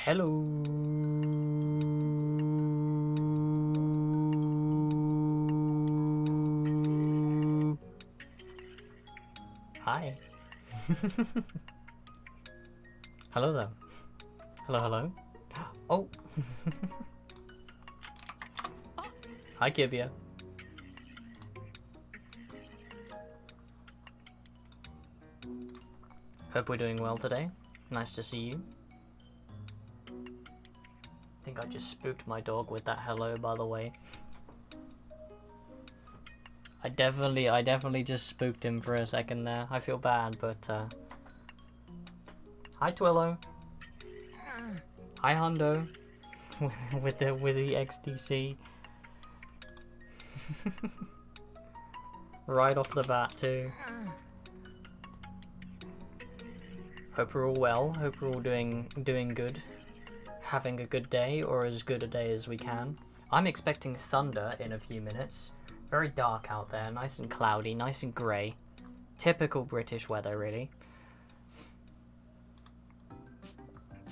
Hello. Hi. Hello there. Hello, hello. Oh. Hi, Kibia. Hope we're doing well today. Nice to see you. I think I just spooked my dog with that hello, by the way. I definitely just spooked him for a second there. I feel bad, but hi Twillo. Hi Hondo. with the XDC. Right off the bat too. Hope we're all well. Hope we're all doing good. Having a good day, or as good a day as we can. I'm expecting thunder in a few minutes. Very dark out there, nice and cloudy, nice and grey. Typical British weather, really.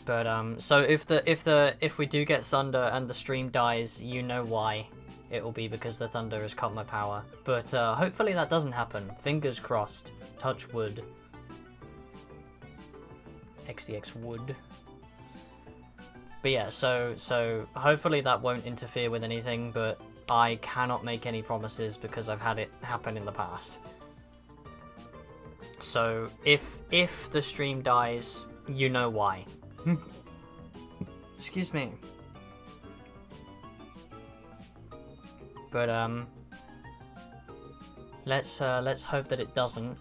But so if we do get thunder and the stream dies, you know why. It will be because the thunder has cut my power. But hopefully that doesn't happen. Fingers crossed. Touch wood. XDX wood. But yeah, so hopefully that won't interfere with anything, but I cannot make any promises because I've had it happen in the past. So if the stream dies, you know why. Excuse me. But let's hope that it doesn't.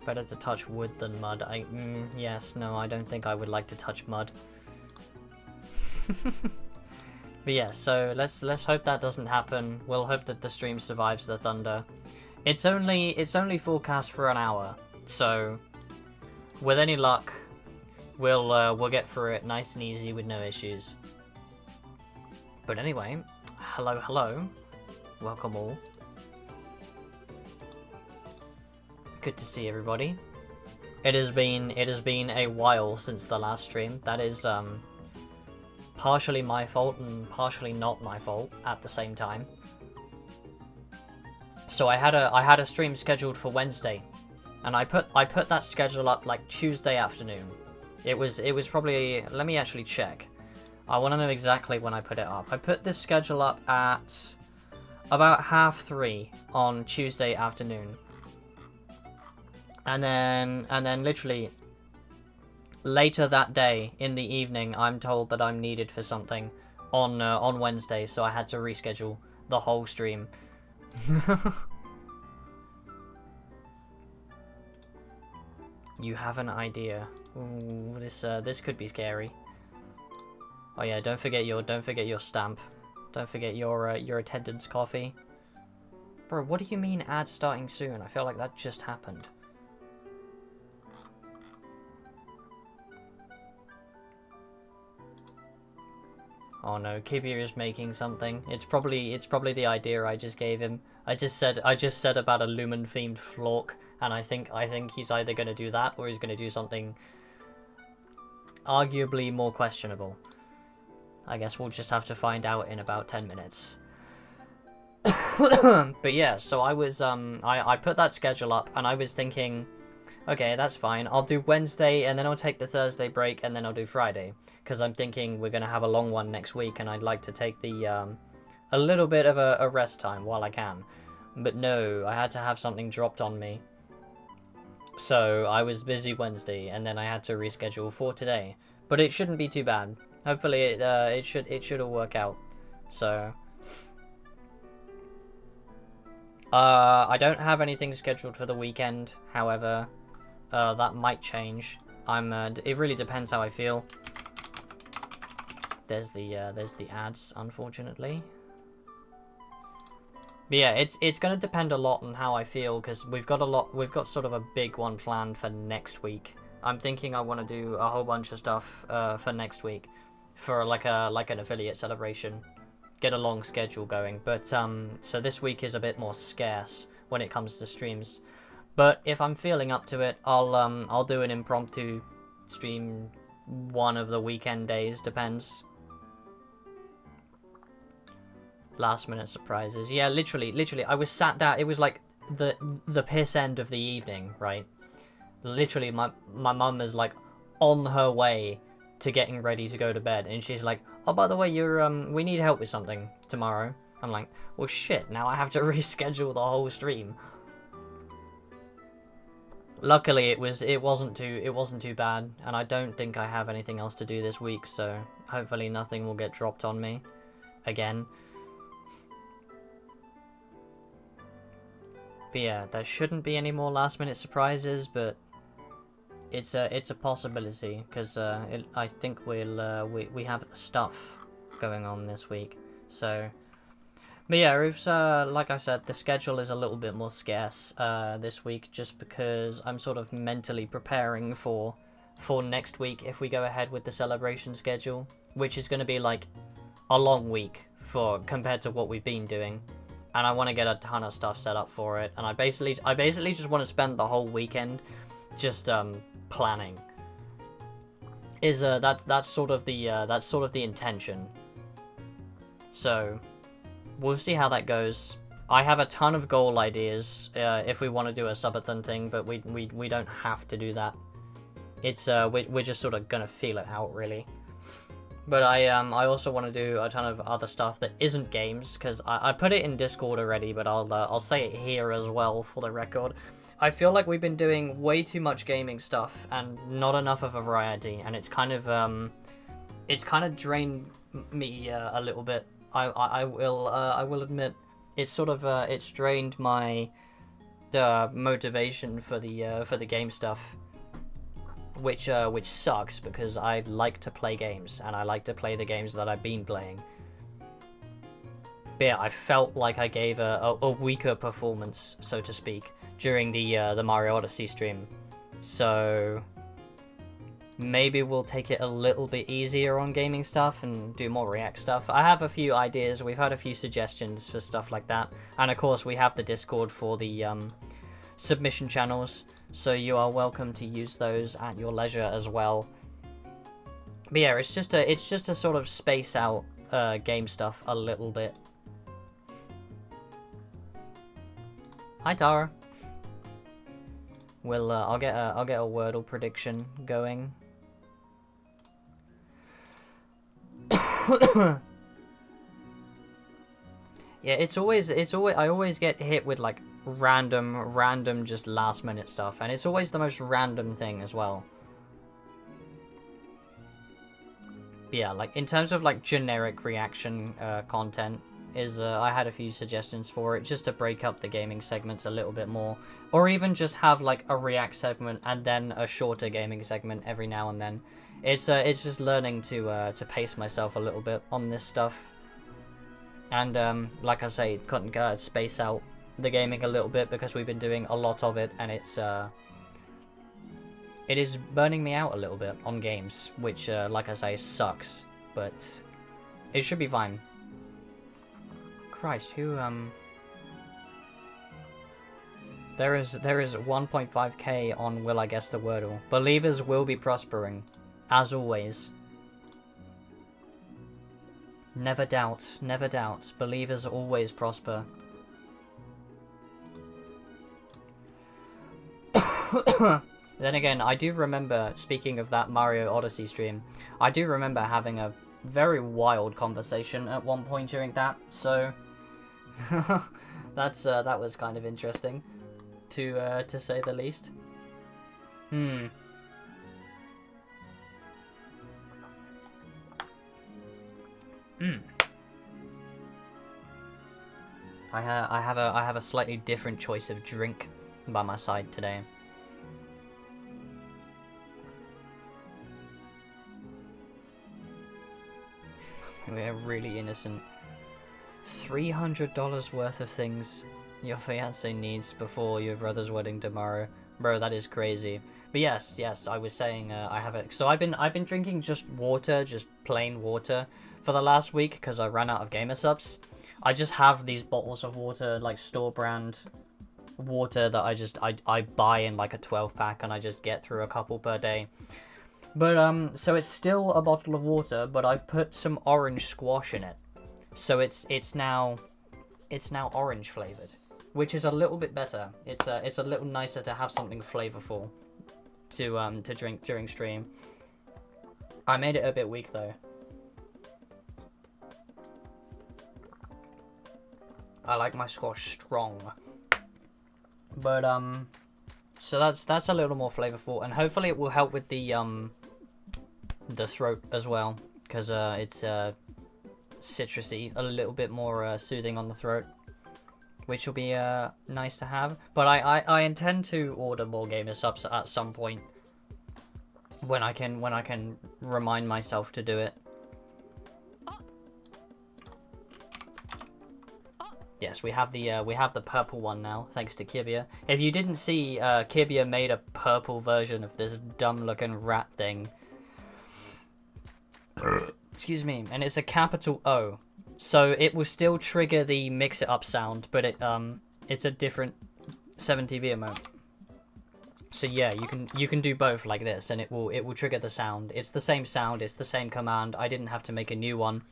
Better to touch wood than mud. Yes, no, I don't think I would like to touch mud. But yeah, so let's hope that doesn't happen. We'll hope that the stream survives the thunder. It's only forecast for an hour, so with any luck, we'll get through it nice and easy with no issues. But anyway, hello, welcome all. Good to see everybody. It has been a while since the last stream. That is partially my fault and partially not my fault at the same time. So I had a stream scheduled for Wednesday, and I put that schedule up like Tuesday afternoon. It was probably, let me actually check. I want to know exactly when I put it up. I put this schedule up at about 3:30 on Tuesday afternoon. And then literally later that day in the evening, I'm told that I'm needed for something on Wednesday, so I had to reschedule the whole stream. You have an idea. Ooh, this could be scary. Oh yeah, don't forget your stamp. Don't forget your attendance coffee. Bro, what do you mean ads starting soon? I feel like that just happened. Oh no, Kibia is making something. It's probably the idea I just gave him. I just said about a Lumen themed flork, and I think he's either gonna do that or he's gonna do something arguably more questionable. I guess we'll just have to find out in about 10 minutes. But yeah, so I was I put that schedule up and I was thinking, okay, that's fine. I'll do Wednesday, and then I'll take the Thursday break, and then I'll do Friday. Because I'm thinking we're going to have a long one next week, and I'd like to take the a little bit of a rest time while I can. But no, I had to have something dropped on me. So I was busy Wednesday, and then I had to reschedule for today. But it shouldn't be too bad. Hopefully it should all work out. So I don't have anything scheduled for the weekend, however. That might change. It really depends how I feel. There's the ads, unfortunately. But yeah, it's gonna depend a lot on how I feel, because we've got sort of a big one planned for next week. I'm thinking I want to do a whole bunch of stuff for next week, for like an affiliate celebration. Get a long schedule going. But so this week is a bit more scarce when it comes to streams. But if I'm feeling up to it, I'll do an impromptu stream one of the weekend days, depends. Last minute surprises. Yeah, literally, I was sat down, it was like the piss end of the evening, right? Literally, my mum is like on her way to getting ready to go to bed, and she's like, oh, by the way, we need help with something tomorrow. I'm like, well, shit, now I have to reschedule the whole stream. Luckily, it wasn't too bad, and I don't think I have anything else to do this week, so hopefully nothing will get dropped on me again. But yeah, there shouldn't be any more last minute surprises, but it's a possibility, because I think we have stuff going on this week. So, but yeah, it's like I said, the schedule is a little bit more scarce this week, just because I'm sort of mentally preparing for next week if we go ahead with the celebration schedule, which is going to be like a long week compared to what we've been doing. And I want to get a ton of stuff set up for it, and I basically just want to spend the whole weekend just planning. That's sort of the intention. So we'll see how that goes. I have a ton of goal ideas if we want to do a subathon thing, but we don't have to do that. It's we're just sort of gonna feel it out, really. But I also want to do a ton of other stuff that isn't games, because I put it in Discord already, but I'll say it here as well for the record. I feel like we've been doing way too much gaming stuff and not enough of a variety, and it's kind of drained me a little bit. I will admit, it's drained my motivation for the game stuff. Which sucks, because I like to play games, and I like to play the games that I've been playing. But yeah, I felt like I gave a weaker performance, so to speak, during the Mario Odyssey stream. So maybe we'll take it a little bit easier on gaming stuff and do more React stuff. I have a few ideas, we've had a few suggestions for stuff like that, and of course we have the Discord for the submission channels, so you are welcome to use those at your leisure as well. But yeah, it's just to sort of space out game stuff a little bit. Hi Tara. I'll get a Wordle prediction going. Yeah, it's always I always get hit with like random just last minute stuff, and it's always the most random thing as well. Yeah, like in terms of like generic reaction content, I had a few suggestions for it, just to break up the gaming segments a little bit more, or even just have like a React segment and then a shorter gaming segment every now and then. It's just learning to pace myself a little bit on this stuff, and like I say, couldn't space out the gaming a little bit, because we've been doing a lot of it, and it is burning me out a little bit on games, which like I say, sucks, but it should be fine. Christ, who there is 1.5k on Will I Guess the Wordle. Believers will be prospering, as always. Never doubt, believers always prosper. Then again, I do remember, speaking of that Mario Odyssey stream, I do remember having a very wild conversation at one point during that, so that was kind of interesting, to say the least. I have a slightly different choice of drink by my side today. We're really innocent. $300 worth of things your fiance needs before your brother's wedding tomorrow. Bro, that is crazy. But yes, I was saying I have it. So I've been drinking just water, just plain water, for the last week, because I ran out of gamer subs. I just have these bottles of water, like store brand water, that I buy in like a 12 pack, and I just get through a couple per day. But so it's still a bottle of water, but I've put some orange squash in it, so it's now orange flavored, which is a little bit better. It's a little nicer to have something flavorful to drink during stream. I made it a bit weak though. I like my squash strong. But so that's a little more flavorful, and hopefully it will help with the throat as well, because it's citrusy, a little bit more soothing on the throat, which will be nice to have. But I intend to order more gamer subs at some point when I can remind myself to do it. Yes, we have the purple one now, thanks to Kibia. If you didn't see, Kibia made a purple version of this dumb-looking rat thing. Excuse me, and it's a capital O, so it will still trigger the mix-it-up sound, but it's a different 7TV emote. So yeah, you can do both like this, and it will trigger the sound. It's the same sound, it's the same command. I didn't have to make a new one,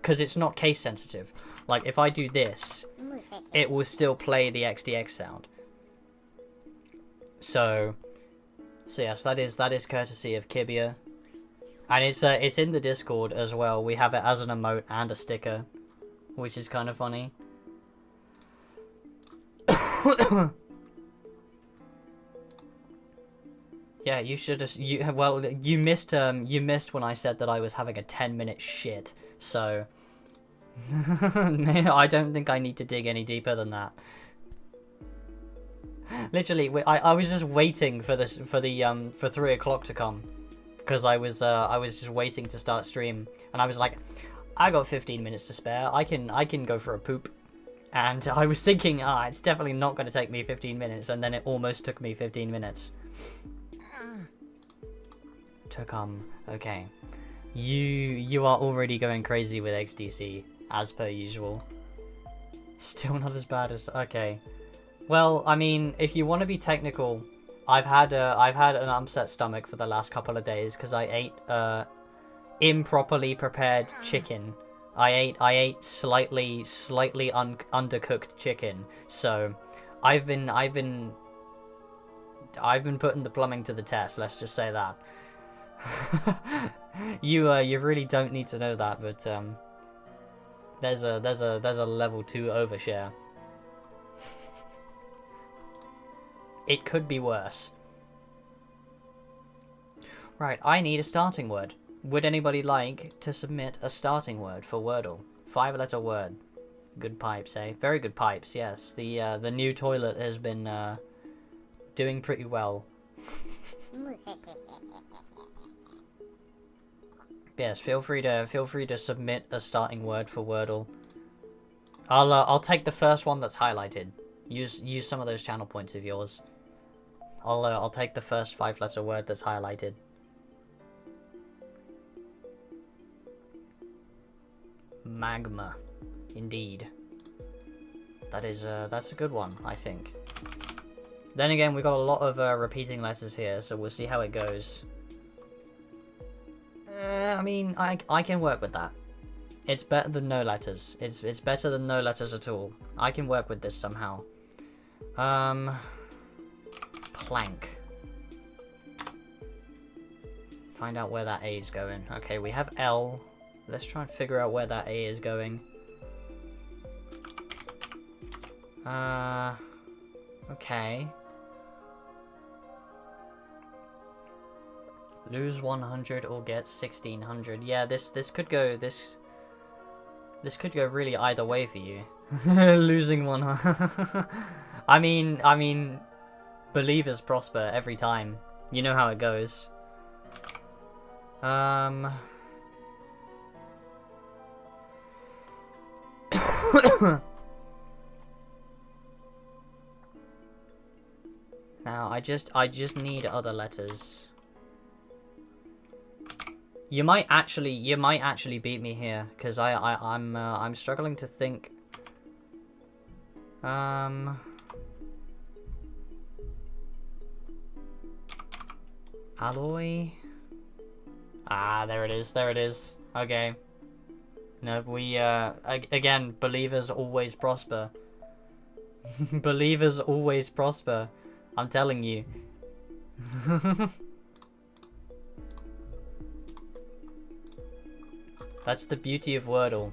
because it's not case sensitive. Like if I do this, it will still play the XDX sound. So yes, that is courtesy of Kibia, and it's in the Discord as well. We have it as an emote and a sticker, which is kind of funny. Yeah, you should have. You missed when I said that I was having a 10-minute shit. So I don't think I need to dig any deeper than that. Literally, I was just waiting for 3 o'clock to come, because I was just waiting to start stream, and I was like, I got 15 minutes to spare. I can go for a poop, and I was thinking, it's definitely not going to take me 15 minutes, and then it almost took me 15 minutes. To come. Okay, you are already going crazy with XDC as per usual. Still not as bad as okay. Well, I mean, if you want to be technical, I've had an upset stomach for the last couple of days because I ate improperly prepared chicken. I ate slightly undercooked chicken. So I've been putting the plumbing to the test. Let's just say that. You really don't need to know that, but there's a level 2 overshare. It could be worse. Right, I need a starting word. Would anybody like to submit a starting word for Wordle? 5-letter word. Good pipes, eh? Very good pipes, yes. The new toilet has been doing pretty well. Yes, feel free to submit a starting word for Wordle. I'll take the first one that's highlighted. Use some of those channel points of yours. I'll take the first 5-letter word that's highlighted. Magma, indeed. That's a good one, I think. Then again, we got a lot of repeating letters here, so we'll see how it goes. I mean, I can work with that. It's better than no letters. It's better than no letters at all. I can work with this somehow. Plank. Find out where that A is going. Okay, we have L. Let's try and figure out where that A is going. Okay. Lose 100 or get 1600. Yeah, this could go this could go really either way for you. Losing 100. I mean, believers prosper every time. You know how it goes. Now I just need other letters. You might actually beat me here, because I'm struggling to think. Alloy. Ah, there it is. There it is. Okay. No, we, again, believers always prosper. Believers always prosper. I'm telling you. That's the beauty of Wordle.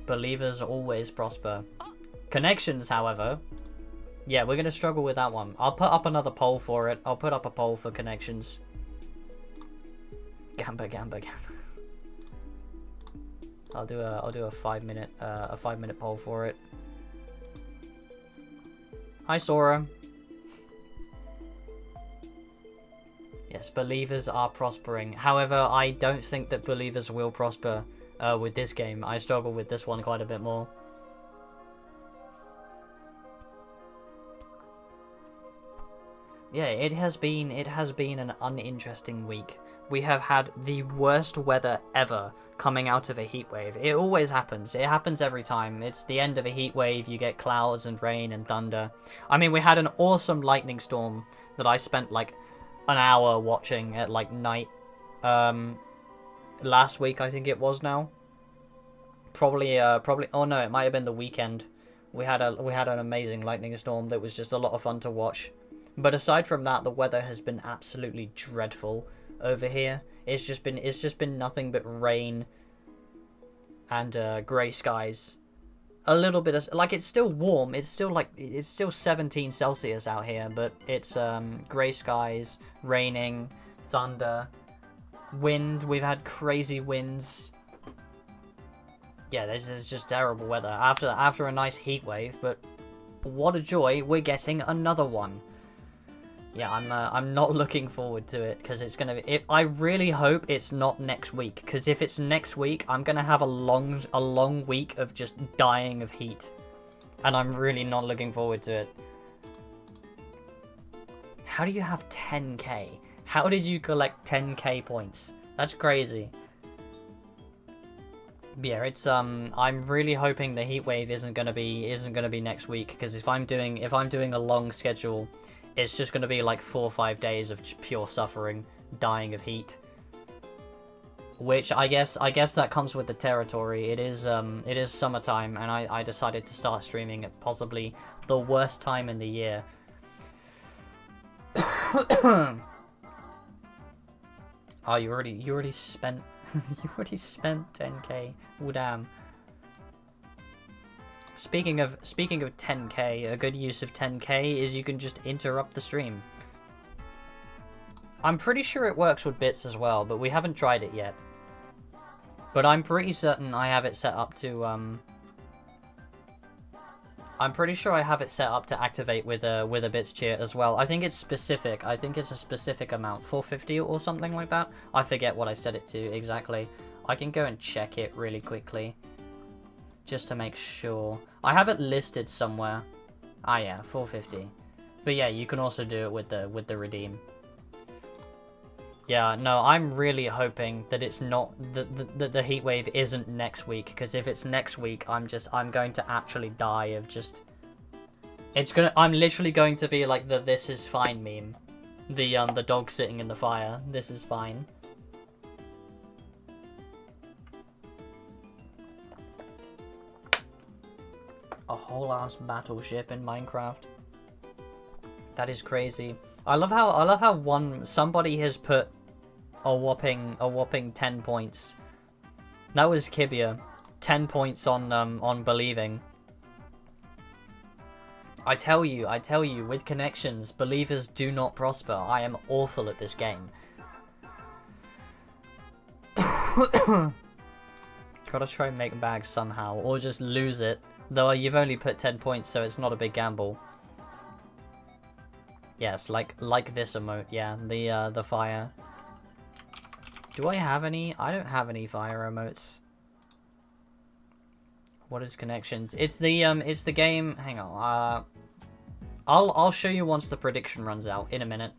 Believers always prosper. Connections, however. Yeah, we're going to struggle with that one. I'll put up another poll for it. I'll put up a poll for connections. Gamba, gamba, gamba. I'll do a 5-minute poll for it. Hi, Sora. Yes, believers are prospering. However, I don't think that believers will prosper with this game. I struggle with this one quite a bit more. Yeah, it has been an uninteresting week. We have had the worst weather ever coming out of a heat wave. It always happens. It happens every time. It's the end of a heat wave. You get clouds and rain and thunder. I mean, we had an awesome lightning storm that I spent like an hour watching at like night. Last week, I think it was now. Probably. Oh no, it might have been the weekend. We had an amazing lightning storm that was just a lot of fun to watch. But aside from that, the weather has been absolutely dreadful over here. It's just been nothing but rain and grey skies. A little bit of, like, it's still warm. It's still 17 Celsius out here, but it's grey skies, raining, thunder, wind. We've had crazy winds. Yeah, this is just terrible weather after a nice heat wave. But what a joy! We're getting another one. Yeah, I'm not looking forward to it because it's gonna be. I really hope it's not next week, because if it's next week, I'm gonna have a long week of just dying of heat, and I'm really not looking forward to it. How do you have 10k? How did you collect 10k points? That's crazy. Yeah, it's I'm really hoping the heat wave isn't gonna be next week, because if I'm doing a long schedule, it's just going to be like 4 or 5 days of pure suffering, dying of heat. Which I guess that comes with the territory. It is summertime, and I decided to start streaming at possibly the worst time in the year. Oh, you already spent you already spent 10k. Oh damn. Speaking of 10k, a good use of 10k is you can just interrupt the stream. I'm pretty sure it works with bits as well, but we haven't tried it yet. But I'm pretty certain I have it set up to I'm pretty sure I have it set up to activate with a bits cheer as well. I think it's specific. I think it's a specific amount, 450 or something like that. I forget what I set it to exactly. I can go and check it really quickly, just to make sure. I have it listed somewhere. Ah yeah, 450. But yeah, you can also do it with the redeem. Yeah, no, I'm really hoping that it's not the heat wave isn't next week, because if it's next week, I'm going to actually die of just. I'm literally going to be like the "this is fine" meme, the dog sitting in the fire. This is fine. A whole ass battleship in Minecraft. That is crazy. I love how somebody has put a whopping 10 points. That was Kibia. 10 points on believing. I tell you, with connections, believers do not prosper. I am awful at this game. Gotta try and make bags somehow, or just lose it. Though you've only put 10 points, so it's not a big gamble. Yes, like this emote, yeah, the fire. Do I have any? I don't have any fire emotes. What is connections? It's the game. Hang on. I'll show you once the prediction runs out in a minute,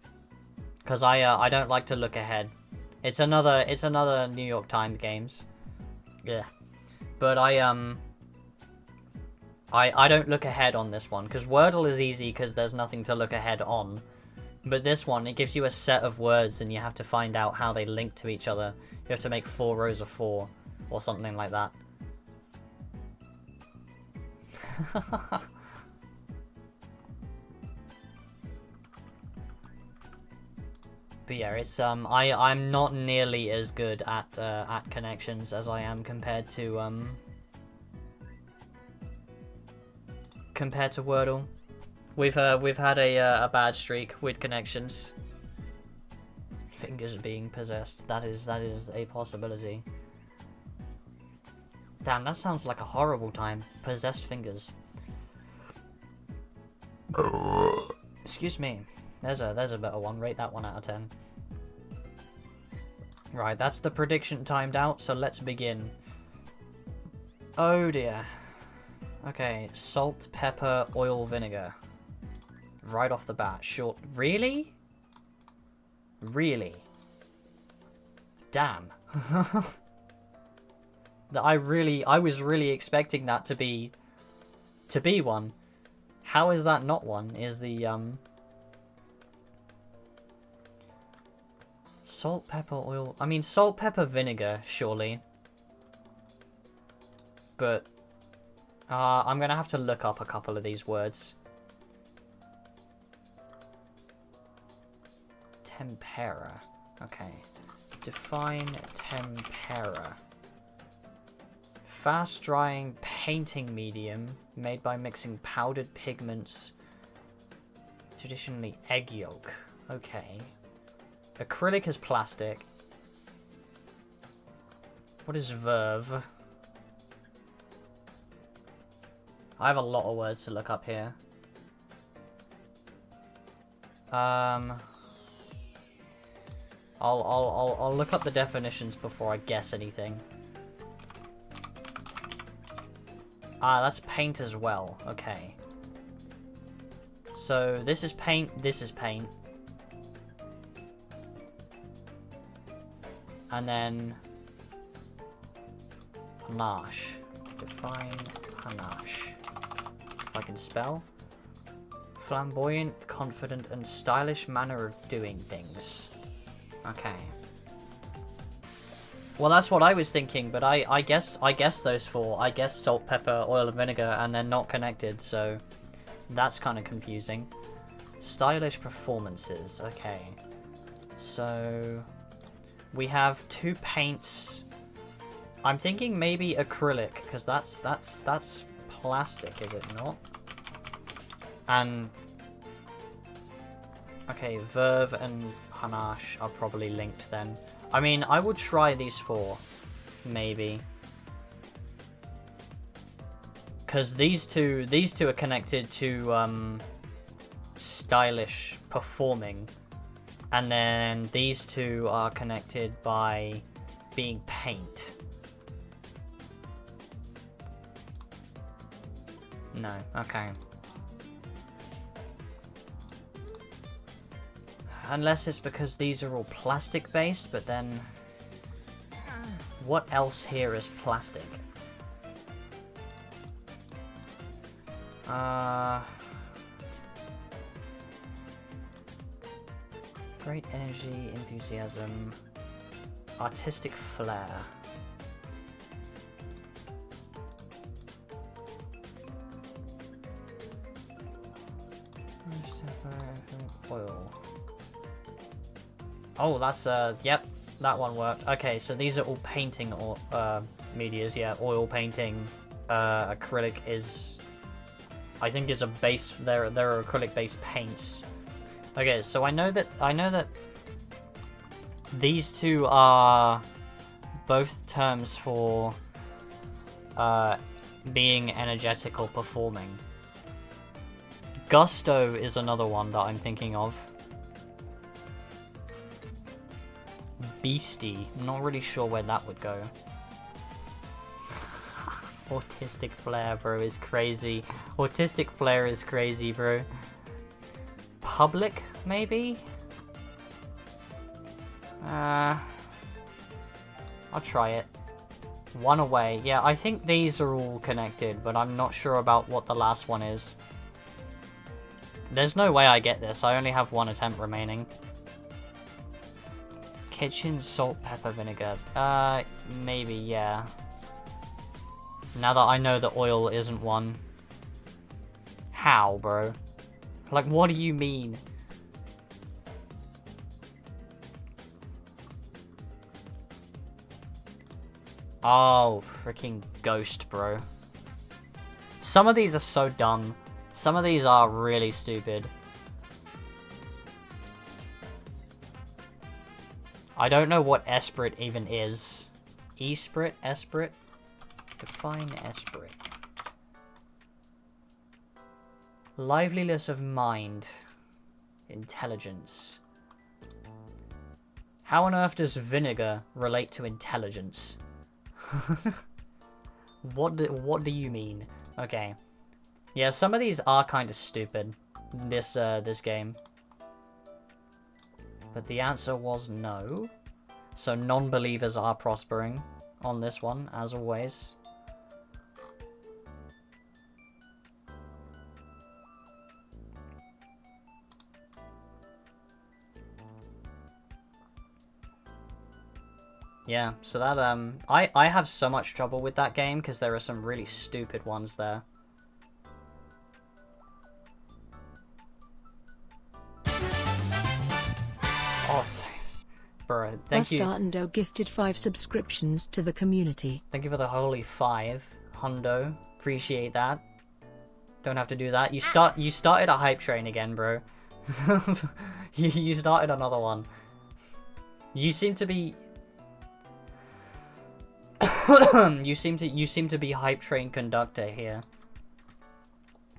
because I don't like to look ahead. It's another New York Times games. Yeah, but I don't look ahead on this one, because Wordle is easy because there's nothing to look ahead on. But this one, it gives you a set of words and you have to find out how they link to each other. You have to make 4 rows of 4, or something like that. But yeah, it's I'm not nearly as good at connections as I am compared to Wordle. We've had a bad streak with connections. Fingers being possessed. That is a possibility. Damn, that sounds like a horrible time. Possessed fingers. Excuse me. There's a better one. Rate that 1 out of 10. Right, that's the prediction timed out, so let's begin. Oh dear. Okay, salt, pepper, oil, vinegar. Right off the bat. Short. Really? Really? Damn. I was really expecting that to be one. How is that not one? Is the salt, pepper, oil. I mean, salt, pepper, vinegar, surely. But I'm gonna have to look up a couple of these words. Tempera. Okay. Define tempera. Fast-drying painting medium made by mixing powdered pigments. Traditionally egg yolk. Okay. Acrylic is plastic. What is verve? I have a lot of words to look up here. I'll look up the definitions before I guess anything. Ah, that's paint as well. Okay. So this is paint, this is paint. And then panache. Define panache. If I can spell. Flamboyant, confident, and stylish manner of doing things. Okay. Well, that's what I was thinking, but I guess those 4. I guess salt, pepper, oil, and vinegar, and they're not connected, so that's kind of confusing. Stylish performances. Okay. So we have 2 paints. I'm thinking maybe acrylic, because that's plastic, is it not? And okay, verve and panache are probably linked then. I mean, I would try these 4, maybe, because these two are connected to stylish performing, and then these 2 are connected by being paint. No, okay. Unless it's because these are all plastic based, but then what else here is plastic? Great energy, enthusiasm, artistic flair. Oil. Oh, that's, yep, that one worked. Okay, so these are all painting or, medias, yeah, oil painting, acrylic is, I think is a base, there are acrylic-based paints. Okay, so I know that these 2 are both terms for, being energetic or performing. Gusto is another one that I'm thinking of. Beastie. I'm not really sure where that would go. Autistic flair, bro, is crazy. Autistic flair is crazy, bro. Public, maybe? I'll try it. One away. Yeah, I think these are all connected, but I'm not sure about what the last one is. There's no way I get this. I only have 1 attempt remaining. Kitchen salt, pepper, vinegar. Maybe, yeah. Now that I know that oil isn't one. How, bro? Like, what do you mean? Oh, freaking ghost, bro. Some of these are so dumb. Some of these are really stupid. I don't know what esprit even is. Esprit? Esprit? Define esprit. Liveliness of mind. Intelligence. How on earth does vinegar relate to intelligence? What do you mean? Okay. Yeah, some of these are kind of stupid. This game. But the answer was no. So non-believers are prospering on this one, as always. Yeah, so that, I have so much trouble with that game because there are some really stupid ones there. Oh, bro, thank you. Bastardando gifted 5 subscriptions to the community. Thank you for the holy 5, Hundo. Appreciate that. Don't have to do that. You started a hype train again, bro. you started another one. You seem to be you seem to be hype train conductor here.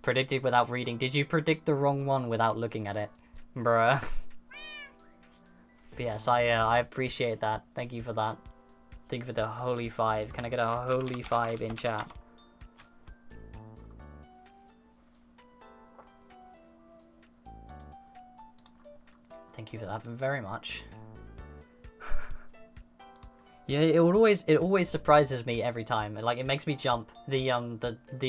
Predicted without reading. Did you predict the wrong one without looking at it? Bruh. But yes, I appreciate that. Thank you for that. Thank you for the holy 5. Can I get a holy 5 in chat? Thank you for that very much. Yeah, it always surprises me every time. Like, it makes me jump. The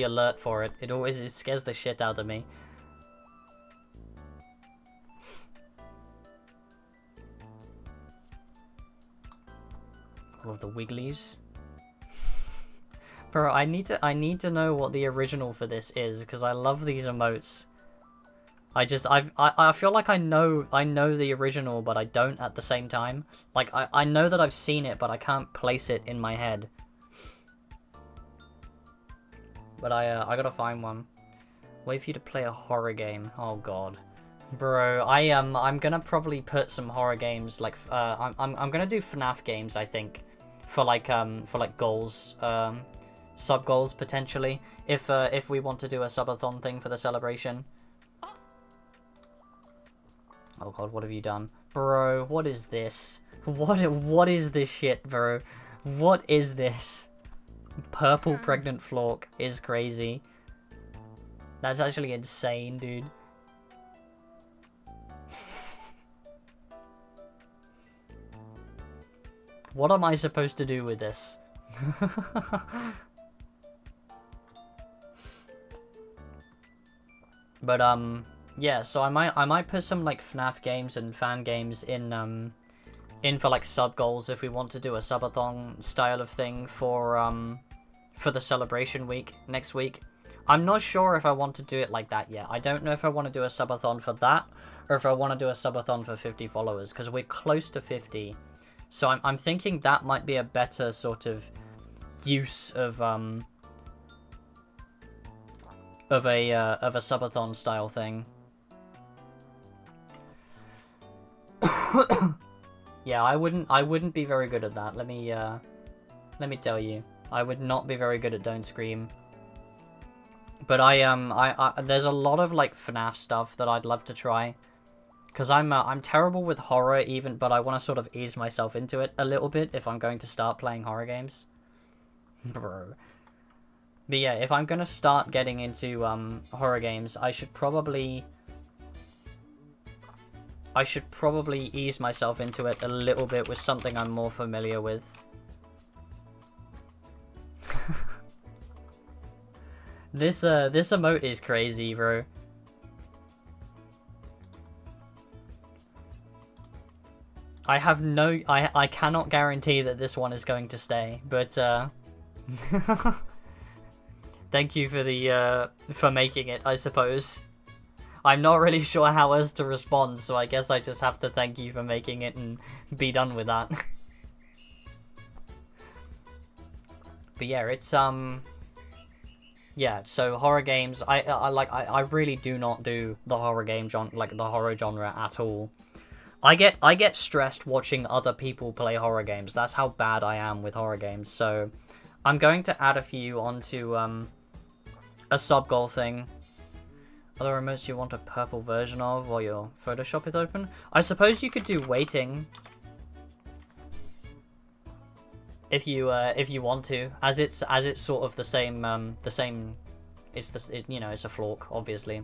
alert for it. It scares the shit out of me. All of the wigglies. Bro, I need to know what the original for this is, because I love these emotes. I feel like I know the original, but I don't at the same time. Like, I know that I've seen it, but I can't place it in my head. But I gotta find one. Wait for you to play a horror game. Oh god. Bro, I'm gonna probably put some horror games, like I'm gonna do FNAF games, I think, for like goals, sub goals potentially, if we want to do a subathon thing for the celebration. Oh god, what have you done? Bro, what is this? What is this shit, bro? What is this? Purple pregnant flork is crazy. That's actually insane, dude. What am I supposed to do with this? But yeah, so I might put some like FNAF games and fan games in for like sub goals if we want to do a subathon style of thing for the celebration week next week. I'm not sure if I want to do it like that yet. I don't know if I want to do a subathon for that or if I want to do a subathon for 50 followers, because we're close to 50. So I'm thinking that might be a better sort of use of a subathon style thing. Yeah, I wouldn't be very good at that. Let me tell you, I would not be very good at Don't Scream. But I there's a lot of like FNAF stuff that I'd love to try, because I'm terrible with horror even, but I want to sort of ease myself into it a little bit if I'm going to start playing horror games. Bro. But yeah, if I'm gonna start getting into horror games, I should probably ease myself into it a little bit with something I'm more familiar with. This emote is crazy, bro. I have no... I cannot guarantee that this one is going to stay, but, thank you for the, for making it, I suppose. I'm not really sure how else to respond, so I guess I just have to thank you for making it and be done with that. But yeah, it's, yeah, so horror games, I really do not do the horror game the horror genre at all. I get stressed watching other people play horror games. That's how bad I am with horror games. So I'm going to add a few onto a sub goal thing. Other remotes you want a purple version of while your Photoshop is open? I suppose you could do waiting if you want to, as it's sort of the same you know, it's a flork, obviously.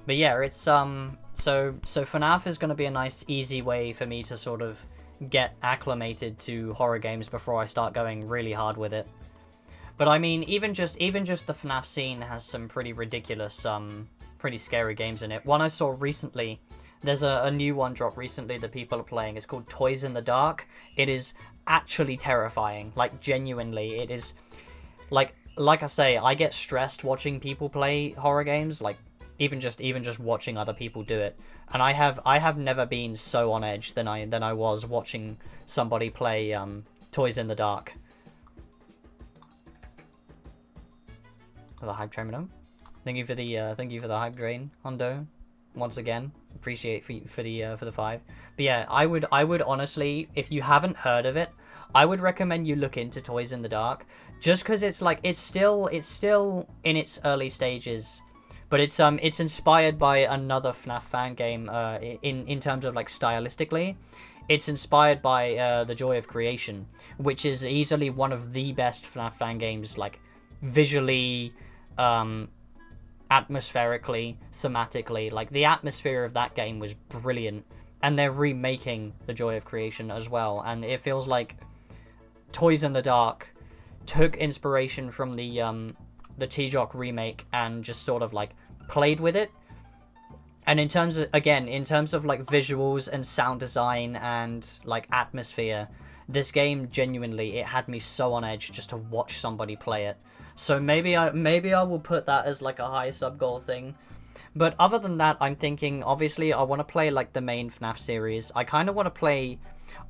But yeah, it's so FNAF is going to be a nice easy way for me to sort of get acclimated to horror games before I start going really hard with it. But I mean, even just the FNAF scene has some pretty ridiculous, pretty scary games in it. One I saw recently, there's a new one dropped recently that people are playing. It's called Toys in the Dark. It is actually terrifying, like genuinely. It is, like I say, I get stressed watching people play horror games, like even just watching other people do it. And I have never been so on edge than I was watching somebody play Toys in the Dark. For the hype train, madam. Thank you for the hype train, Hondo. Once again, appreciate for the 5. But yeah, I would honestly, if you haven't heard of it, I would recommend you look into Toys in the Dark, just because it's like it's still in its early stages, but it's inspired by another FNAF fan game. In terms of like stylistically, it's inspired by The Joy of Creation, which is easily one of the best FNAF fan games, like visually, atmospherically, thematically. Like the atmosphere of that game was brilliant, and they're remaking The Joy of Creation as well, and it feels like Toys in the Dark took inspiration from the T-Jock remake and just sort of like played with it. And in terms of like visuals and sound design and like atmosphere, this game genuinely, it had me so on edge just to watch somebody play it. So maybe I will put that as like a high sub goal thing. But other than that, I'm thinking, obviously I want to play like the main FNAF series. I kind of want to play,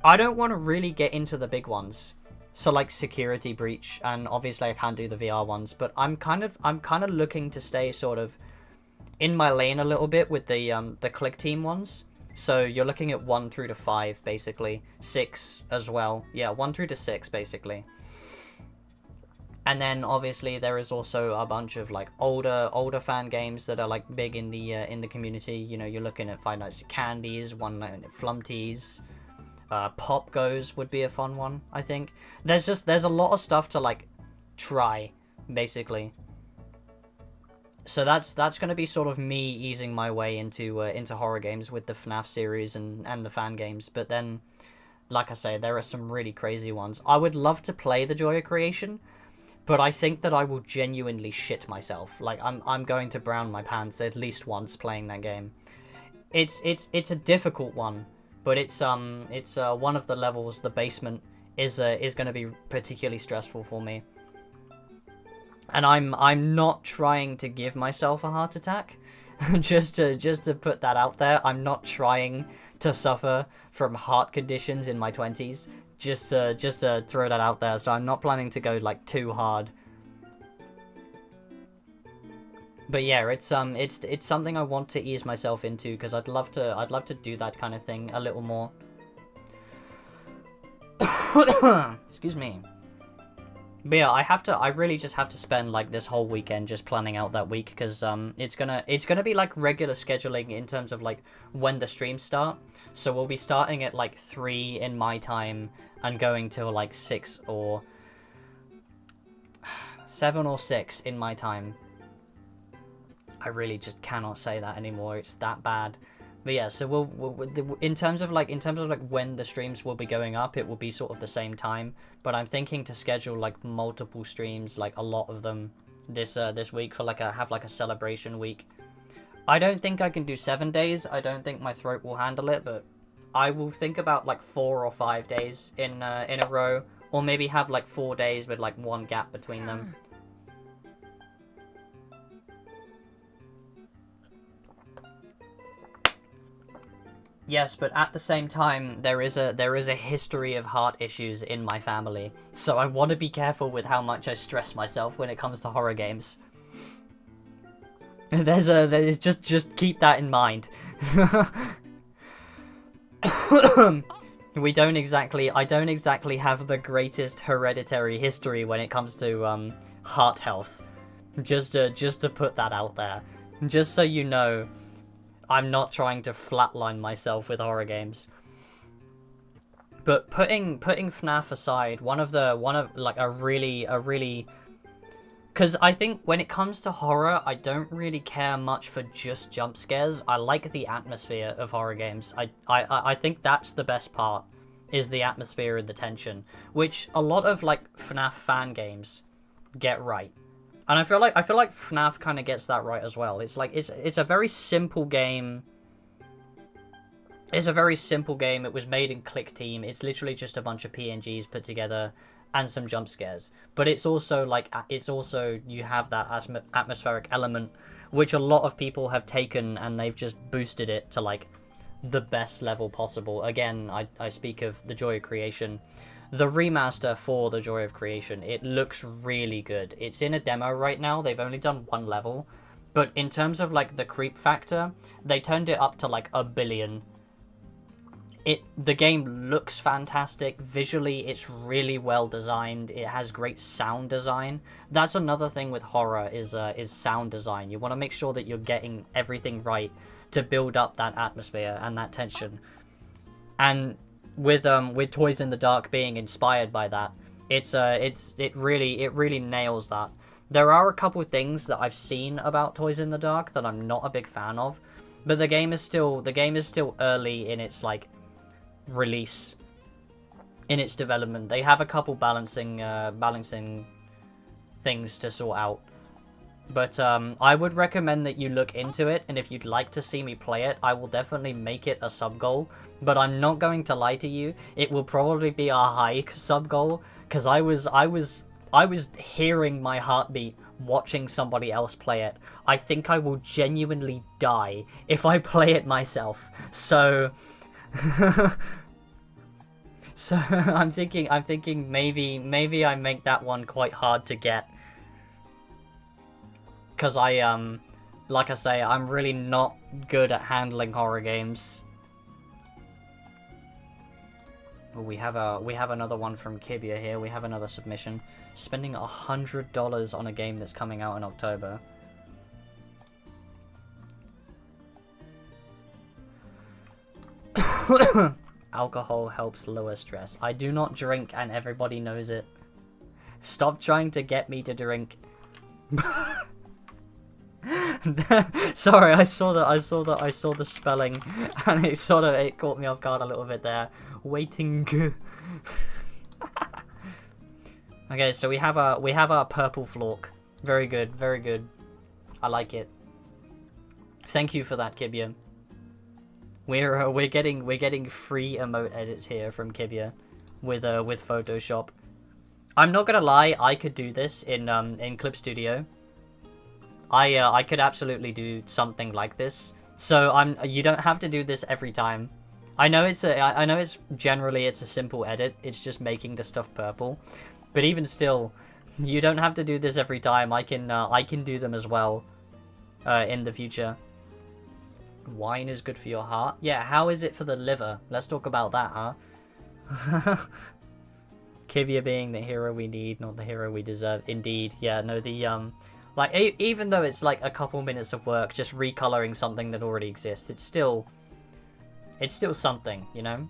I don't want to really get into the big ones. So like Security Breach, and obviously I can't do the VR ones, but I'm kind of looking to stay sort of in my lane a little bit with the Click Team ones. So you're looking at 1 through to 5 basically, 6 as well. Yeah, 1 through to 6 basically. And then obviously there is also a bunch of like older fan games that are like big in the community. You know, you're looking at Five Nights at Candy's, One Night at Flumpty's. Pop Goes would be a fun one, I think. There's a lot of stuff to like try, basically. So that's going to be sort of me easing my way into horror games with the FNAF series and the fan games. But then, like I say, there are some really crazy ones. I would love to play The Joy of Creation, but I think that I will genuinely shit myself. Like I'm going to brown my pants at least once playing that game. It's a difficult one. But it's one of the levels, the basement, is going to be particularly stressful for me. And I'm not trying to give myself a heart attack, just to put that out there. I'm not trying to suffer from heart conditions in my 20s. Just to throw that out there. So I'm not planning to go like too hard. But yeah, it's something I want to ease myself into, because I'd love to do that kind of thing a little more. Excuse me. But yeah, I really just have to spend like this whole weekend just planning out that week, because it's gonna be like regular scheduling in terms of like when the streams start. So we'll be starting at like 3 in my time and going till like 6 or 7 or 6 in my time. I really just cannot say that anymore. It's that bad. But yeah, so we'll in terms of like when the streams will be going up, it will be sort of the same time. But I'm thinking to schedule like multiple streams, like a lot of them this week for like have a celebration week. I don't think I can do 7 days. I don't think my throat will handle it, but I will think about like 4 or 5 days in a row, or maybe have like 4 days with like one gap between them. Yes, but at the same time, there is a history of heart issues in my family, so I want to be careful with how much I stress myself when it comes to horror games. There's just keep that in mind. I don't exactly have the greatest hereditary history when it comes to heart health. Just to put that out there, just so you know. I'm not trying to flatline myself with horror games. But putting FNAF aside, one of like a really because I think when it comes to horror, I don't really care much for just jump scares. I like the atmosphere of horror games. I think that's the best part, is the atmosphere and the tension, which a lot of like FNAF fan games get right. And I feel like FNAF kind of gets that right as well. It's like it's a very simple game. It's a very simple game. It was made in Click Team. It's literally just a bunch of PNGs put together and some jump scares. But it's also you have that atmospheric element, which a lot of people have taken and they've just boosted it to like the best level possible. Again, I speak of The Joy of Creation. The remaster for The Joy of Creation, it looks really good. It's in a demo right now. They've only done one level. But in terms of like the creep factor, they turned it up to like 1 billion. The game looks fantastic. Visually, it's really well designed. It has great sound design. That's another thing with horror is sound design. You want to make sure that you're getting everything right to build up that atmosphere and that tension. And with Toys in the Dark being inspired by that, it really nails that. There are a couple of things that I've seen about Toys in the Dark that I'm not a big fan of, but the game is still early in its like release, in its development. They have a couple balancing things to sort out. But I would recommend that you look into it, and if you'd like to see me play it, I will definitely make it a sub-goal. But I'm not going to lie to you, it will probably be a high sub-goal, because I was hearing my heartbeat watching somebody else play it. I think I will genuinely die if I play it myself. So so I'm thinking maybe I make that one quite hard to get. Because like I say, I'm really not good at handling horror games. Oh, we have another one from Kibia here. We have another submission. Spending $100 on a game that's coming out in October. Alcohol helps lower stress. I do not drink, and everybody knows it. Stop trying to get me to drink. Sorry, I saw the spelling, and it caught me off guard a little bit there. Waiting. Okay, so we have our purple flork. Very good, very good. I like it. Thank you for that, Kibia. We're getting free emote edits here from Kibia with Photoshop. I'm not gonna lie, I could do this in Clip Studio. I could absolutely do something like this. So you don't have to do this every time. I know it's generally a simple edit. It's just making the stuff purple. But even still, you don't have to do this every time. I can do them as well in the future. Wine is good for your heart. Yeah, how is it for the liver? Let's talk about that, huh? Kivia being the hero we need, not the hero we deserve. Indeed. Yeah, no, the like, even though it's like a couple minutes of work just recoloring something that already exists, it's still something, you know?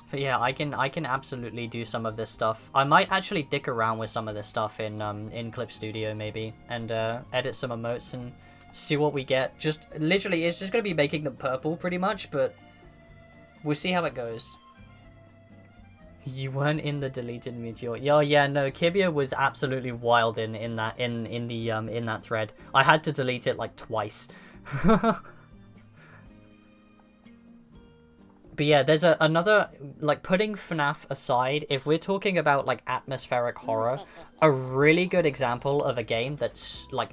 But yeah, I can absolutely do some of this stuff. I might actually dick around with some of this stuff in Clip Studio maybe, and edit some emotes and see what we get. Just literally, it's just gonna be making them purple pretty much, but we'll see how it goes. You weren't in the deleted meteor. Yeah, no, Kibia was absolutely wild in that thread. I had to delete it like twice. But yeah, there's another, like, putting FNAF aside, if we're talking about, like, atmospheric horror, a really good example of a game that's, like,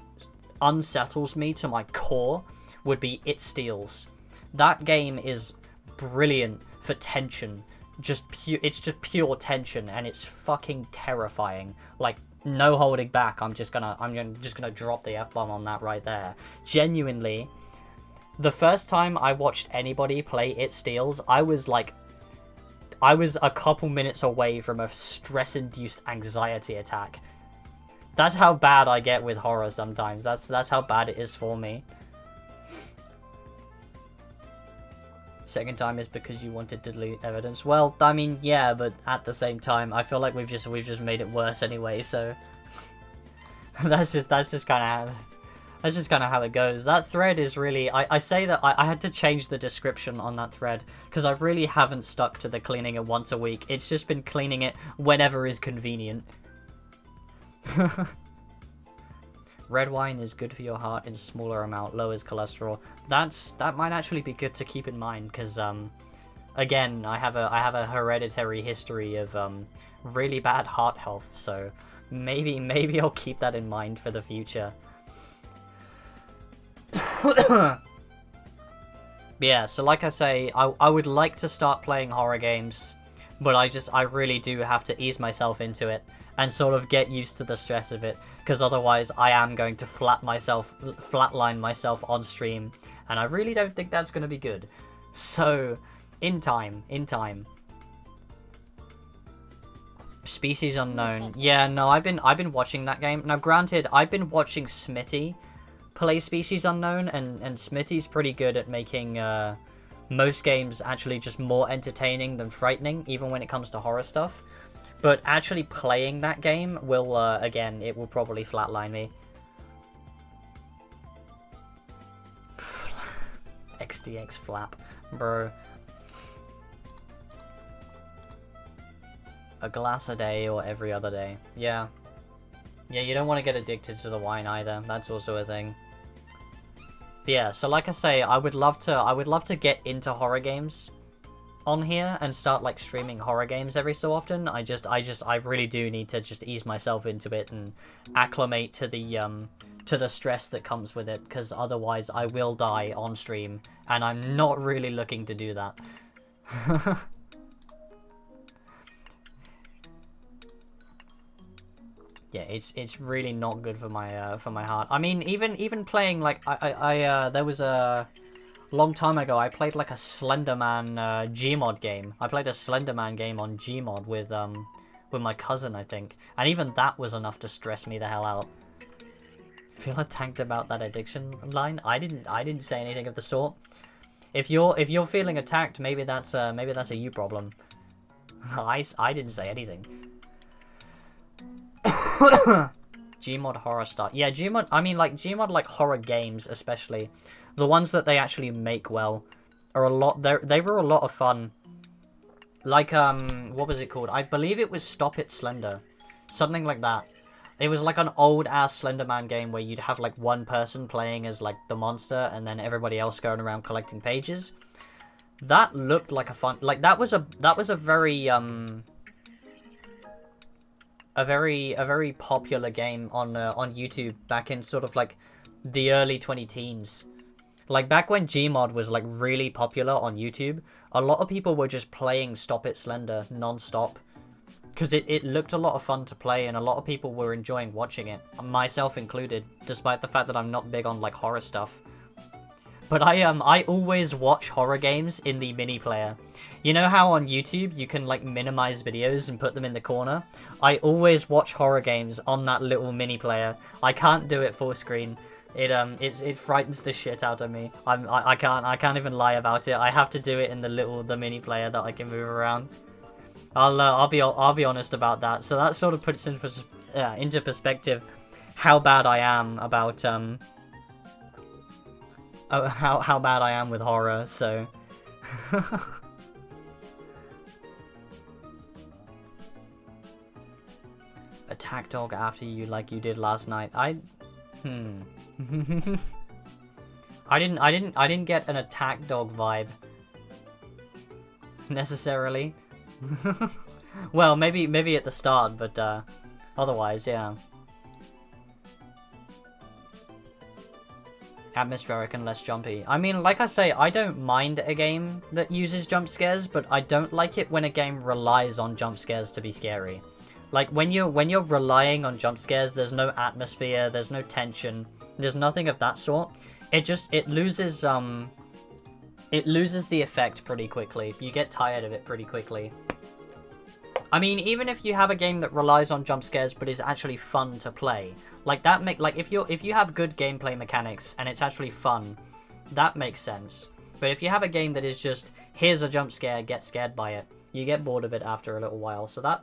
unsettles me to my core would be It Steals. That game is brilliant for tension. It's just pure tension, and it's fucking terrifying. Like, no holding back. I'm just gonna drop the F-bomb on that right there. Genuinely, the first time I watched anybody play It Steals, I was a couple minutes away from a stress-induced anxiety attack. That's how bad I get with horror sometimes. That's how bad it is for me. Second time is because you wanted to delete evidence. Well, I mean, yeah, but at the same time, I feel like we've just made it worse anyway. So that's just kind of how it goes. That thread is really... I say that I had to change the description on that thread because I really haven't stuck to the cleaning it once a week. It's just been cleaning it whenever is convenient. Red wine is good for your heart in smaller amount, lowers cholesterol. That might actually be good to keep in mind because again, I have a hereditary history of really bad heart health, so maybe I'll keep that in mind for the future. Yeah, so like I say, I would like to start playing horror games, but I really do have to ease myself into it and sort of get used to the stress of it, because otherwise I am going to flatline myself on stream, and I really don't think that's going to be good. So, in time. Species Unknown. Yeah, no, I've been watching that game. Now, granted, I've been watching Smitty play Species Unknown, and Smitty's pretty good at making most games actually just more entertaining than frightening, even when it comes to horror stuff. But actually playing that game will, again, it will probably flatline me. XDX flap, bro. A glass a day or every other day. Yeah. Yeah, you don't want to get addicted to the wine either. That's also a thing. But yeah, so like I say, I would love to get into horror games on here and start like streaming horror games every so often. I really do need to just ease myself into it and acclimate to the stress that comes with it, because otherwise I will die on stream, and I'm not really looking to do that. Yeah, it's really not good for my heart. I mean, even playing like there was a long time ago, I played like a Slenderman Gmod game. I played a Slenderman game on Gmod with my cousin, I think, and even that was enough to stress me the hell out. Feel attacked about that addiction line? I didn't say anything of the sort. If you're feeling attacked, maybe that's a you problem. I didn't say anything. Gmod horror stuff. Yeah, Gmod. I mean, like Gmod, like horror games, especially the ones that they actually make well, are a lot. They were a lot of fun. Like what was it called? I believe it was Stop It Slender, something like that. It was like an old ass Slenderman game where you'd have like one person playing as like the monster, and then everybody else going around collecting pages. That looked like a fun. Like that was a very popular game on YouTube back in sort of like the early 2010s. Like back when Gmod was like really popular on YouTube, a lot of people were just playing Stop It Slender non-stop because it looked a lot of fun to play, and a lot of people were enjoying watching it, myself included, despite the fact that I'm not big on like horror stuff. But I always watch horror games in the mini player. You know how on YouTube you can like minimize videos and put them in the corner? I always watch horror games on that little mini player. I can't do it full screen. It frightens the shit out of me. I can't even lie about it. I have to do it in the mini player that I can move around. I'll be honest about that. So that sort of puts into perspective how bad I am about how bad I am with horror. So attack dog after you like you did last night. I didn't get an attack dog vibe. necessarily. Well, maybe at the start, but otherwise, yeah. Atmospheric and less jumpy. I mean, like I say, I don't mind a game that uses jump scares, but I don't like it when a game relies on jump scares to be scary. Like when you're relying on jump scares, there's no atmosphere, there's no tension, there's nothing of that sort. It loses the effect pretty quickly. You get tired of it pretty quickly. I mean, even if you have a game that relies on jump scares but is actually fun to play, like if you have good gameplay mechanics and it's actually fun, that makes sense. But if you have a game that is just here's a jump scare, get scared by it, you get bored of it after a little while. So that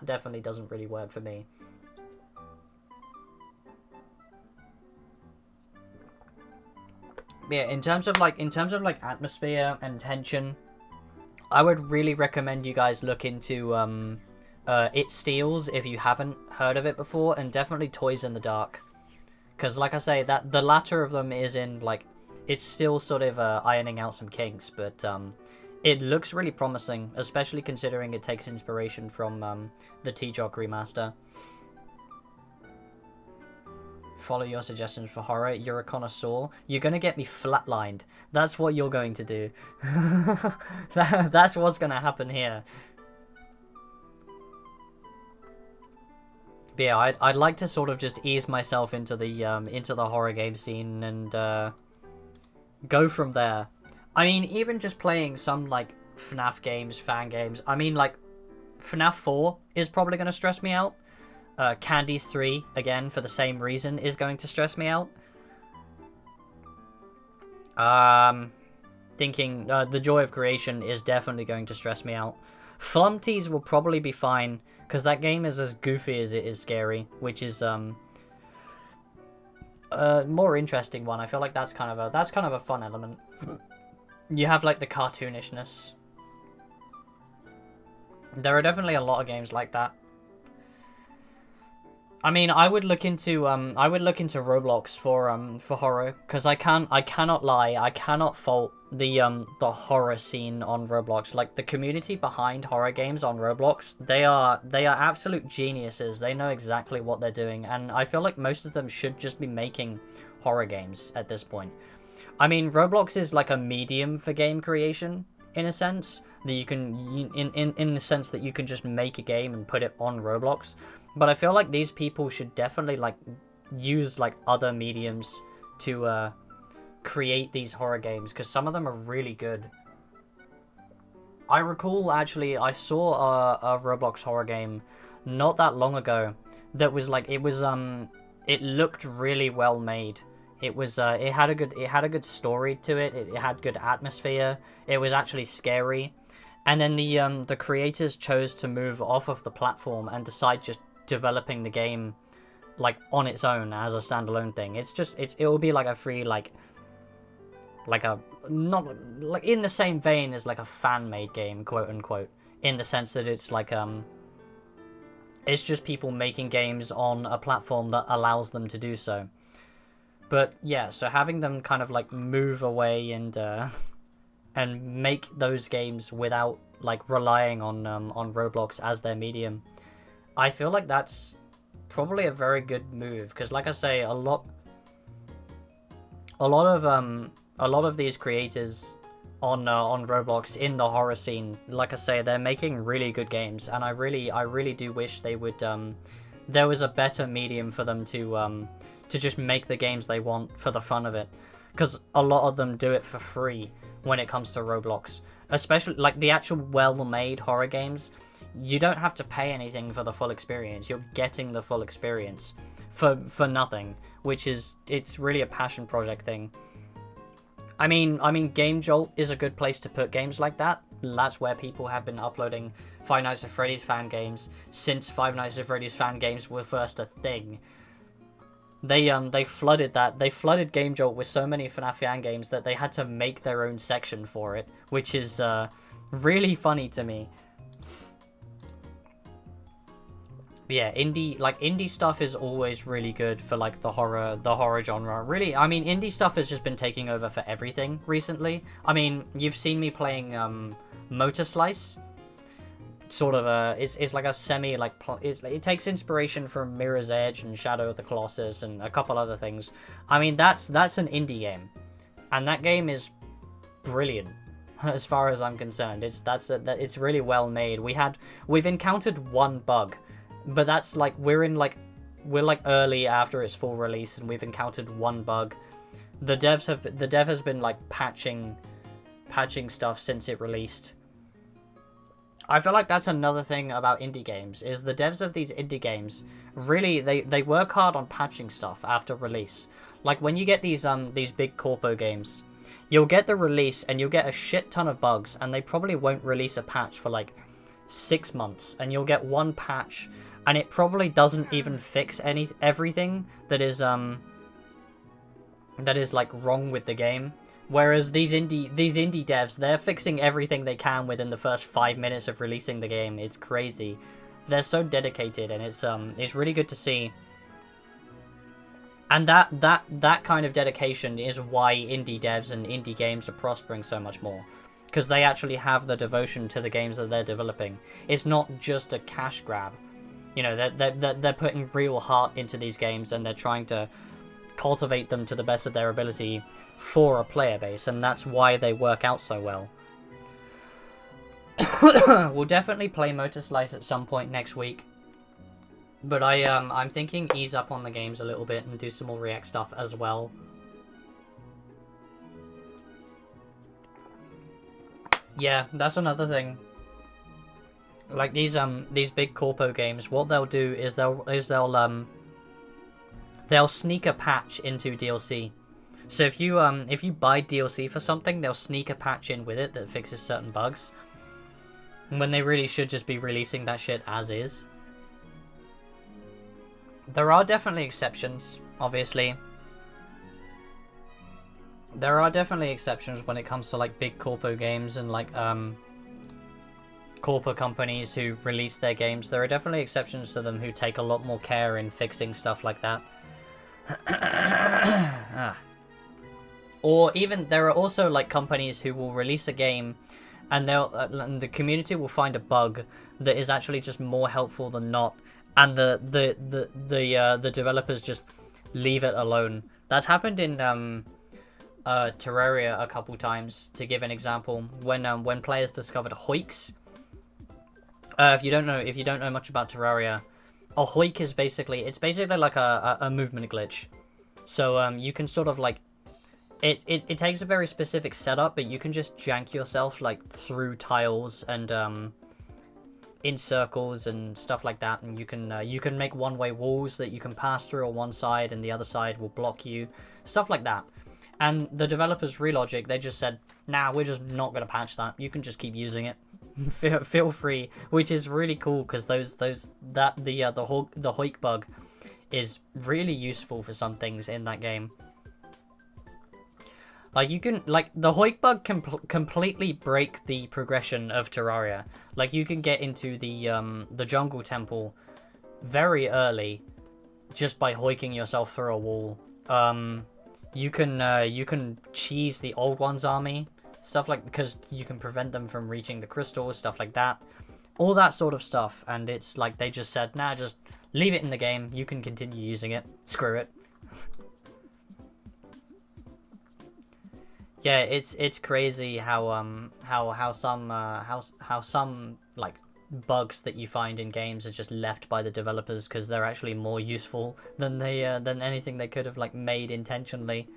definitely doesn't really work for me. Yeah, in terms of atmosphere and tension, I would really recommend you guys look into It Steals if you haven't heard of it before, and definitely Toys in the Dark, because like I say, that the latter of them is in like it's still sort of ironing out some kinks, but it looks really promising, especially considering it takes inspiration from the T-Jog remaster. Follow your suggestions for horror. You're a connoisseur. You're gonna get me flatlined. That's what you're going to do. That's what's gonna happen here. But yeah, I'd like to sort of just ease myself into the horror game scene and go from there. I mean, even just playing some like FNAF games, fan games. I mean, like FNAF 4 is probably gonna stress me out. Candies 3, again, for the same reason, is going to stress me out. Thinking The Joy of Creation is definitely going to stress me out. Flumpties will probably be fine, because that game is as goofy as it is scary, which is a more interesting one. I feel like that's kind of a fun element. You have like the cartoonishness. There are definitely a lot of games like that. I mean, I would look into Roblox for horror, because I cannot lie, I cannot fault the horror scene on Roblox. Like the community behind horror games on Roblox, they are absolute geniuses. They know exactly what they're doing, and I feel like most of them should just be making horror games at this point. I mean, Roblox is like a medium for game creation in a sense that you can in the sense that you can just make a game and put it on Roblox. But I feel like these people should definitely like use like other mediums to create these horror games, because some of them are really good. I recall actually I saw a Roblox horror game not that long ago that was like it looked really well made. It was it had a good story to it. It had good atmosphere. It was actually scary. And then the creators chose to move off of the platform and decide just developing the game like on its own as a standalone thing. It will be like a free like a not like in the same vein as like a fan-made game, quote unquote, in the sense that it's like it's just people making games on a platform that allows them to do so. But yeah, so having them kind of like move away and make those games without like relying on Roblox as their medium, I feel like that's probably a very good move, because like I say, a lot of these creators on Roblox in the horror scene, like I say, they're making really good games, and I really do wish they would there was a better medium for them to just make the games they want for the fun of it, because a lot of them do it for free when it comes to Roblox, especially like the actual well-made horror games. You don't have to pay anything for the full experience. You're getting the full experience for nothing, which is, it's really a passion project thing. I mean, Game Jolt is a good place to put games like that. That's where people have been uploading Five Nights at Freddy's fan games since Five Nights at Freddy's fan games were first a thing. They flooded that. They flooded Game Jolt with so many FNAF fan games that they had to make their own section for it, which is really funny to me. But yeah, indie stuff is always really good for like the horror genre. Really, I mean, indie stuff has just been taking over for everything recently. I mean, you've seen me playing Motor Slice. Sort of a, it's like a semi, like, it takes inspiration from Mirror's Edge and Shadow of the Colossus and a couple other things. I mean, that's an indie game, and that game is brilliant as far as I'm concerned. It's really well made. We've encountered one bug, but that's like we're like early after its full release, and we've encountered one bug. The dev has been like patching stuff since it released. I feel like that's another thing about indie games, is the devs of these indie games, really, they work hard on patching stuff after release. Like, when you get these big corpo games, you'll get the release, and you'll get a shit ton of bugs, and they probably won't release a patch for, like, 6 months, and you'll get one patch, and it probably doesn't even fix everything that is, like, wrong with the game. Whereas these indie devs, they're fixing everything they can within the first 5 minutes of releasing the game. It's crazy. They're so dedicated, and it's really good to see. And that kind of dedication is why indie devs and indie games are prospering so much more, because they actually have the devotion to the games that they're developing. It's not just a cash grab. You know, they're putting real heart into these games, and they're trying to cultivate them to the best of their ability for a player base, and that's why they work out so well. We'll definitely play Motor Slice at some point next week, but I'm thinking ease up on the games a little bit and do some more React stuff as well. Yeah, that's another thing. Like these big corpo games, what they'll do is they'll sneak a patch into DLC. So if you buy DLC for something, they'll sneak a patch in with it that fixes certain bugs, when they really should just be releasing that shit as is. There are definitely exceptions, obviously. There are definitely exceptions when it comes to like big corpo games and like corpo companies who release their games. There are definitely exceptions to them who take a lot more care in fixing stuff like that. Or even there are also like companies who will release a game, and and the community will find a bug that is actually just more helpful than not, and the developers just leave it alone. That's happened in Terraria a couple times. To give an example, when players discovered hoiks. If you don't know much about Terraria, a hoik is basically like a movement glitch. So you can sort of like it takes a very specific setup, but you can just jank yourself like through tiles and in circles and stuff like that, and you can make one-way walls that you can pass through on one side and the other side will block you, stuff like that. And the developers, Relogic, they just said, nah, we're just not gonna patch that. You can just keep using it. Feel free, which is really cool, because the hoik bug is really useful for some things in that game. Like you can, like the hoik bug can completely break the progression of Terraria. Like you can get into the jungle temple very early just by hoiking yourself through a wall. You can cheese the old one's army, stuff like, because you can prevent them from reaching the crystals, stuff like that, all that sort of stuff. And it's like they just said, nah, just leave it in the game. You can continue using it. Screw it. Yeah, it's crazy how some like bugs that you find in games are just left by the developers because they're actually more useful than than anything they could have like made intentionally.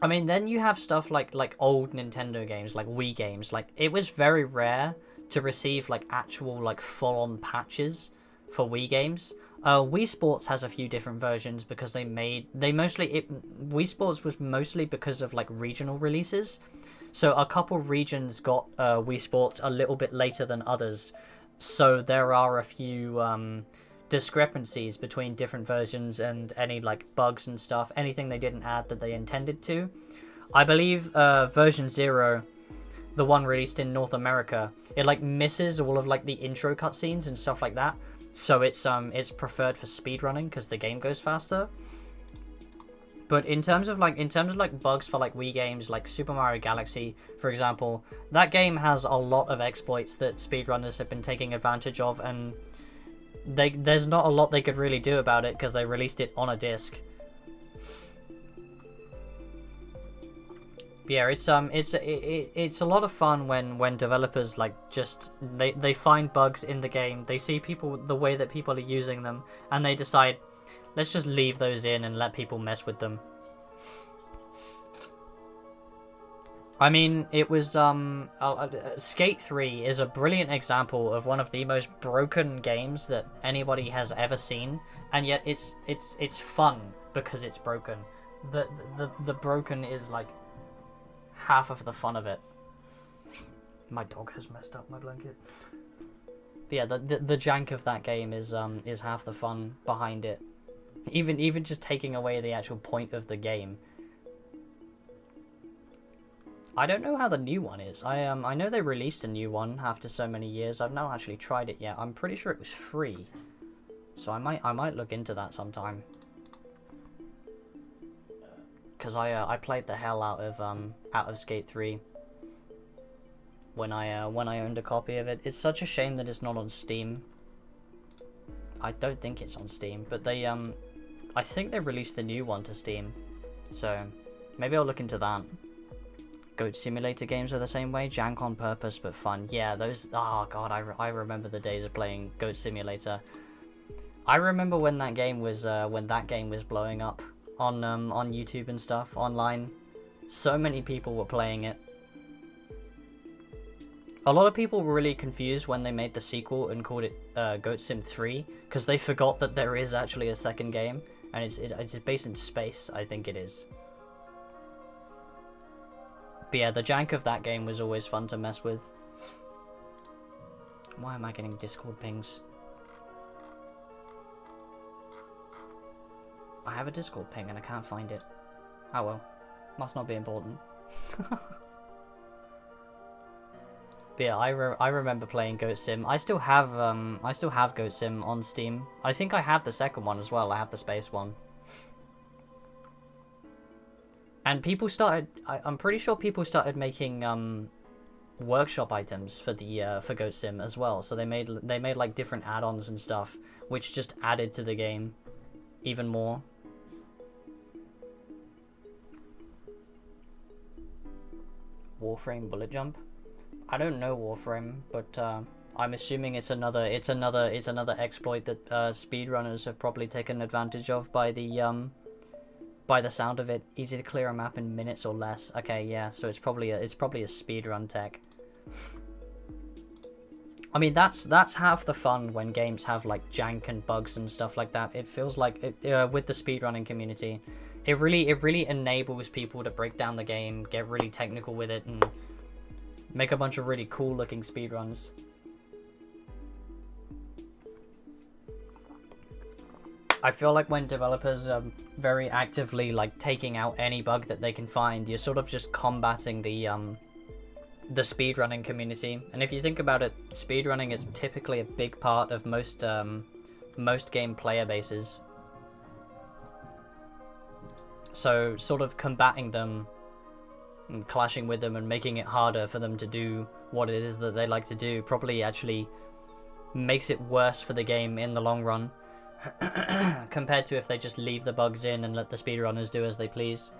I mean, then you have stuff like old Nintendo games, like Wii games. Like it was very rare to receive like actual like full-on patches for Wii games. Wii Sports has a few different versions because Wii Sports was mostly because of like regional releases. So a couple regions got Wii Sports a little bit later than others. So there are a few discrepancies between different versions and any like bugs and stuff. Anything they didn't add that they intended to. I believe version 0, the one released in North America, it like misses all of like the intro cutscenes and stuff like that. So it's preferred for speedrunning because the game goes faster. But in terms of like bugs for like Wii games, like Super Mario Galaxy, for example, that game has a lot of exploits that speedrunners have been taking advantage of, and there's not a lot they could really do about it because they released it on a disc. But yeah, it's a lot of fun when developers like just they find bugs in the game, they see the way that people are using them, and they decide, let's just leave those in and let people mess with them. I mean, it was Skate 3 is a brilliant example of one of the most broken games that anybody has ever seen, and yet it's fun because it's broken. The broken is like half of the fun of it. My dog has messed up my blanket. But yeah, the jank of that game is half the fun behind it. Even just taking away the actual point of the game. I don't know how the new one is. I know they released a new one after so many years. I've not actually tried it yet. I'm pretty sure it was free, so I might look into that sometime. Because I played the hell out of Skate 3 when I owned a copy of it. It's such a shame that it's not on Steam. I don't think it's on Steam, but they I think they released the new one to Steam, so maybe I'll look into that. Goat Simulator games are the same way. Jank on purpose, but fun. Yeah, those... Oh, God, I remember the days of playing Goat Simulator. I remember when that game was blowing up on YouTube and stuff, online. So many people were playing it. A lot of people were really confused when they made the sequel and called it Goat Sim 3, because they forgot that there is actually a second game, and it's based in space, I think it is. But yeah, the jank of that game was always fun to mess with. Why am I getting Discord pings? I have a Discord ping and I can't find it. Oh well, must not be important. But yeah, I remember playing Goat Sim. I still have Goat Sim on Steam. I think I have the second one as well. I have the space one. And people started, I'm pretty sure people started making workshop items for the for Goat Sim as well. So they made like different add-ons and stuff, which just added to the game even more. Warframe bullet jump? I don't know Warframe, but I'm assuming it's another exploit that speedrunners have probably taken advantage of by the sound of it. Easy to clear a map in minutes or less. Okay, yeah, so it's probably a speedrun tech. I mean, that's half the fun when games have like jank and bugs and stuff like that. It feels like with the speedrunning community, it really enables people to break down the game, get really technical with it, and make a bunch of really cool looking speedruns. I feel like when developers are very actively like taking out any bug that they can find, you're sort of just combating the speedrunning community. And if you think about it, speedrunning is typically a big part of most game player bases. So sort of combating them and clashing with them and making it harder for them to do what it is that they like to do probably actually makes it worse for the game in the long run. Compared to if they just leave the bugs in and let the speedrunners do as they please.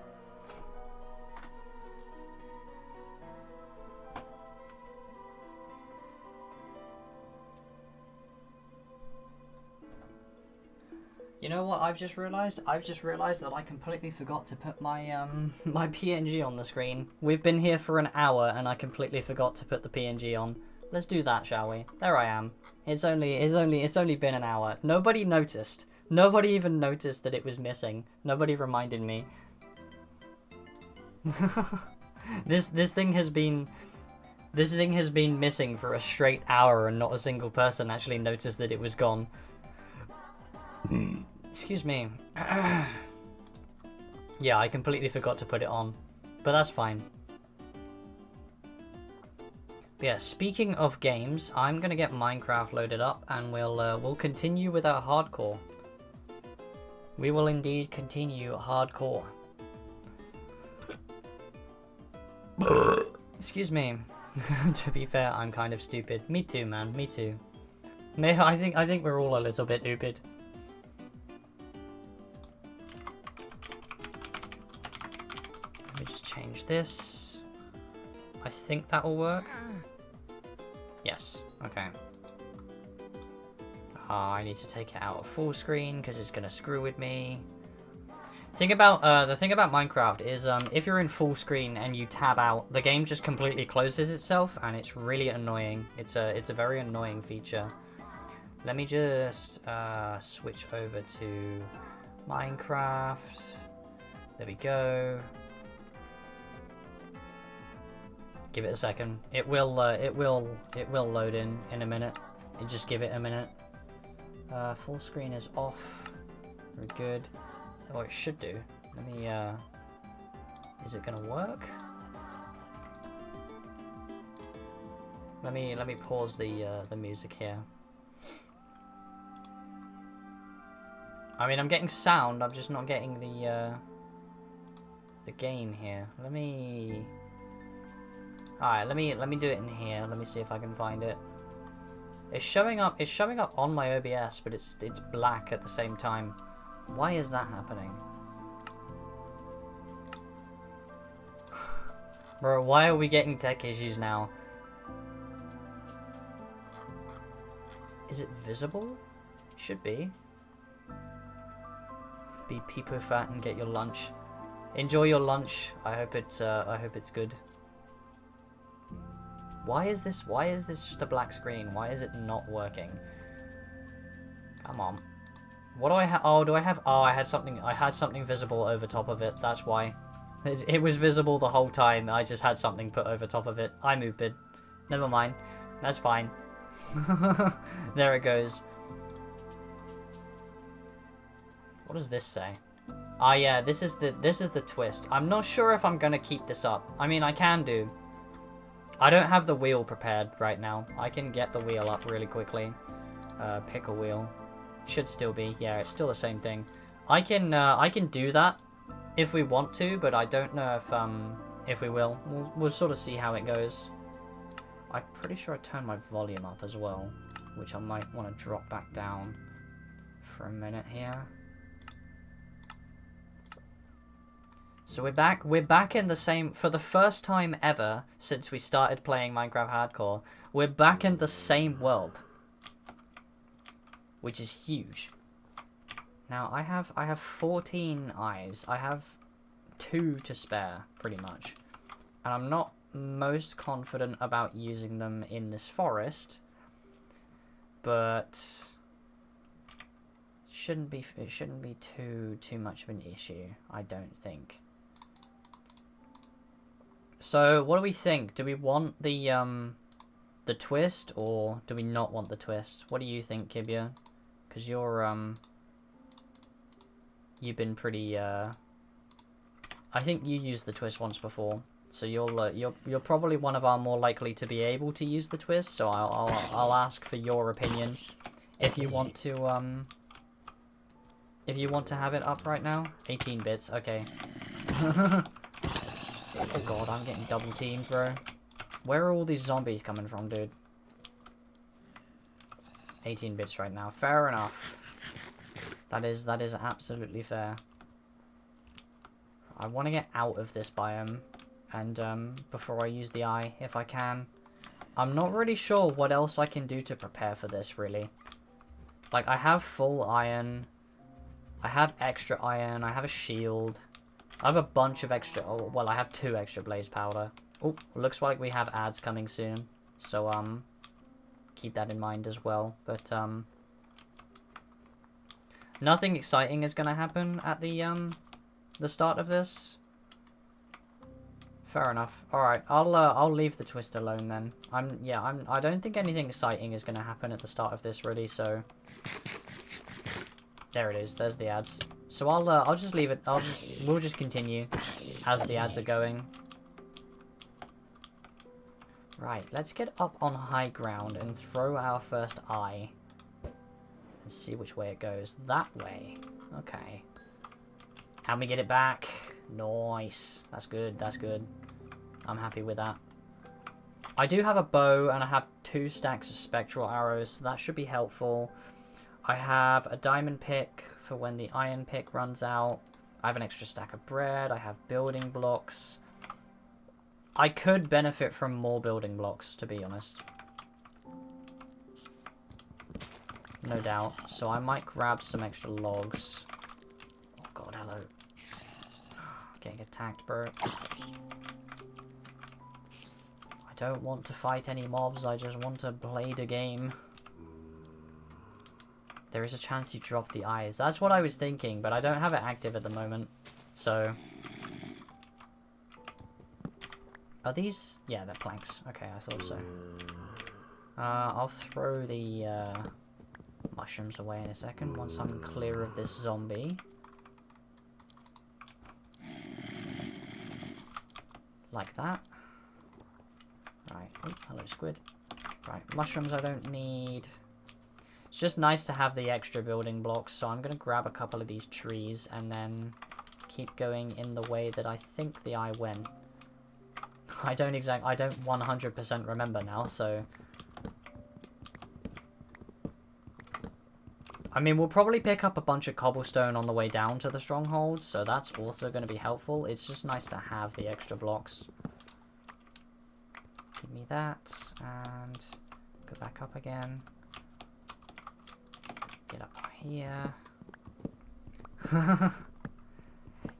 You know what I've just realised? I've just realised that I completely forgot to put my my PNG on the screen. We've been here for an hour and I completely forgot to put the PNG on. Let's do that, shall we? There I am. It's only been an hour. Nobody noticed. Nobody even noticed that it was missing. Nobody reminded me. This thing has been missing for a straight hour and not a single person actually noticed that it was gone. Excuse me. Yeah, I completely forgot to put it on. But that's fine. But yeah, speaking of games, I'm gonna get Minecraft loaded up and we'll continue with our hardcore. We will indeed continue hardcore. Excuse me. To be fair, I'm kind of stupid. Me too, man. Me too. I think we're all a little bit stupid. Let me just change this. I think that will work. Yes. Okay. I need to take it out of full screen because it's gonna screw with me. The thing about Minecraft is if you're in full screen and you tab out, the game just completely closes itself, and it's really annoying. It's a very annoying feature. Let me just switch over to Minecraft. There we go. Give it a second. It will load in a minute. Just give it a minute. Full screen is off. Very good. Oh, it should do. Let me, is it gonna work? Let me pause the music here. I mean, I'm getting sound, I'm just not getting the game here. Alright, let me do it in here. Let me see if I can find it. It's showing up on my OBS, but it's black at the same time. Why is that happening? Bro, why are we getting tech issues now? Is it visible? Should be. Be peepo fat and get your lunch. Enjoy your lunch. I hope it's good. Why is this just a black screen? Why is it not working? Come on. What do I have? Oh, do I have? Oh, I had something visible over top of it. That's why. It was visible the whole time. I just had something put over top of it. I'm ooped. Never mind. That's fine. There it goes. What does this say? Ah, yeah, this is the twist. I'm not sure if I'm gonna keep this up. I mean, I can do. I don't have the wheel prepared right now. I can get the wheel up really quickly. Pick a wheel. Should still be. Yeah, it's still the same thing. I can do that if we want to, but I don't know if we will. We'll sort of see how it goes. I'm pretty sure I turned my volume up as well, which I might want to drop back down for a minute here. So we're back in the same, for the first time ever since we started playing Minecraft Hardcore, we're back in the same world. Which is huge. Now I have 14 eyes. I have 2 to spare, pretty much. And I'm not most confident about using them in this forest. But it shouldn't be too much of an issue, I don't think. So what do we think? Do we want the twist, or do we not want the twist? What do you think, Kibia? Because you've been pretty I think you used the twist once before, so you're probably one of our more likely to be able to use the twist. So I'll ask for your opinion if you want to have it up right now. 18 bits, okay. Oh god, I'm getting double teamed, bro. Where are all these zombies coming from, dude? 18 bits right now. Fair enough. That is absolutely fair. I want to get out of this biome, and before I use the eye, if I can. I'm not really sure what else I can do to prepare for this, really. Like, I have full iron. I have extra iron. I have a shield. I have a bunch of extra... Oh, well, I have 2 extra blaze powder. Oh, looks like we have ads coming soon. So, keep that in mind as well. But, nothing exciting is going to happen at the start of this. Fair enough. Alright, I'll leave the twist alone then. I don't think anything exciting is going to happen at the start of this, really, so... There it is. There's the ads. So I'll just leave it. We'll just continue as the ads are going. Right, let's get up on high ground and throw our first eye. And see which way it goes. That way. Okay. And we get it back. Nice. That's good, that's good. I'm happy with that. I do have a bow, and I have 2 stacks of spectral arrows, so that should be helpful. I have a diamond pick for when the iron pick runs out. I have an extra stack of bread. I have building blocks. I could benefit from more building blocks, to be honest. No doubt. So I might grab some extra logs. Oh god, hello. Getting attacked, bro. I don't want to fight any mobs, I just want to play the game. There is a chance you drop the eyes. That's what I was thinking, but I don't have it active at the moment. So... Are these... Yeah, they're planks. Okay, I thought so. I'll throw the mushrooms away in a second once I'm clear of this zombie. Like that. Right. Oh, hello, squid. Right, mushrooms I don't need. It's just nice to have the extra building blocks, so I'm going to grab a couple of these trees and then keep going in the way that I think the eye went. I don't 100% remember now, so... I mean, we'll probably pick up a bunch of cobblestone on the way down to the stronghold, so that's also going to be helpful. It's just nice to have the extra blocks. Give me that, and go back up again. Get up here.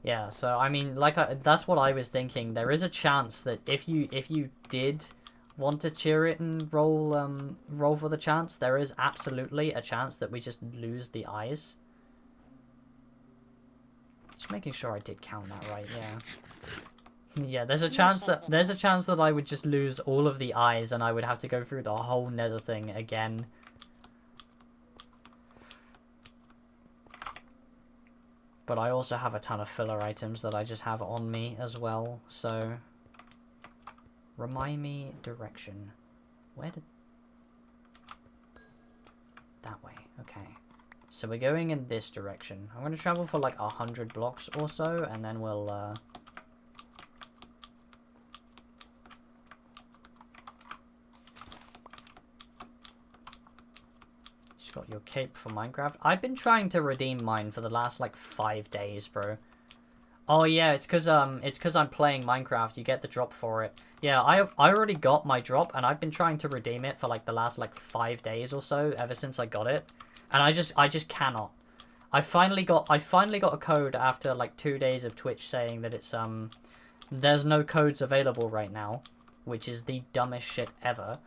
Yeah, so I mean, that's what I was thinking. There is a chance that if you did want to cheer it and roll for the chance, there is absolutely a chance that we just lose the eyes. Just making sure I did count that right, yeah. Yeah, there's a chance that I would just lose all of the eyes and I would have to go through the whole nether thing again. But I also have a ton of filler items that I just have on me as well, so... Remind me direction. Where did... That way, okay. So we're going in this direction. I'm going to travel for like 100 blocks or so, and then we'll... Got your cape for Minecraft. I've been trying to redeem mine for the last like 5 days, bro. Oh yeah, it's cause I'm playing Minecraft. You get the drop for it. Yeah, I already got my drop, and I've been trying to redeem it for like the last like 5 days or so ever since I got it, and I just cannot. I finally got a code after like 2 days of Twitch saying that it's there's no codes available right now, which is the dumbest shit ever.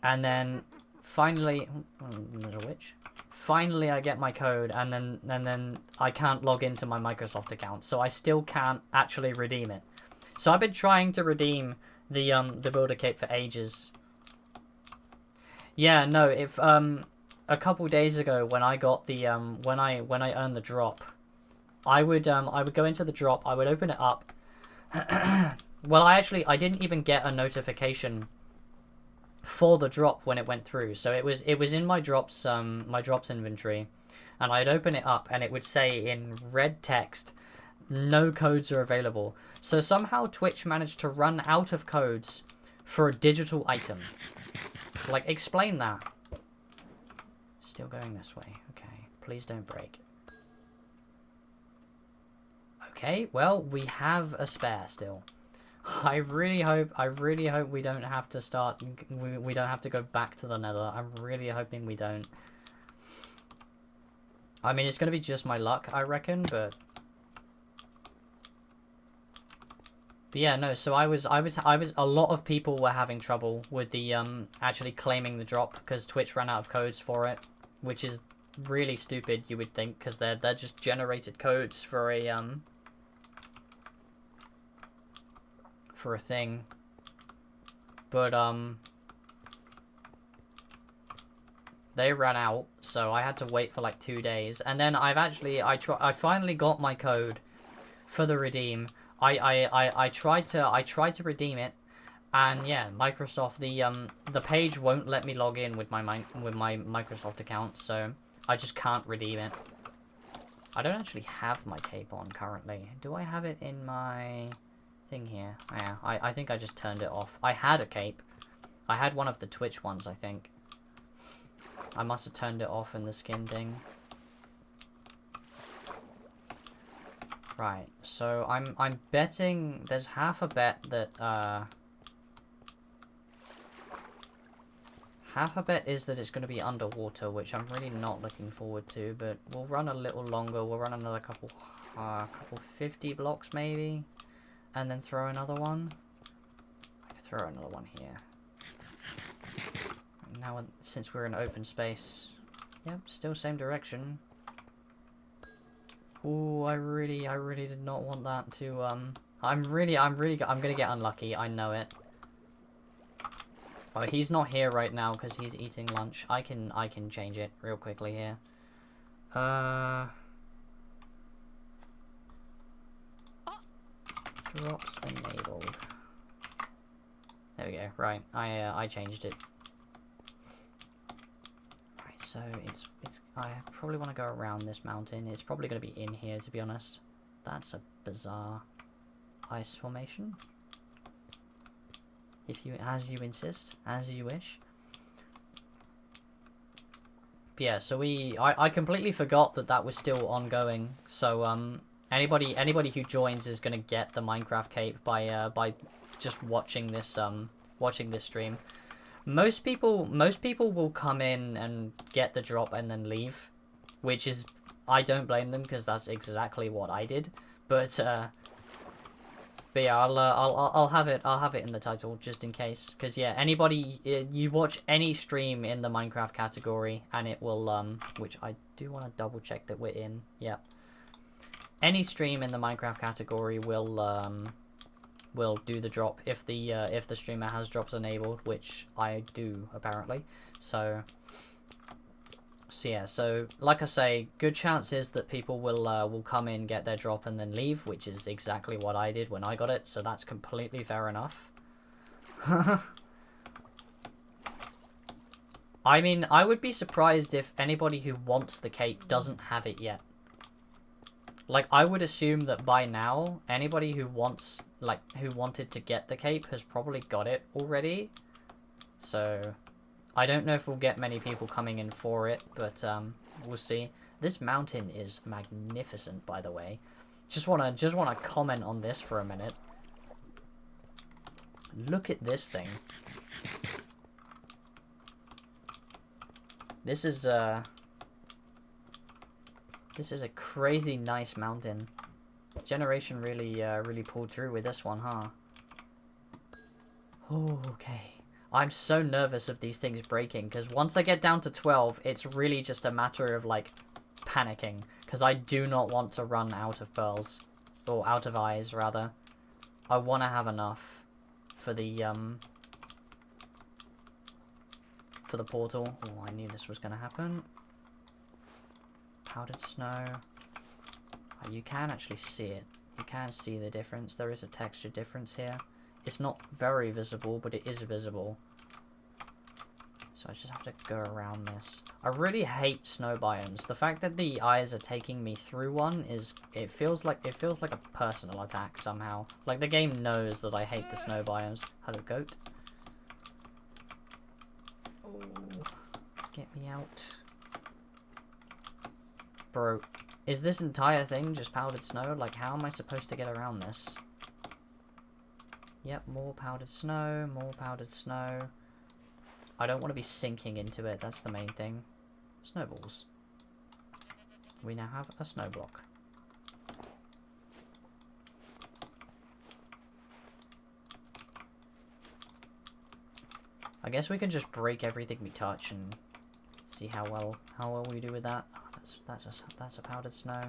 And then finally, there's a witch. Finally, I get my code, and then I can't log into my Microsoft account, so I still can't actually redeem it. So I've been trying to redeem the builder cape for ages. Yeah, no, if a couple days ago when I got the when I earned the drop, I would go into the drop, I would open it up. Well, I didn't even get a notification for the drop when it went through, so it was in my drops inventory, and I'd open it up and it would say in red text, no codes are available. So somehow Twitch managed to run out of codes for a digital item. Like, explain that. Still going this way. Okay, please don't break. Okay, well, we have a spare still. I really hope we don't have to start, we don't have to go back to the nether. I'm really hoping we don't. I mean, it's going to be just my luck, I reckon, but yeah, no, so I was, a lot of people were having trouble with the, actually claiming the drop, because Twitch ran out of codes for it, which is really stupid, you would think, because they're just generated codes for a, for a thing, but they ran out, so I had to wait for like 2 days, and then I finally got my code for the redeem. I tried to redeem it, and yeah, Microsoft, the page won't let me log in with my Microsoft account, so I just can't redeem it. I don't actually have my cape on currently. Do I have it in my thing here? Yeah, I think I just turned it off. I had a cape. I had one of the Twitch ones, I think. I must have turned it off in the skin thing. Right, so I'm betting there's half a bet that half a bet is that it's going to be underwater, which I'm really not looking forward to, but we'll run a little longer. We'll run another couple 50 blocks maybe, and then throw another one. I could throw another one here. Now, since we're in open space, yep, still same direction. Ooh, I really did not want that to, I'm gonna get unlucky, I know it. Oh, he's not here right now because he's eating lunch. I can change it real quickly here. Drops enabled. There we go, right, I changed it. So I probably want to go around this mountain. It's probably going to be in here, to be honest. That's a bizarre ice formation. If you, as you insist, as you wish. But yeah, so I completely forgot that that was still ongoing. So anybody who joins is going to get the Minecraft cape by just watching this stream. Most people will come in and get the drop and then leave, which is, I don't blame them because that's exactly what I did. But yeah, I'll have it in the title just in case, because yeah, anybody you watch any stream in the Minecraft category and it will which I do want to double check that we're in. Yeah, any stream in the Minecraft category will do the drop if the streamer has drops enabled, which I do apparently. So yeah, so like I say, good chances that people will come in, get their drop, and then leave, which is exactly what I did when I got it. So that's completely fair enough. I mean, I would be surprised if anybody who wants the cape doesn't have it yet. Like, I would assume that by now, anybody who wants, like, who wanted to get the cape has probably got it already. So, I don't know if we'll get many people coming in for it, but, we'll see. This mountain is magnificent, by the way. Just wanna comment on this for a minute. Look at this thing. This is a crazy nice mountain. Generation really pulled through with this one, huh? Oh, okay. I'm so nervous of these things breaking, because once I get down to 12, it's really just a matter of, like, panicking, because I do not want to run out of pearls. Or out of eyes, rather. I want to have enough for the portal. Oh, I knew this was going to happen. Powdered snow. Oh, you can actually see it. You can see the difference. There is a texture difference here. It's not very visible, but it is visible. So I just have to go around this. I really hate snow biomes. The fact that the eyes are taking me through one is, it feels like a personal attack somehow. Like the game knows that I hate the snow biomes. Hello, goat. Oh, get me out. Bro, is this entire thing just powdered snow? Like, how am I supposed to get around this? Yep, more powdered snow, more powdered snow. I don't want to be sinking into it, that's the main thing. Snowballs. We now have a snow block. I guess we can just break everything we touch and see how well we do with that. Oh, that's a powdered snow.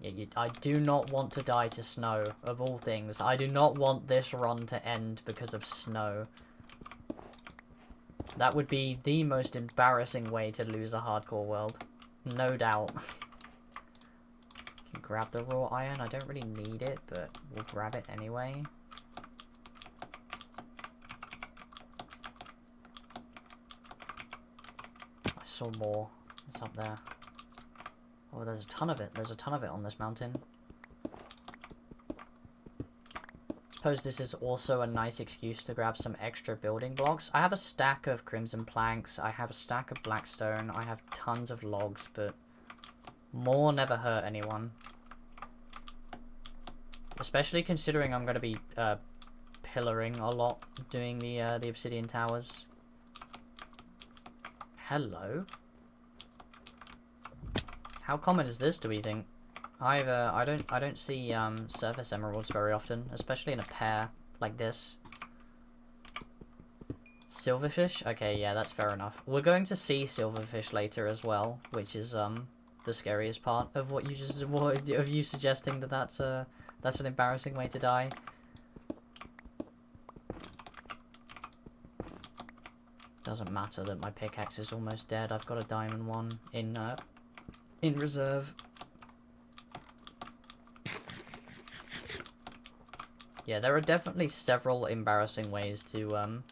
Yeah, I do not want to die to snow, of all things. I do not want this run to end because of snow. That would be the most embarrassing way to lose a hardcore world. No doubt. Can grab the raw iron. I don't really need it, but we'll grab it anyway. I saw more. It's up there. Oh, there's a ton of it. There's a ton of it on this mountain. Suppose this is also a nice excuse to grab some extra building blocks. I have a stack of crimson planks. I have a stack of blackstone. I have tons of logs, but more never hurt anyone. Especially considering I'm going to be pillaring a lot doing the obsidian towers. Hello. How common is this, do we think? I don't see surface emeralds very often, especially in a pair like this. Silverfish? Okay, yeah, that's fair enough. We're going to see silverfish later as well, which is the scariest part of what you just of you suggesting that that's an embarrassing way to die. Doesn't matter that my pickaxe is almost dead. I've got a diamond one in reserve. Yeah, there are definitely several embarrassing ways to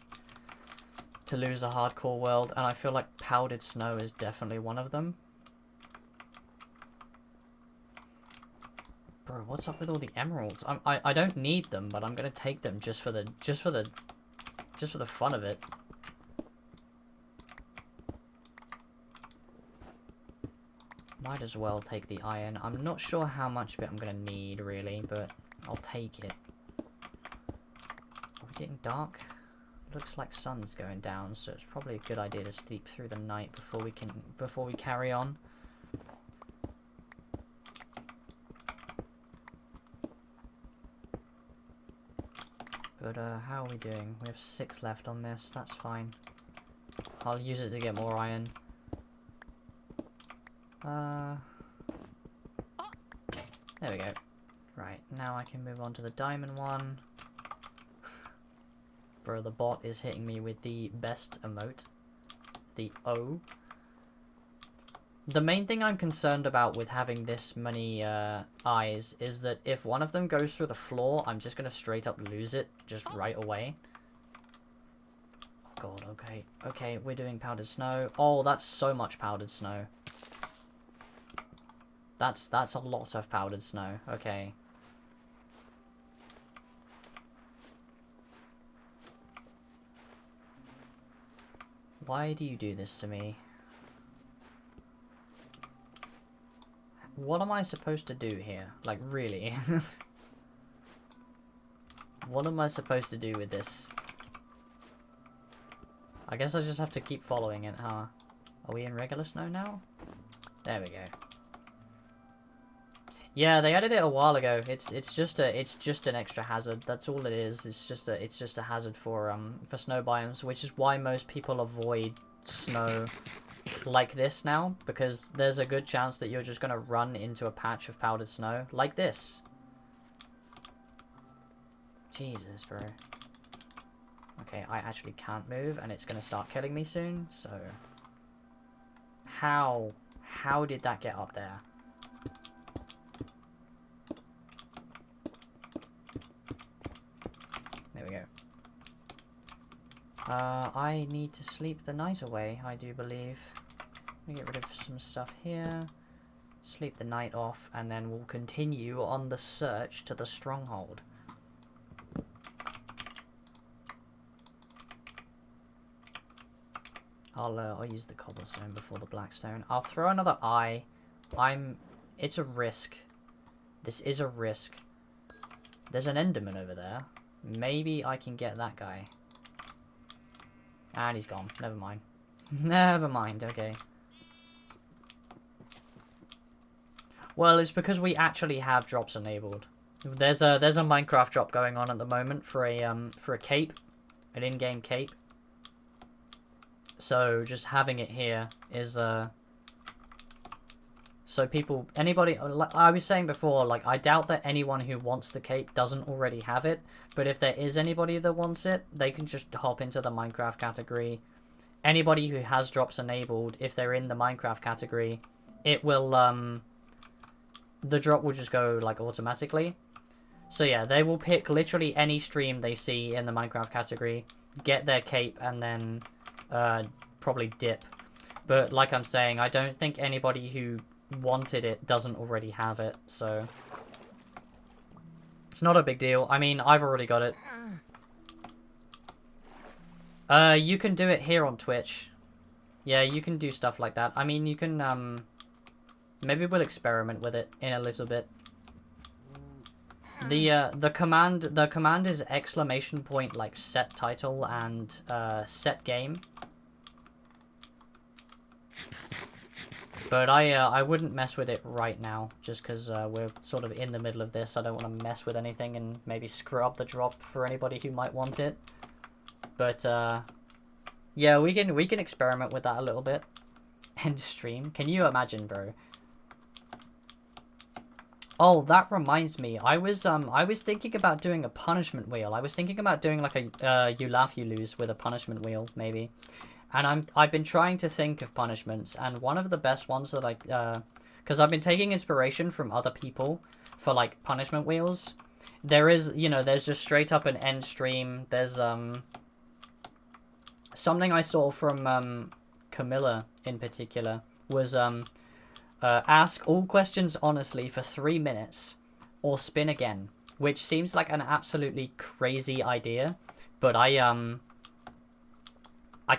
lose a hardcore world, and I feel like powdered snow is definitely one of them. Bro, what's up with all the emeralds? I don't need them, but I'm gonna take them just for the fun of it. Might as well take the iron. I'm not sure how much of it I'm gonna need really, but I'll take it. Are we getting dark? Looks like sun's going down, so it's probably a good idea to sleep through the night before we carry on. But how are we doing? We have 6 left on this. That's fine. I'll use it to get more iron. There we go. Right, now I can move on to the diamond one. Bro, the bot is hitting me with the best emote. The O. The main thing I'm concerned about with having this many eyes is that if one of them goes through the floor, I'm just going to straight up lose it just right away. Oh god, okay. Okay, we're doing powdered snow. Oh, that's so much powdered snow. That's a lot of powdered snow. Okay. Why do you do this to me? What am I supposed to do here? Like, really? What am I supposed to do with this? I guess I just have to keep following it, huh? Are we in regular snow now? There we go. Yeah, they added it a while ago. It's just an extra hazard. That's all it is. It's just a hazard for snow biomes, which is why most people avoid snow like this now, because there's a good chance that you're just gonna run into a patch of powdered snow like this. Jesus, bro. Okay, I actually can't move, and it's gonna start killing me soon. So, how did that get up there? There we go. I need to sleep the night away, I do believe. Let me get rid of some stuff here. Sleep the night off, and then we'll continue on the search to the stronghold. I'll use the cobblestone before the blackstone. I'll throw another eye. It's a risk. This is a risk. There's an enderman over there. Maybe I can get that guy. And he's gone. Never mind. Never mind, okay. Well, it's because we actually have drops enabled. There's a Minecraft drop going on at the moment for a cape, an in-game cape. So just having it here is so people, anybody, like I was saying before, like I doubt that anyone who wants the cape doesn't already have it, but if there is anybody that wants it, they can just hop into the Minecraft category. Anybody who has drops enabled, if they're in the Minecraft category, it will the drop will just go like automatically. So yeah, they will pick literally any stream they see in the Minecraft category, get their cape, and then probably dip. But like I'm saying, I don't think anybody who wanted it doesn't already have it, so it's not a big deal. I mean, I've already got it. You can do it here on Twitch. Yeah, you can do stuff like that. I mean, you can, maybe we'll experiment with it in a little bit. The command is exclamation point like set title and set game. But I wouldn't mess with it right now, just because we're sort of in the middle of this. I don't want to mess with anything and maybe screw up the drop for anybody who might want it. But yeah, we can experiment with that a little bit. End stream. Can you imagine, bro? Oh, that reminds me. I was thinking about doing a punishment wheel. I was thinking about doing like a you laugh you lose with a punishment wheel maybe. And I've been trying to think of punishments, and one of the best ones that because I've been taking inspiration from other people for like punishment wheels. There is, you know, there's just straight up an end stream. There's something I saw from Camilla in particular was ask all questions honestly for 3 minutes, or spin again, which seems like an absolutely crazy idea, but I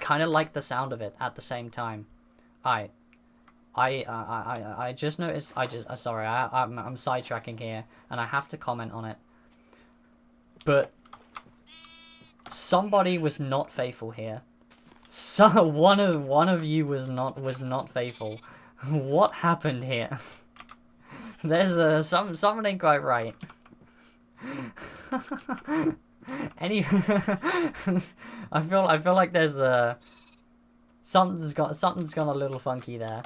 kind of like the sound of it at the same time. I just noticed. Sorry, I'm sidetracking here, and I have to comment on it. But somebody was not faithful here. So one of you was not faithful. What happened here? There's something ain't quite right. Any I feel like there's something's gone a little funky there.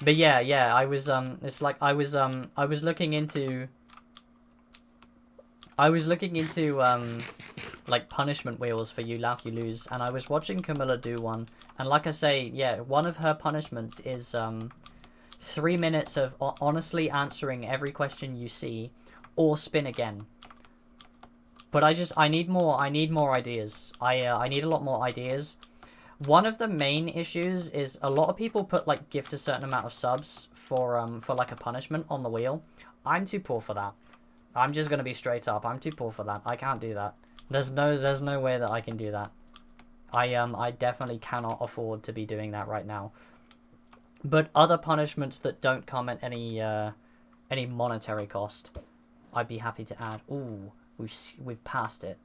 But yeah, I was it's like I was looking into like punishment wheels for you laugh you lose, and I was watching Camilla do one, and like I say, yeah, one of her punishments is 3 minutes of honestly answering every question you see, or spin again. But I need more ideas. I need a lot more ideas. One of the main issues is a lot of people put like gift a certain amount of subs for like a punishment on the wheel. I'm too poor for that. I'm just gonna be straight up. I'm too poor for that. I can't do that. There's no way that I can do that. I definitely cannot afford to be doing that right now. But other punishments that don't come at any monetary cost, I'd be happy to add. Ooh, we've passed it.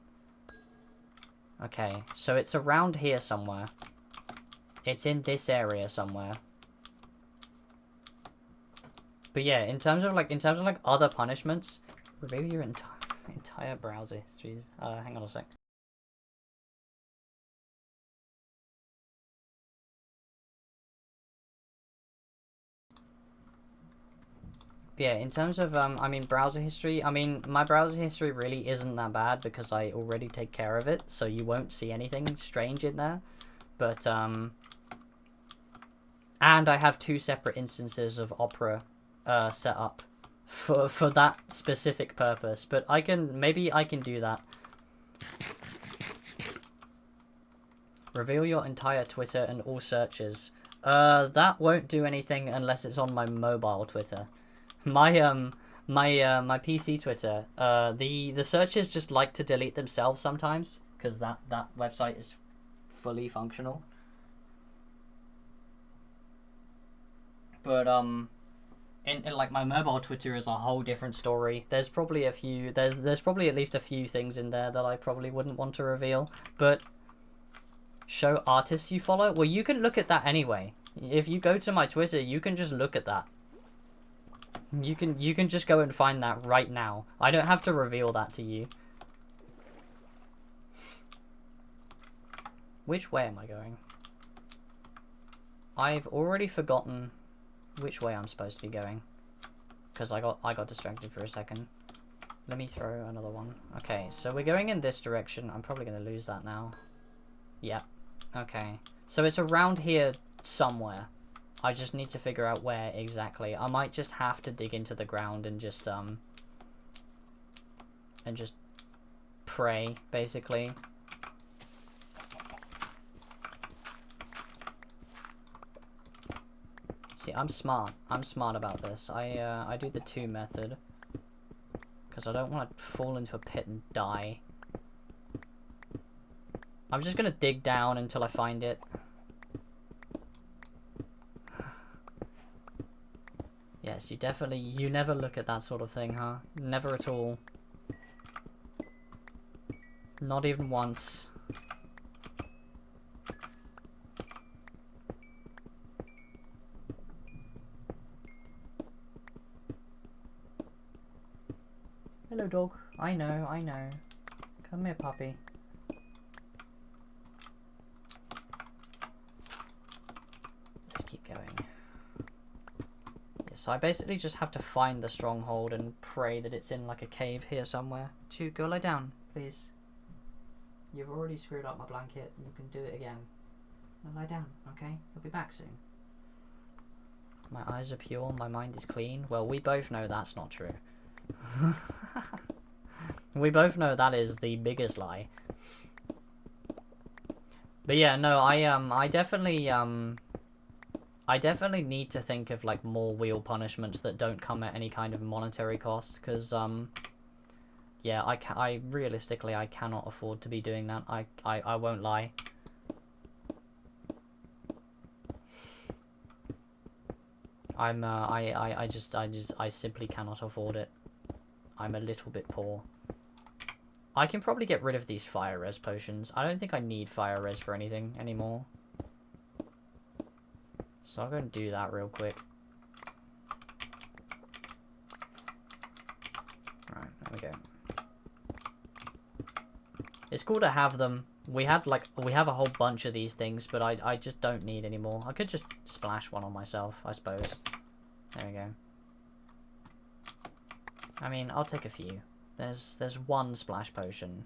Okay, so it's around here somewhere. It's in this area somewhere. But yeah, in terms of like other punishments, review your entire browser. Jeez. Hang on a sec. Yeah, in terms of I mean browser history, I mean my browser history really isn't that bad because I already take care of it, so you won't see anything strange in there. But and I have 2 separate instances of Opera set up for that specific purpose. But maybe I can do that. Reveal your entire Twitter and all searches. That won't do anything unless it's on my mobile Twitter. My PC Twitter, the searches just like to delete themselves sometimes because that website is fully functional. But in like my mobile Twitter is a whole different story. There's probably a few there's probably at least a few things in there that I probably wouldn't want to reveal. But show artists you follow? Well, you can look at that anyway. If you go to my Twitter, you can just look at that. You can just go and find that right now. I don't have to reveal that to you. Which way am I going? I've already forgotten which way I'm supposed to be going, because I got distracted for a second. Let me throw another one. Okay, so we're going in this direction. I'm probably going to lose that now. Yep. Okay. So it's around here somewhere. I just need to figure out where exactly. I might just have to dig into the ground and just pray, basically. See, I'm smart. I'm smart about this. I do the 2 method. Because I don't want to fall into a pit and die. I'm just gonna dig down until I find it. Yes, you never look at that sort of thing, huh? Never at all. Not even once. Hello, dog. I know, I know. Come here, puppy. Let's keep going. Yeah, so I basically just have to find the stronghold and pray that it's in like a cave here somewhere. Chew, go lie down, please. You've already screwed up my blanket. You can do it again. Now lie down, okay? You'll be back soon. My eyes are pure, my mind is clean. Well, we both know that's not true. We both know that is the biggest lie. But yeah, no, I definitely need to think of like more wheel punishments that don't come at any kind of monetary cost, because yeah, I realistically I cannot afford to be doing that. I won't lie. I simply cannot afford it. I'm a little bit poor. I can probably get rid of these fire res potions. I don't think I need fire res for anything anymore. So I'll go and do that real quick. Right, there we go. It's cool to have them. We have a whole bunch of these things, but I just don't need any more. I could just splash one on myself, I suppose. There we go. I mean, I'll take a few. There's 1 splash potion.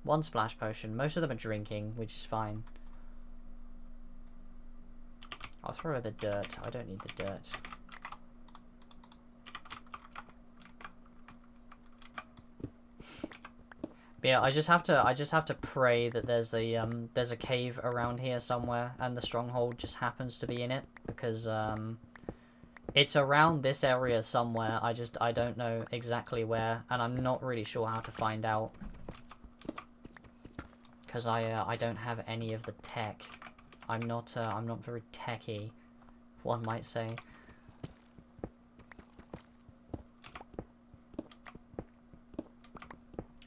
1 splash potion. Most of them are drinking, which is fine. I'll throw the dirt. I don't need the dirt. But yeah, I just have to pray that there's a cave around here somewhere, and the stronghold just happens to be in it, because it's around this area somewhere. I don't know exactly where, and I'm not really sure how to find out, because I don't have any of the tech. I'm not very techy, one might say.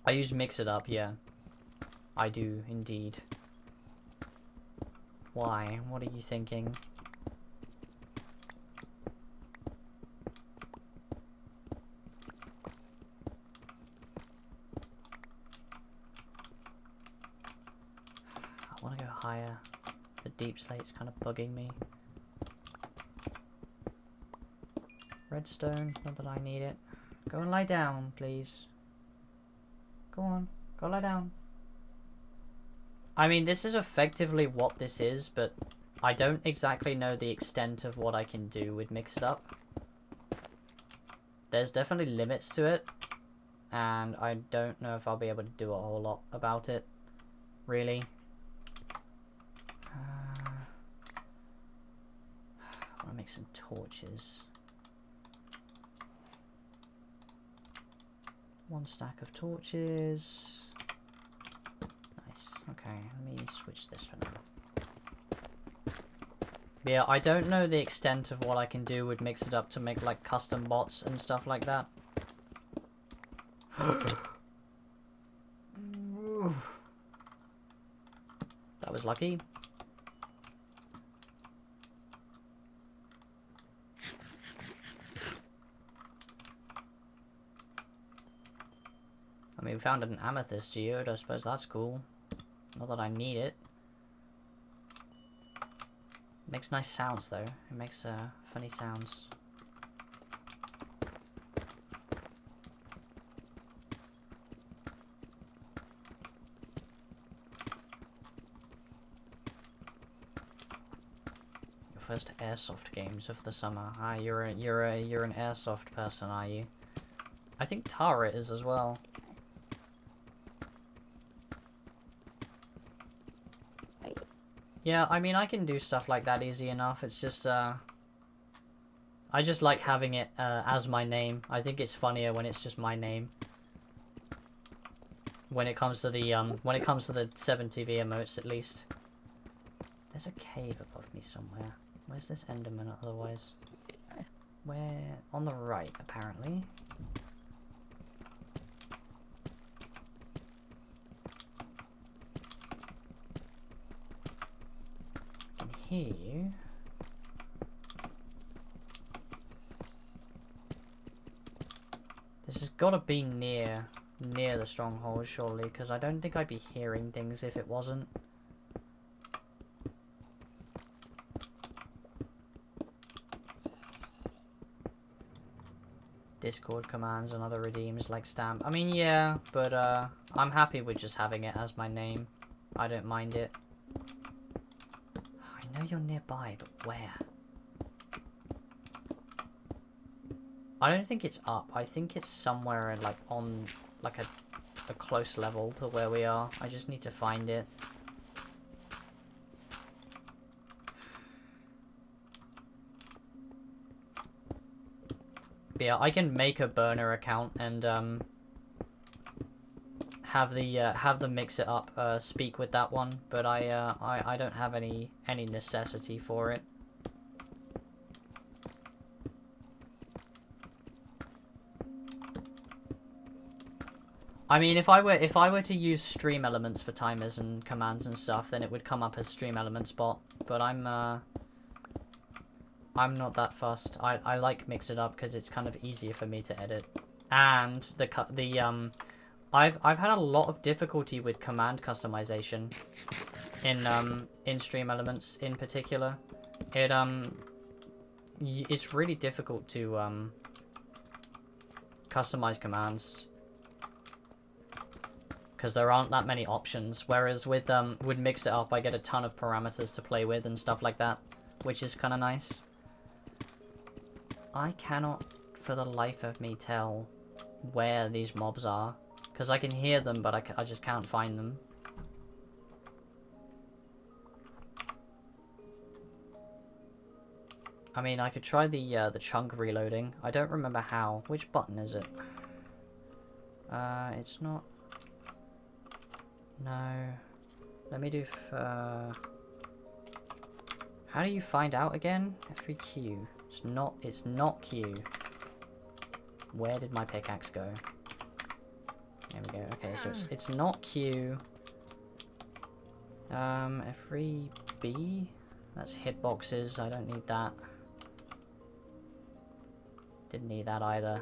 I use Mix It Up, yeah. I do indeed. Why? What are you thinking? I want to go higher. The deep slate's kind of bugging me. Redstone, not that I need it. Go and lie down, please. Go on, go lie down. I mean, this is effectively what this is, but I don't exactly know the extent of what I can do with Mix It Up. There's definitely limits to it, and I don't know if I'll be able to do a whole lot about it, really. I want to make some torches. 1 stack of torches. Nice. Okay, let me switch this for now. But yeah, I don't know the extent of what I can do with Mix It Up to make like custom bots and stuff like that. That was lucky. I mean, we found an amethyst geode. I suppose that's cool. Not that I need it. Makes nice sounds though. It makes funny sounds. Your first airsoft games of the summer. Ah, you're an airsoft person, are you? I think Tara is as well. Yeah, I mean, I can do stuff like that easy enough. It's just, I just like having it as my name. I think it's funnier when it's just my name. When it comes to the 7TV emotes, at least. There's a cave above me somewhere. Where's this Enderman otherwise? Where? On the right, apparently. I can hear you. This has got to be near the stronghold, surely, because I don't think I'd be hearing things if it wasn't. Discord commands and other redeems like stamp. I mean, yeah, but I'm happy with just having it as my name. I don't mind it. I know you're nearby, but where? I don't think it's up. I think it's somewhere like on like a close level to where we are. I just need to find it. But yeah, I can make a burner account and have the mix it up speak with that one, but I don't have any necessity for it. I mean, if I were to use stream elements for timers and commands and stuff, then it would come up as stream elements bot. But I'm not that fussed. I like mix it up because it's kind of easier for me to edit. And I've had a lot of difficulty with command customization in stream elements in particular. It's really difficult to customize commands because there aren't that many options. Whereas with Mix It Up, I get a ton of parameters to play with and stuff like that, which is kind of nice. I cannot, for the life of me, tell where these mobs are, because I can hear them, but I just can't find them. I mean, I could try the chunk reloading. I don't remember how. Which button is it? It's not. No. Let me do. How do you find out again? F3Q. It's not Q. Where did my pickaxe go? There we go. Okay, so it's not Q. F3B? That's hitboxes. I don't need that. Didn't need that either.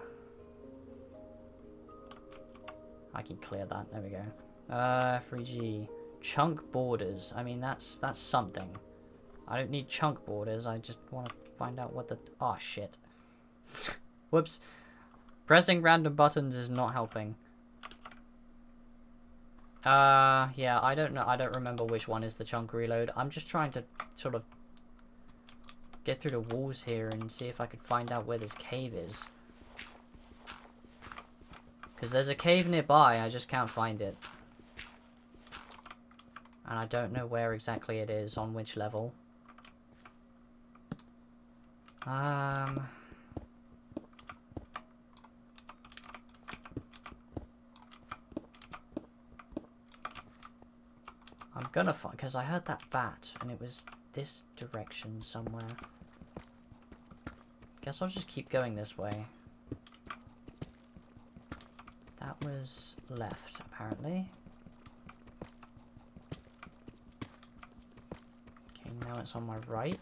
I can clear that. There we go. F3G. Chunk borders. I mean, that's something. I don't need chunk borders. I just want to find out what the... Oh, shit. Whoops. Pressing random buttons is not helping. Yeah, I don't know. I don't remember which one is the chunk reload. I'm just trying to sort of get through the walls here and see if I could find out where this cave is. Because there's a cave nearby, I just can't find it. And I don't know where exactly it is, on which level. I'm gonna find, because I heard that bat, and it was this direction somewhere. Guess I'll just keep going this way. That was left, apparently. Okay, now it's on my right.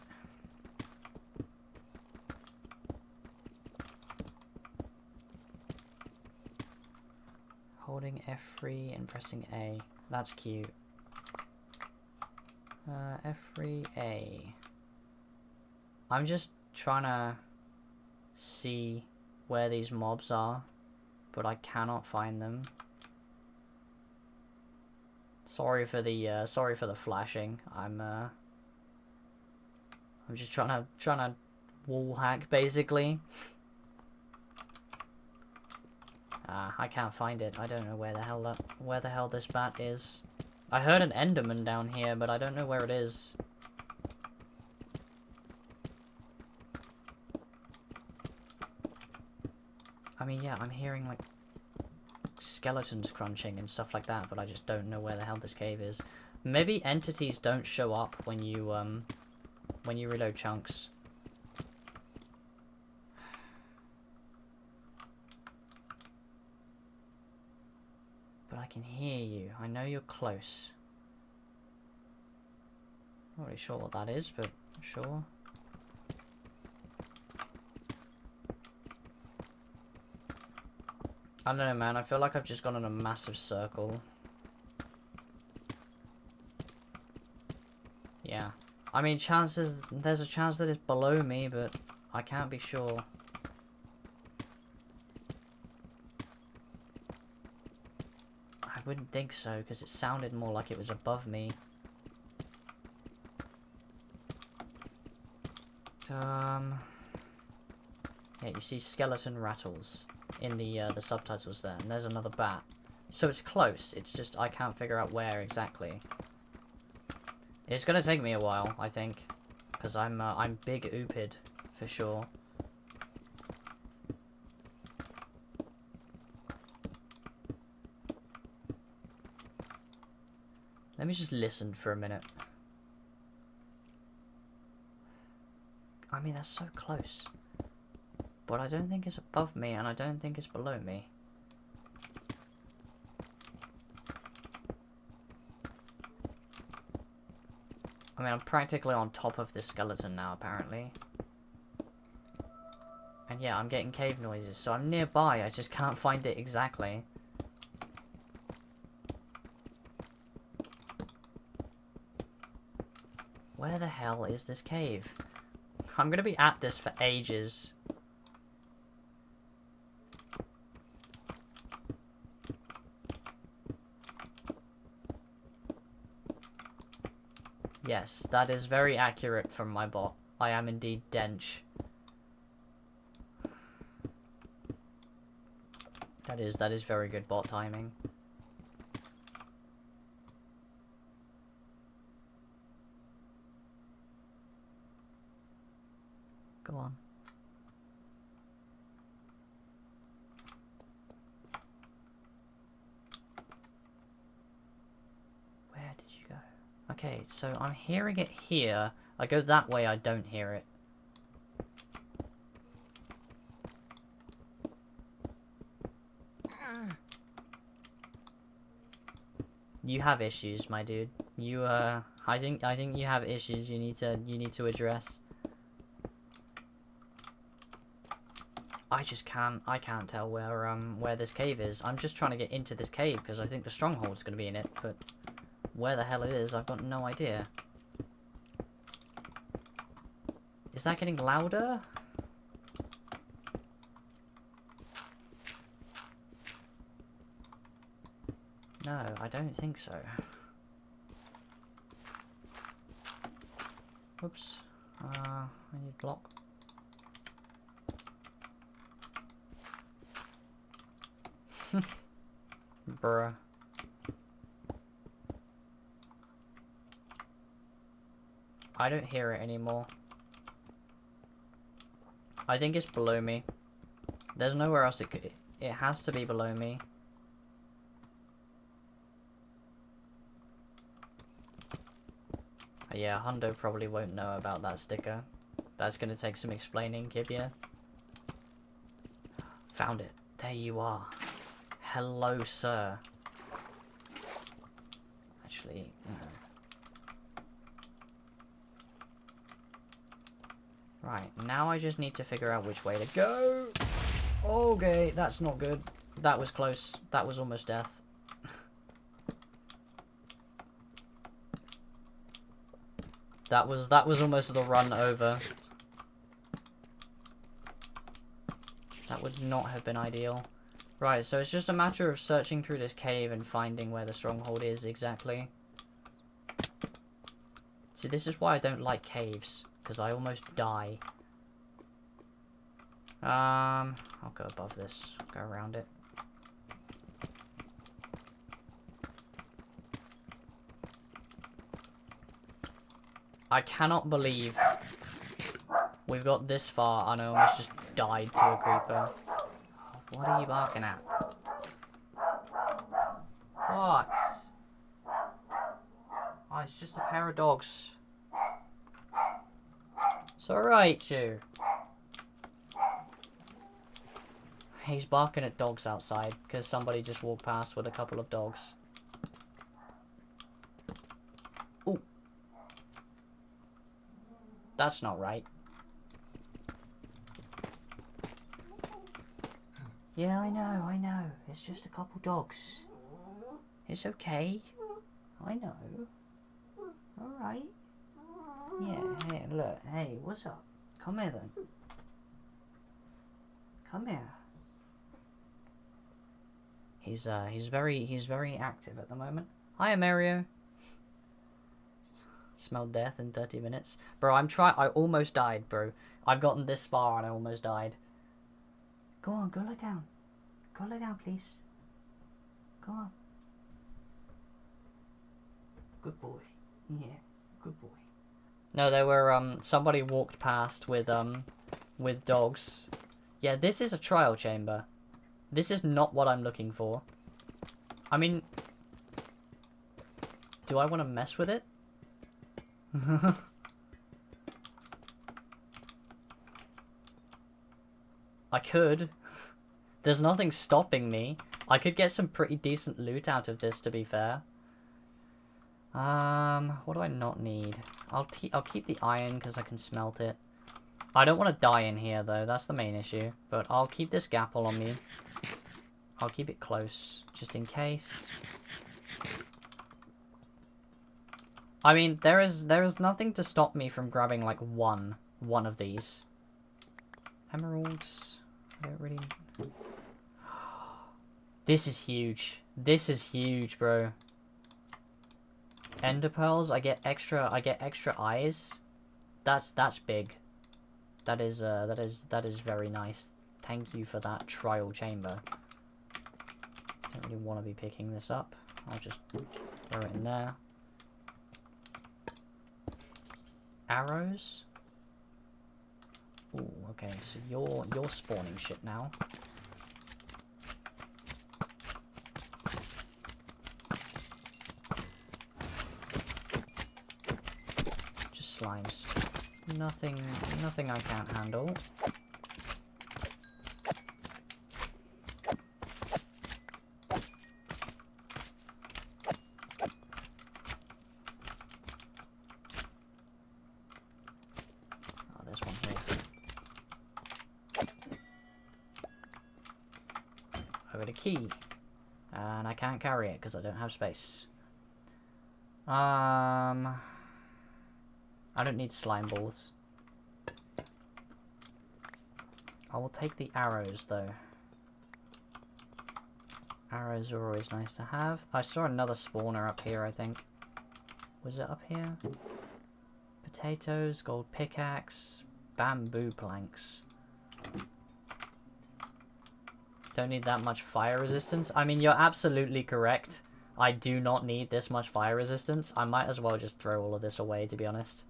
Holding F3 and pressing A. That's cute. F3 A. I'm just trying to see where these mobs are, but I cannot find them. Sorry for the flashing. I'm just trying to wall hack basically. I can't find it. I don't know where the hell this bat is. I heard an Enderman down here, but I don't know where it is. I mean, yeah, I'm hearing, like, skeletons crunching and stuff like that, but I just don't know where the hell this cave is. Maybe entities don't show up when you reload chunks. But I can hear you. I know you're close. Not really sure what that is, but sure. I don't know, man. I feel like I've just gone in a massive circle. Yeah. I mean, there's a chance that it's below me, but I can't be sure. I wouldn't think so, because it sounded more like it was above me. Yeah, you see skeleton rattles in the subtitles there, and there's another bat. So it's close, it's just I can't figure out where exactly. It's gonna take me a while, I think, because I'm big oopid, for sure. Let me just listen for a minute. I mean, that's so close. But I don't think it's above me, and I don't think it's below me. I mean, I'm practically on top of this skeleton now, apparently. And yeah, I'm getting cave noises, so I'm nearby, I just can't find it exactly. Where the hell is this cave? I'm gonna be at this for ages. Yes, that is very accurate from my bot. I am indeed dench. That is very good bot timing. Go on. Where did you go? Okay, so I'm hearing it here. I go that way, I don't hear it. You have issues, my dude. You I think you have issues you need to address. I can't tell where this cave is. I'm just trying to get into this cave because I think the stronghold's going to be in it, but where the hell it is, I've got no idea. Is that getting louder? No, I don't think so. Oops. I need block. Bruh. I don't hear it anymore. I think it's below me. There's nowhere else it could... It has to be below me. Yeah, Hundo probably won't know about that sticker. That's gonna take some explaining, Kibia. Found it. There you are. Hello, sir. Actually... Right, now I just need to figure out which way to go. Okay, that's not good. That was close. That was almost death. That was almost the run over. That would not have been ideal. Right, so it's just a matter of searching through this cave and finding where the stronghold is exactly. See, this is why I don't like caves, because I almost die. I'll go above this, go around it. I cannot believe we've got this far and I almost just died to a creeper. What are you barking at? What? Oh, it's just a pair of dogs. It's alright, you. He's barking at dogs outside because somebody just walked past with a couple of dogs. Ooh. That's not right. Yeah, I know. It's just a couple dogs. It's okay. I know. Alright. Yeah, hey, look. Hey, what's up? Come here then. Come here. He's very active at the moment. Hiya, Mario. Smelled death in 30 minutes. Bro, I almost died, bro. I've gotten this far and I almost died. Go on, go lie down. Go lie down, please. Go on. Good boy. Yeah, good boy. No, there were, somebody walked past with dogs. Yeah, this is a trial chamber. This is not what I'm looking for. I mean, do I want to mess with it? I could. There's nothing stopping me. I could get some pretty decent loot out of this, to be fair. What do I not need? I'll keep the iron because I can smelt it. I don't want to die in here, though. That's the main issue. But I'll keep this gapple on me. I'll keep it close, just in case. I mean, there is nothing to stop me from grabbing, like, one of these. Emeralds. I don't really... This is huge. This is huge, bro. Ender pearls. I get extra eyes. That's big. That is very nice. Thank you for that trial chamber. Don't really want to be picking this up. I'll just throw it in there. Arrows. Ooh, okay, so you're spawning shit now. Just slimes. Nothing I can't handle. Key, and I can't carry it because I don't have space. I don't need slime balls. I will take the arrows though. Arrows are always nice to have. I saw another spawner up here, I think. Was it up here? Potatoes, gold pickaxe, bamboo planks. Don't need that much fire resistance. I mean, you're absolutely correct. I do not need this much fire resistance. I might as well just throw all of this away, to be honest.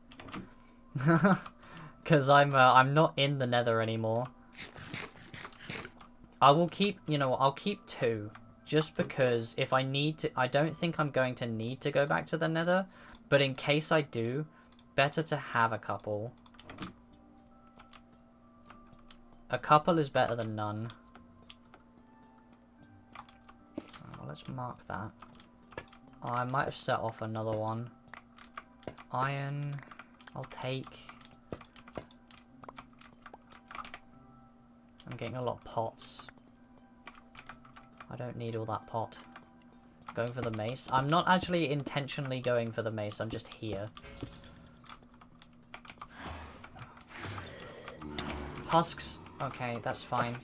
Because I'm not in the nether anymore. I will keep, you know, I'll keep 2. Just because if I need to... I don't think I'm going to need to go back to the nether. But in case I do, better to have a couple. A couple is better than none. Let's mark that. Oh, I might have set off another one. Iron, I'll take. I'm getting a lot of pots. I don't need all that pot. Going for the mace. I'm not actually intentionally going for the mace, I'm just here. Husks. Okay, that's fine.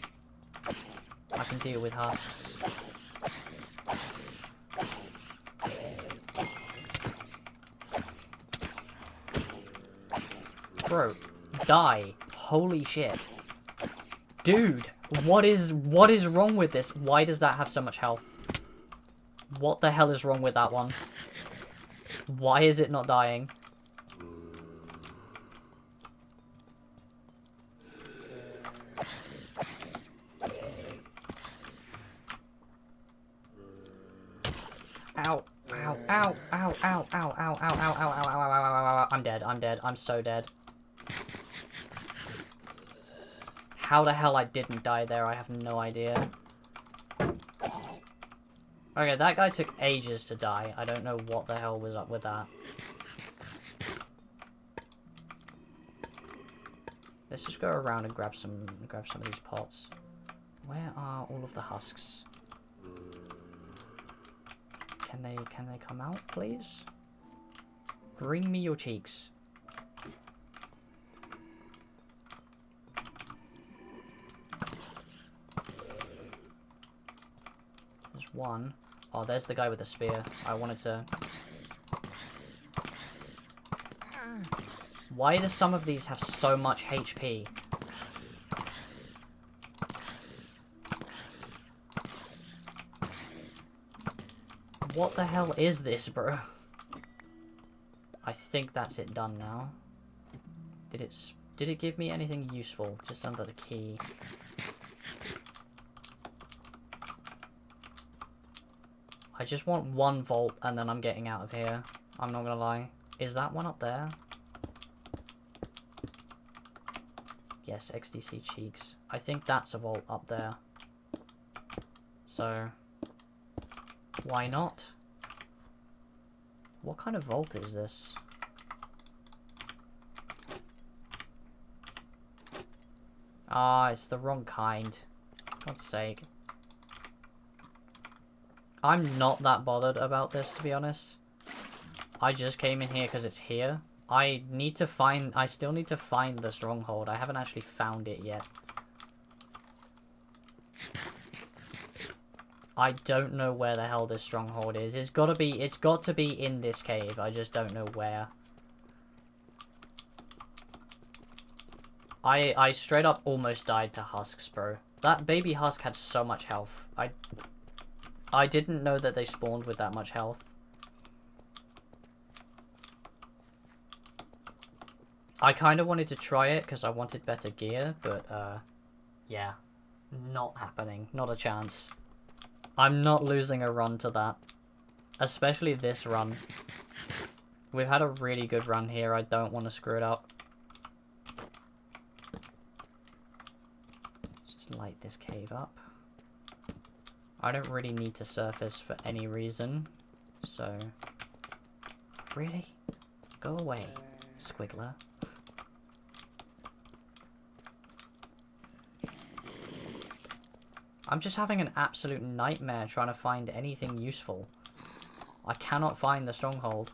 I can deal with husks. Bro, die. Holy shit. Dude, what is wrong with this? Why does that have so much health? What the hell is wrong with that one? Why is it not dying? Ow, ow, ow, ow, ow, ow, ow, ow, ow, ow, ow, ow, ow, ow. I'm dead, I'm dead, I'm so dead. How the hell I didn't die there, I have no idea. Okay, that guy took ages to die. I don't know what the hell was up with that. Let's just go around and grab some of these pots. Where are all of the husks? Can they come out, please? Bring me your cheeks. There's one. Oh, there's the guy with the spear. I wanted to... Why do some of these have so much HP? What the hell is this, bro? I think that's it done now. Did it give me anything useful just under the key? I just want one vault and then I'm getting out of here. I'm not gonna lie. Is that one up there? Yes, XDC cheeks. I think that's a vault up there. So, why not? What kind of vault is this? Ah, it's the wrong kind. God's sake. I'm not that bothered about this, to be honest. I just came in here because it's here. I still need to find the stronghold. I haven't actually found it yet. I don't know where the hell this stronghold is. It's got to be in this cave. I just don't know where. I straight up almost died to husks, bro. That baby husk had so much health. I didn't know that they spawned with that much health. I kind of wanted to try it because I wanted better gear, but yeah, not happening. Not a chance. I'm not losing a run to that. Especially this run. We've had a really good run here. I don't want to screw it up. Just light this cave up. I don't really need to surface for any reason. So... Really? Go away, Squiggler. I'm just having an absolute nightmare trying to find anything useful. I cannot find the stronghold.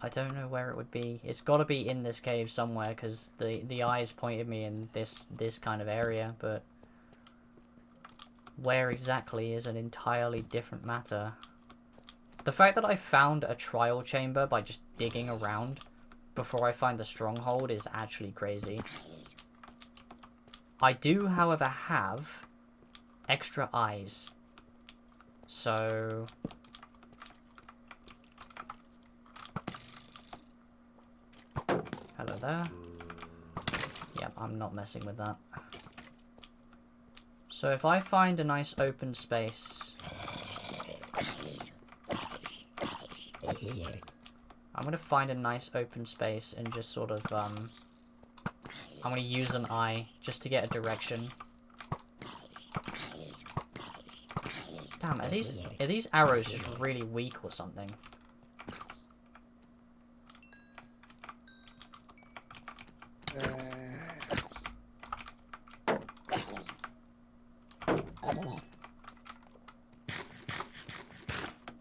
I don't know where it would be. It's got to be in this cave somewhere because the eyes pointed me in this kind of area, but where exactly is an entirely different matter. The fact that I found a trial chamber by just digging around before I find the stronghold is actually crazy. I do, however, have extra eyes. So... Hello there. Yep, I'm not messing with that. So if I find a nice open space... I'm going to find a nice open space and just sort of, I'm going to use an eye just to get a direction. Damn, are these arrows just really weak or something?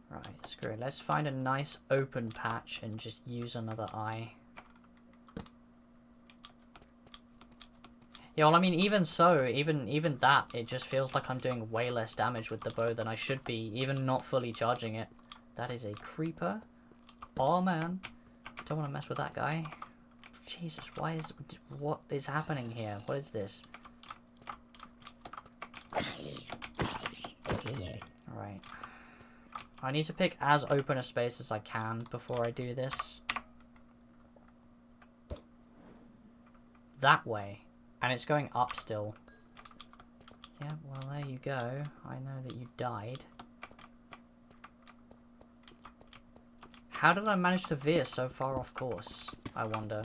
Right, screw it. Let's find a nice open patch and just use another eye. Yeah, well, I mean, even so, even that, it just feels like I'm doing way less damage with the bow than I should be, even not fully charging it. That is a creeper. Oh, man. Don't want to mess with that guy. Jesus, what is happening here? What is this? Alright. I need to pick as open a space as I can before I do this. That way. And it's going up still. Yeah, well, there you go. I know that you died. How did I manage to veer so far off course, I wonder?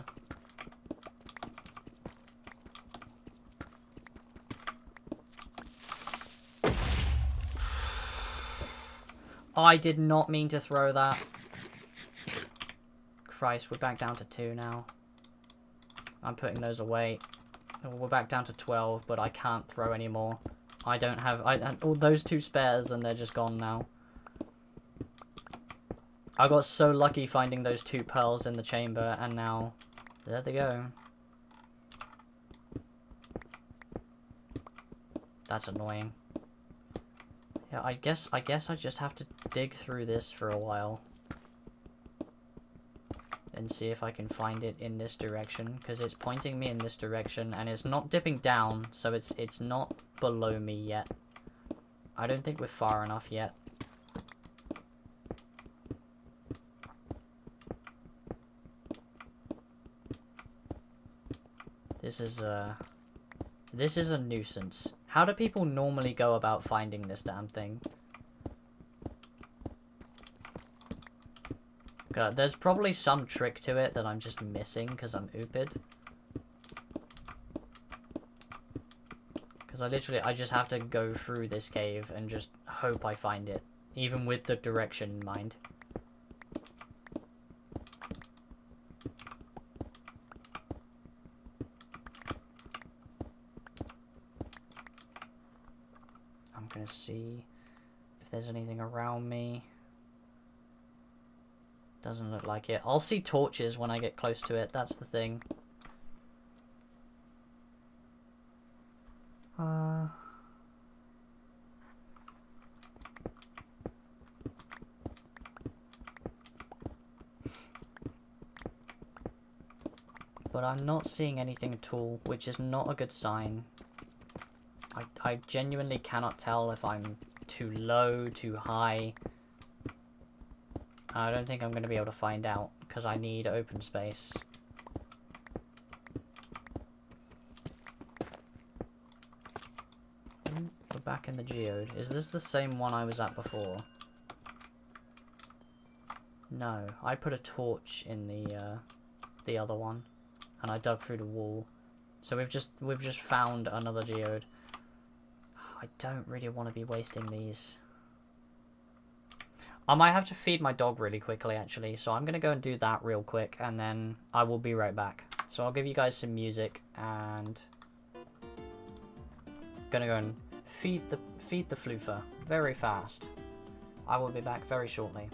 I did not mean to throw that. Christ, we're back down to 2 now. I'm putting those away. We're back down to 12, but I can't throw anymore. I don't have... all those 2 spares, and they're just gone now. I got so lucky finding those 2 pearls in the chamber, and now... there they go. That's annoying. Yeah, I guess I just have to dig through this for a while. And see if I can find it in this direction, because it's pointing me in this direction, and it's not dipping down, so it's not below me yet. I don't think we're far enough yet. This is a nuisance. How do people normally go about finding this damn thing? God, there's probably some trick to it that I'm just missing because I'm ooped. Because I just have to go through this cave and just hope I find it, even with the direction in mind. I'm gonna see if there's anything around me. Doesn't look like it. I'll see torches when I get close to it, that's the thing. But I'm not seeing anything at all, which is not a good sign. I genuinely cannot tell if I'm too low, too high. I don't think I'm going to be able to find out, because I need open space. We're back in the geode. Is this the same one I was at before? No, I put a torch in the other one, and I dug through the wall. So we've just found another geode. I don't really want to be wasting these. I might have to feed my dog really quickly, actually, so I'm going to go and do that real quick, and then I will be right back. So I'll give you guys some music, and... gonna go and feed the floofer very fast. I will be back very shortly.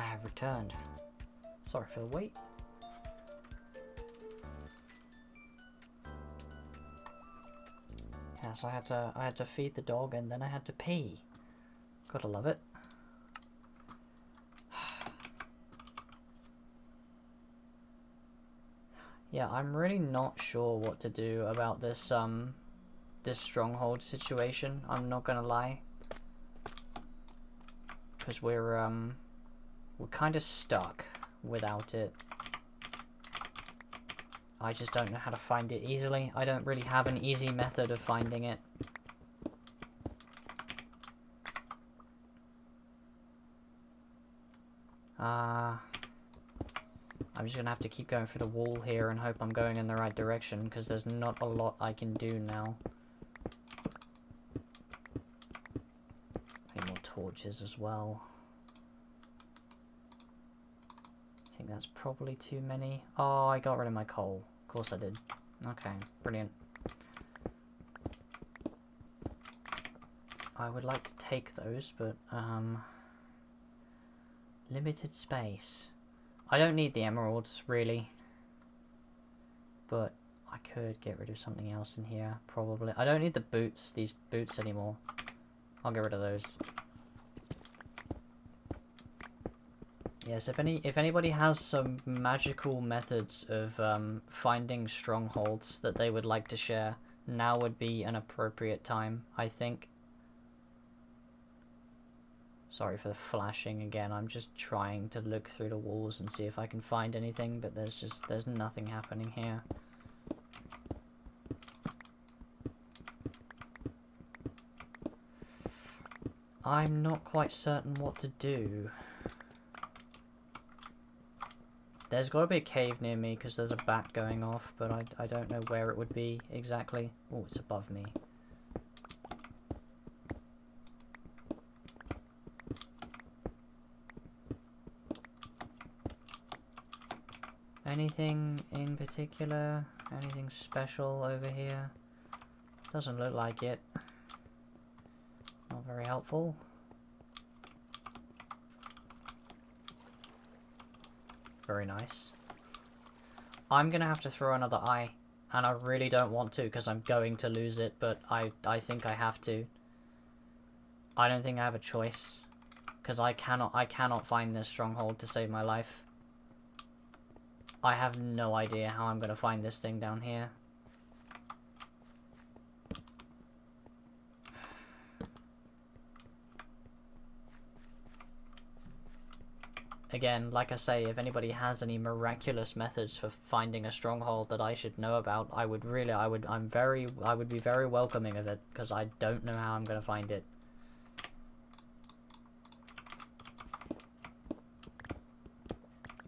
I have returned. Sorry for the wait. Yeah, so I had to feed the dog and then I had to pee. Gotta love it. Yeah, I'm really not sure what to do about this this stronghold situation. I'm not gonna lie, because we're kind of stuck without it. I just don't know how to find it easily. I don't really have an easy method of finding it. I'm just gonna have to keep going through the wall here and hope I'm going in the right direction, because there's not a lot I can do now. Need more torches as well. I think that's probably too many. Oh, I got rid of my coal. Of course I did. Okay, brilliant. I would like to take those, but limited space. I don't need the emeralds, really. But I could get rid of something else in here, probably. I don't need the boots, these boots anymore. I'll get rid of those. Yes, if anybody has some magical methods of finding strongholds that they would like to share, now would be an appropriate time, I think. Sorry for the flashing again. I'm just trying to look through the walls and see if I can find anything, but there's nothing happening here. I'm not quite certain what to do. There's got to be a cave near me because there's a bat going off, but I don't know where it would be exactly. Oh, it's above me. Anything in particular? Anything special over here? Doesn't look like it. Not very helpful. Very nice. I'm gonna have to throw another eye, and I really don't want to because I'm going to lose it, but I think I have to. I don't think I have a choice, because I cannot find this stronghold to save my life. I have no idea how I'm gonna find this thing down here. Again, like I say, if anybody has any miraculous methods for finding a stronghold that I should know about, I would be very welcoming of it, because I don't know how I'm gonna find it.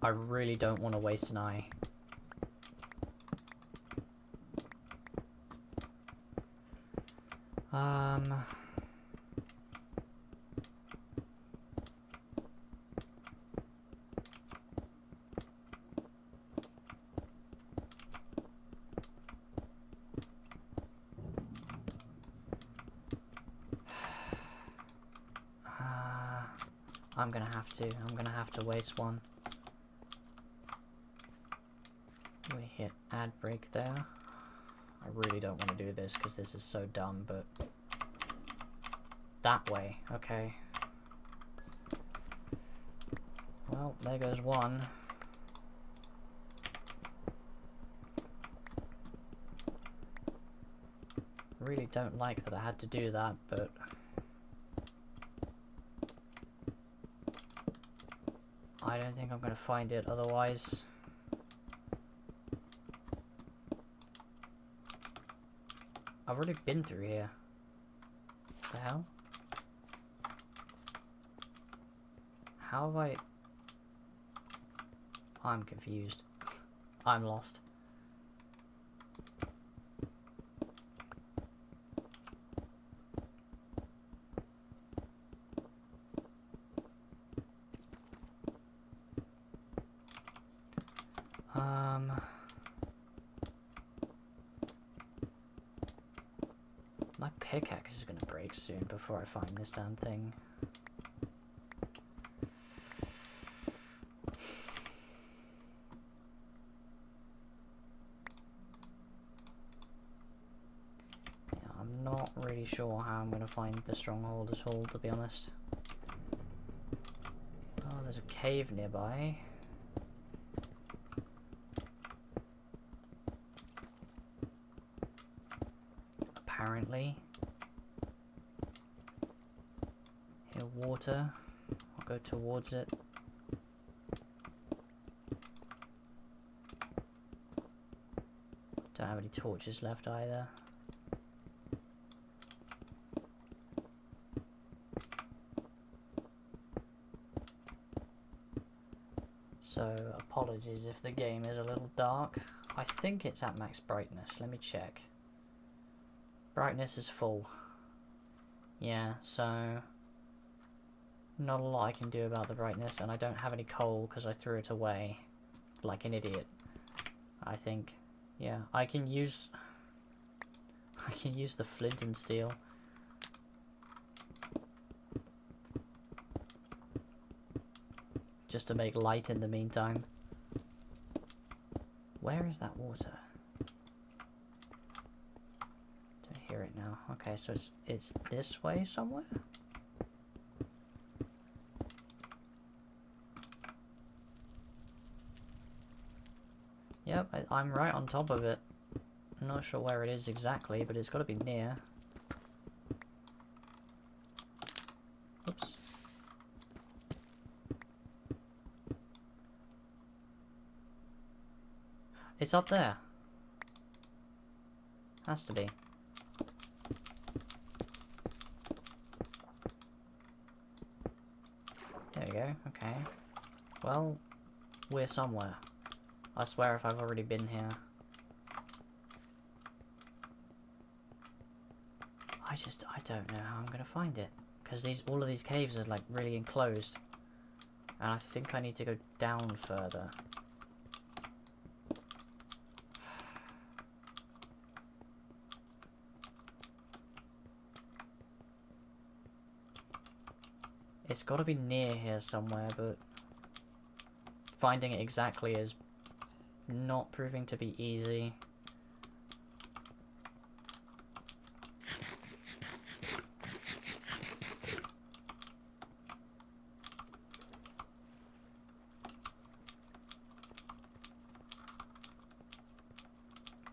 I really don't want to waste an eye. I'm gonna have to waste one. We hit ad break there. I really don't want to do this because this is so dumb, but that way, okay. Well, there goes one. Really don't like that I had to do that, but I don't think I'm gonna find it otherwise. I've already been through here. What the hell? How have I... I'm confused. I'm lost. My pickaxe is gonna break soon before I find this damn thing. not really sure how I'm going to find the stronghold at all, to be honest. Oh, there's a cave nearby. Apparently. Here, water. I'll go towards it. Don't have any torches left either. So, apologies if the game is a little dark. I think it's at max brightness. Let me check. Brightness is full. Yeah, so not a lot I can do about the brightness, and I don't have any coal because I threw it away like an idiot. I think, yeah, I can use the flint and steel. Just to make light in the meantime. Where is that water? Don't hear it now. Okay, so it's this way somewhere? Yep, I'm right on top of it. I'm not sure where it is exactly, but it's got to be near. Oops. It's up there. Has to be. There we go, okay. Well, we're somewhere. I swear if I've already been here. I don't know how I'm gonna find it. Because all of these caves are like really enclosed. And I think I need to go down further. It's got to be near here somewhere, but finding it exactly is not proving to be easy.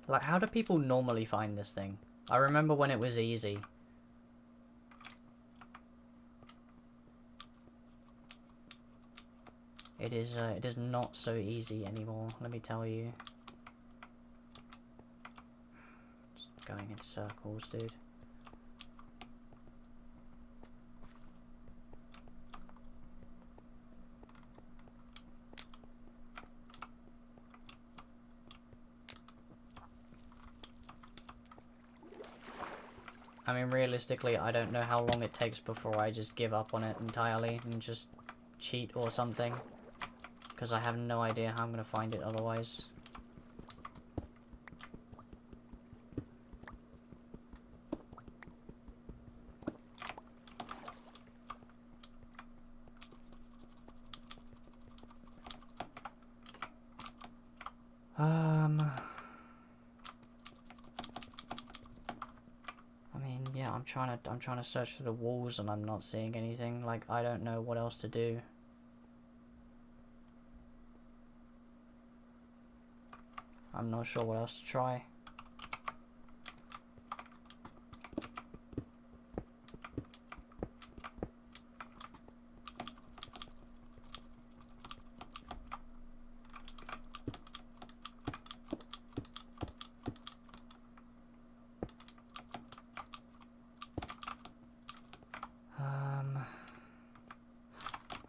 Like, how do people normally find this thing? I remember when it was easy. It is not so easy anymore, let me tell you. Just going in circles, dude. I mean, realistically, I don't know how long it takes before I just give up on it entirely and just cheat or something. Because I have no idea how I'm going to find it otherwise. I mean, yeah, I'm trying to search through the walls and I'm not seeing anything. Like, I don't know what else to do. I'm not sure what else to try.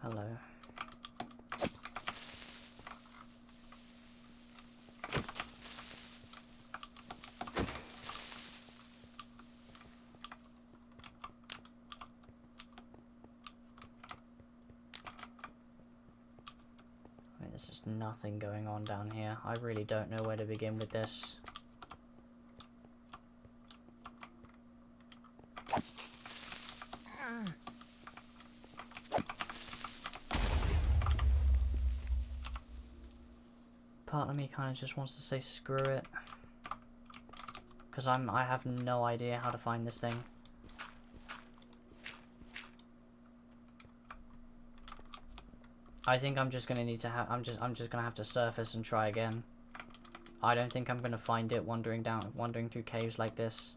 Hello. I mean, there's just nothing going on down here. I really don't know where to begin with this. Part of me kind of just wants to say screw it. Because I have no idea how to find this thing. I think I'm just gonna need to have I'm just gonna have to surface and try again. I don't think I'm gonna find it wandering through caves like this.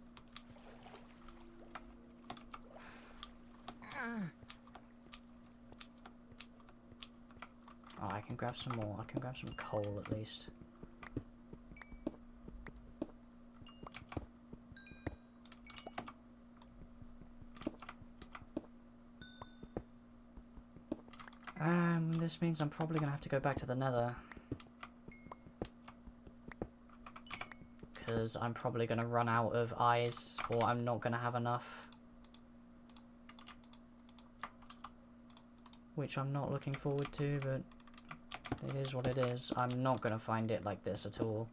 Oh, I can grab some more. I can grab some coal at least. This means I'm probably gonna have to go back to the Nether. Because I'm probably gonna run out of eyes, or I'm not gonna have enough. Which I'm not looking forward to, but it is what it is. I'm not gonna find it like this at all.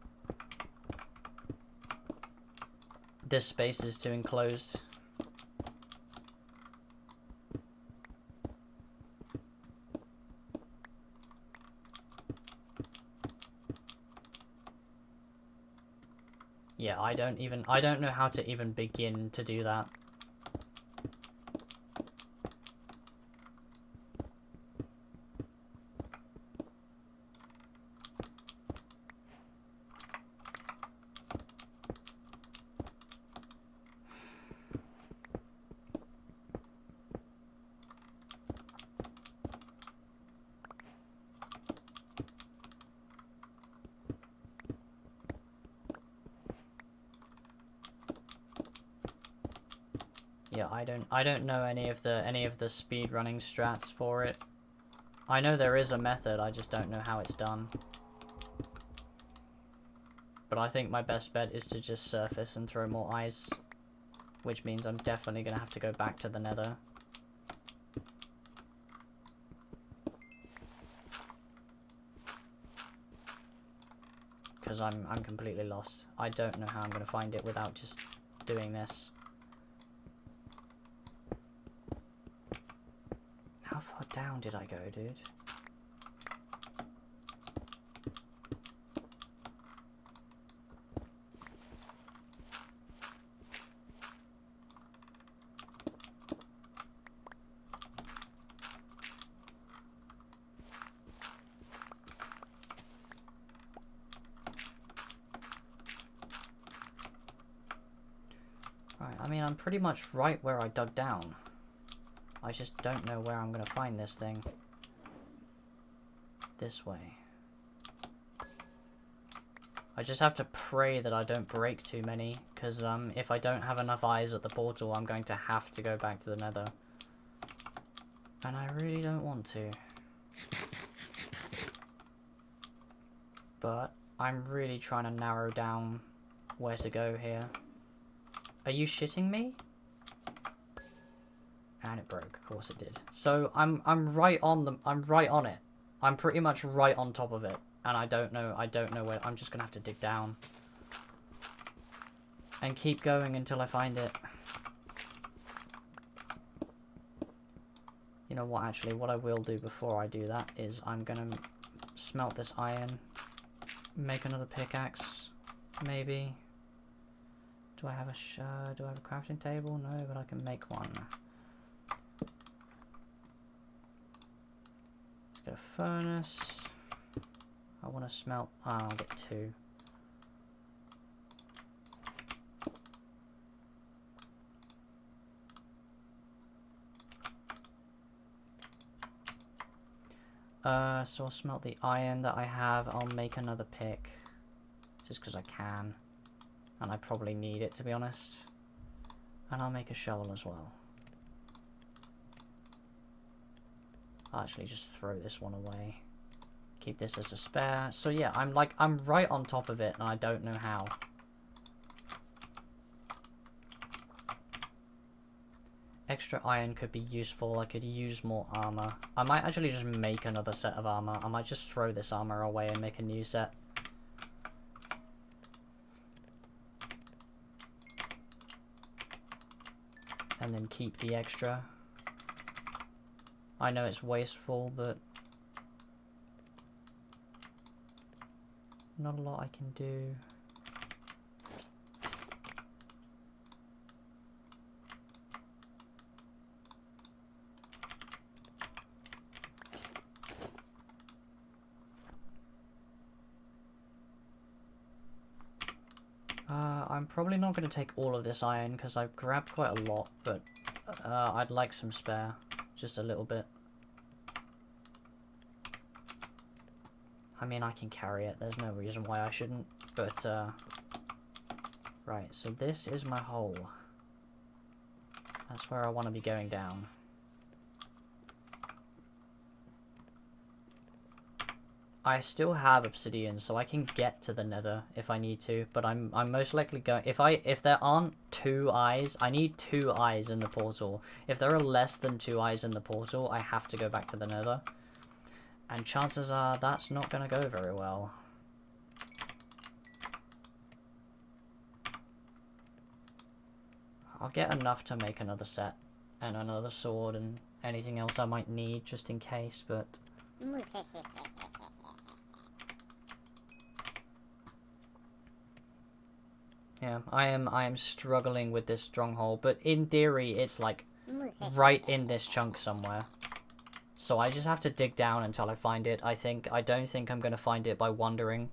This space is too enclosed. Yeah, I don't know how to even begin to do that. Yeah, I don't know any of the speed running strats for it. I know there is a method, I just don't know how it's done. But I think my best bet is to just surface and throw more eyes, which means I'm definitely gonna have to go back to the Nether. Because I'm completely lost. I don't know how I'm gonna find it without just doing this. How far down did I go, dude? Right, I mean, I'm pretty much right where I dug down. I just don't know where I'm gonna find this thing. This way. I just have to pray that I don't break too many, because if I don't have enough eyes at the portal, I'm going to have to go back to the Nether. And I really don't want to. But I'm really trying to narrow down where to go here. Are you shitting me? And it broke, of course it did. So I'm right on it. I'm pretty much right on top of it. And I don't know where. I'm just gonna have to dig down. And keep going until I find it. You know what, actually, what I will do before I do that is I'm gonna smelt this iron. Make another pickaxe, maybe. Do I have a crafting table? No, but I can make one. Let's get a furnace. I want to smelt. Oh, I'll get 2. So I'll smelt the iron that I have. I'll make another pick, just because I can. And I probably need it, to be honest. And I'll make a shovel as well. I'll actually just throw this one away. Keep this as a spare. So yeah, I'm right on top of it, and I don't know how. Extra iron could be useful. I could use more armor. I might actually just make another set of armor. I might just throw this armor away and make a new set. And then keep the extra. I know it's wasteful, but not a lot I can do. I'm probably not going to take all of this iron because I've grabbed quite a lot, but I'd like some spare. Just a little bit. I mean, I can carry it. There's no reason why I shouldn't, but right, so this is my hole. That's where I want to be going down. I still have obsidian, so I can get to the nether if I need to, but I'm most likely going... If there aren't 2 eyes, I need 2 eyes in the portal. If there are less than 2 eyes in the portal, I have to go back to the nether. And chances are that's not going to go very well. I'll get enough to make another set and another sword and anything else I might need just in case, but... yeah, I am struggling with this stronghold, but in theory it's like right in this chunk somewhere. So I just have to dig down until I find it. I don't think I'm going to find it by wandering.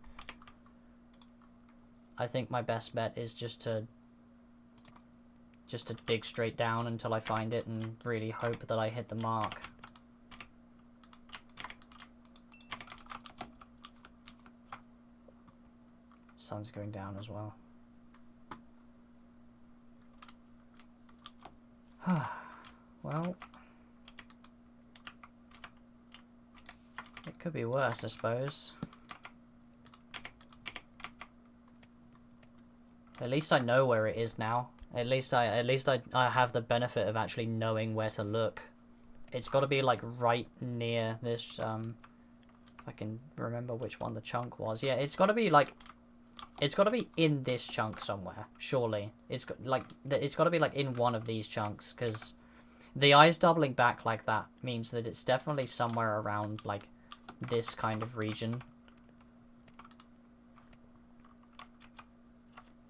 I think my best bet is just to dig straight down until I find it and really hope that I hit the mark. Sun's going down as well. Well, it could be worse, I suppose. At least I know where it is now. At least I have the benefit of actually knowing where to look. It's got to be like right near this. If I can remember which one the chunk was. Yeah, it's got to be like. It's got to be in this chunk somewhere. Surely, it's got to be like in one of these chunks, because the eyes doubling back like that means that it's definitely somewhere around like this kind of region.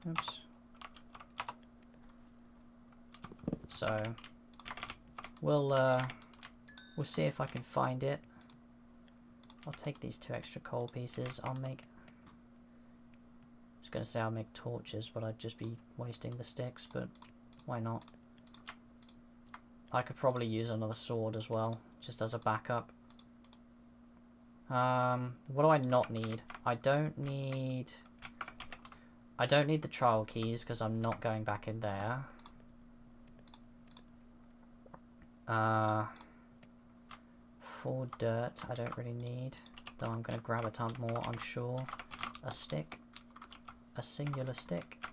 Oops. So we'll see if I can find it. I'll take these 2 extra coal pieces. I was gonna say I'll make torches, but I'd just be wasting the sticks, but why not? I could probably use another sword as well, just as a backup. What do I not need? I don't need the trial keys because I'm not going back in there. 4 dirt I don't really need, though I'm going to grab a ton more, I'm sure. A stick. A singular stick.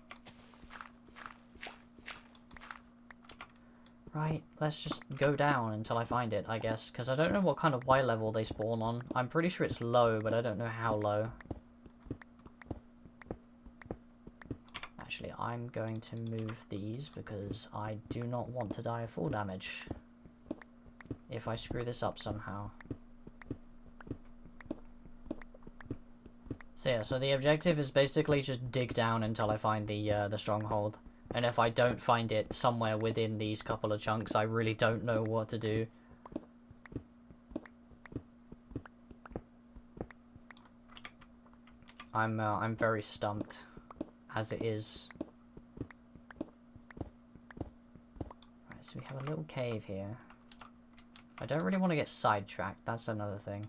Right, let's just go down until I find it, I guess, because I don't know what kind of Y level they spawn on. I'm pretty sure it's low, but I don't know how low. Actually, I'm going to move these because I do not want to die of fall damage if I screw this up somehow. So yeah, so the objective is basically just dig down until I find the stronghold. And if I don't find it somewhere within these couple of chunks, I really don't know what to do. I'm very stumped as it is. Right, so we have a little cave here. I don't really want to get sidetracked, that's another thing.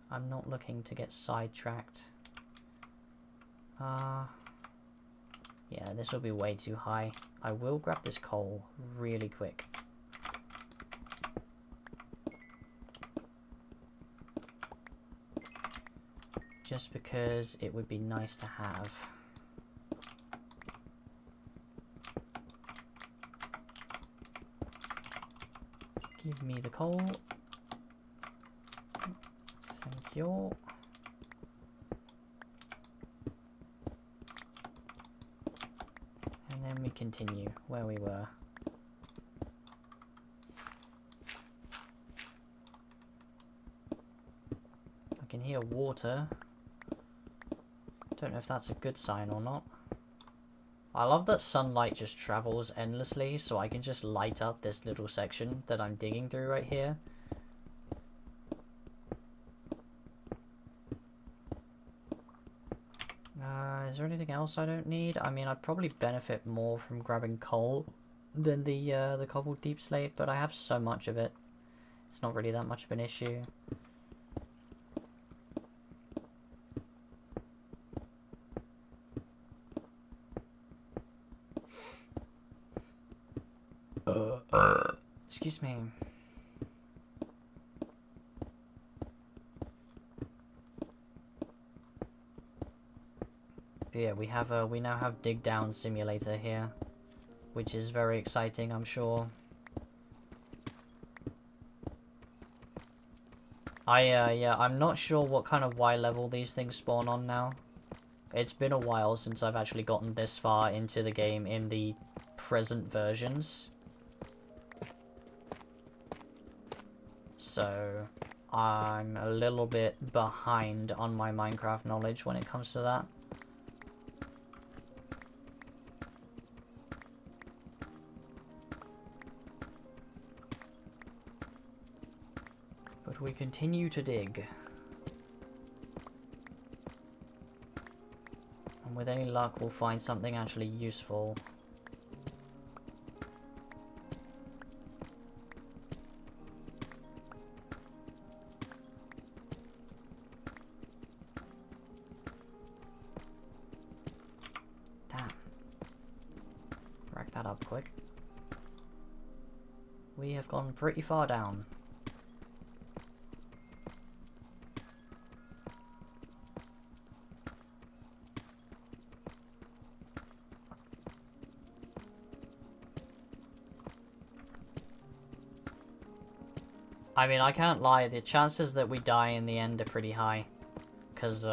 I'm not looking to get sidetracked. Yeah, this will be way too high. I will grab this coal really quick. Just because it would be nice to have. Give me the coal. Thank you. And then we continue where we were. I can hear water. Don't know if that's a good sign or not. I love that sunlight just travels endlessly, so I can just light up this little section that I'm digging through right here. Is there anything else I don't need? I mean, I'd probably benefit more from grabbing coal than the cobbled deep slate, but I have so much of it. It's not really that much of an issue. Excuse me. But yeah, we now have dig down simulator here, which is very exciting, I'm sure. Yeah, I'm not sure what kind of Y level these things spawn on now. It's been a while since I've actually gotten this far into the game in the present versions. So, I'm a little bit behind on my Minecraft knowledge when it comes to that. But we continue to dig. And with any luck, we'll find something actually useful. Damn. Rack that up quick. We have gone pretty far down. I mean, I can't lie, the chances that we die in the end are pretty high. Because,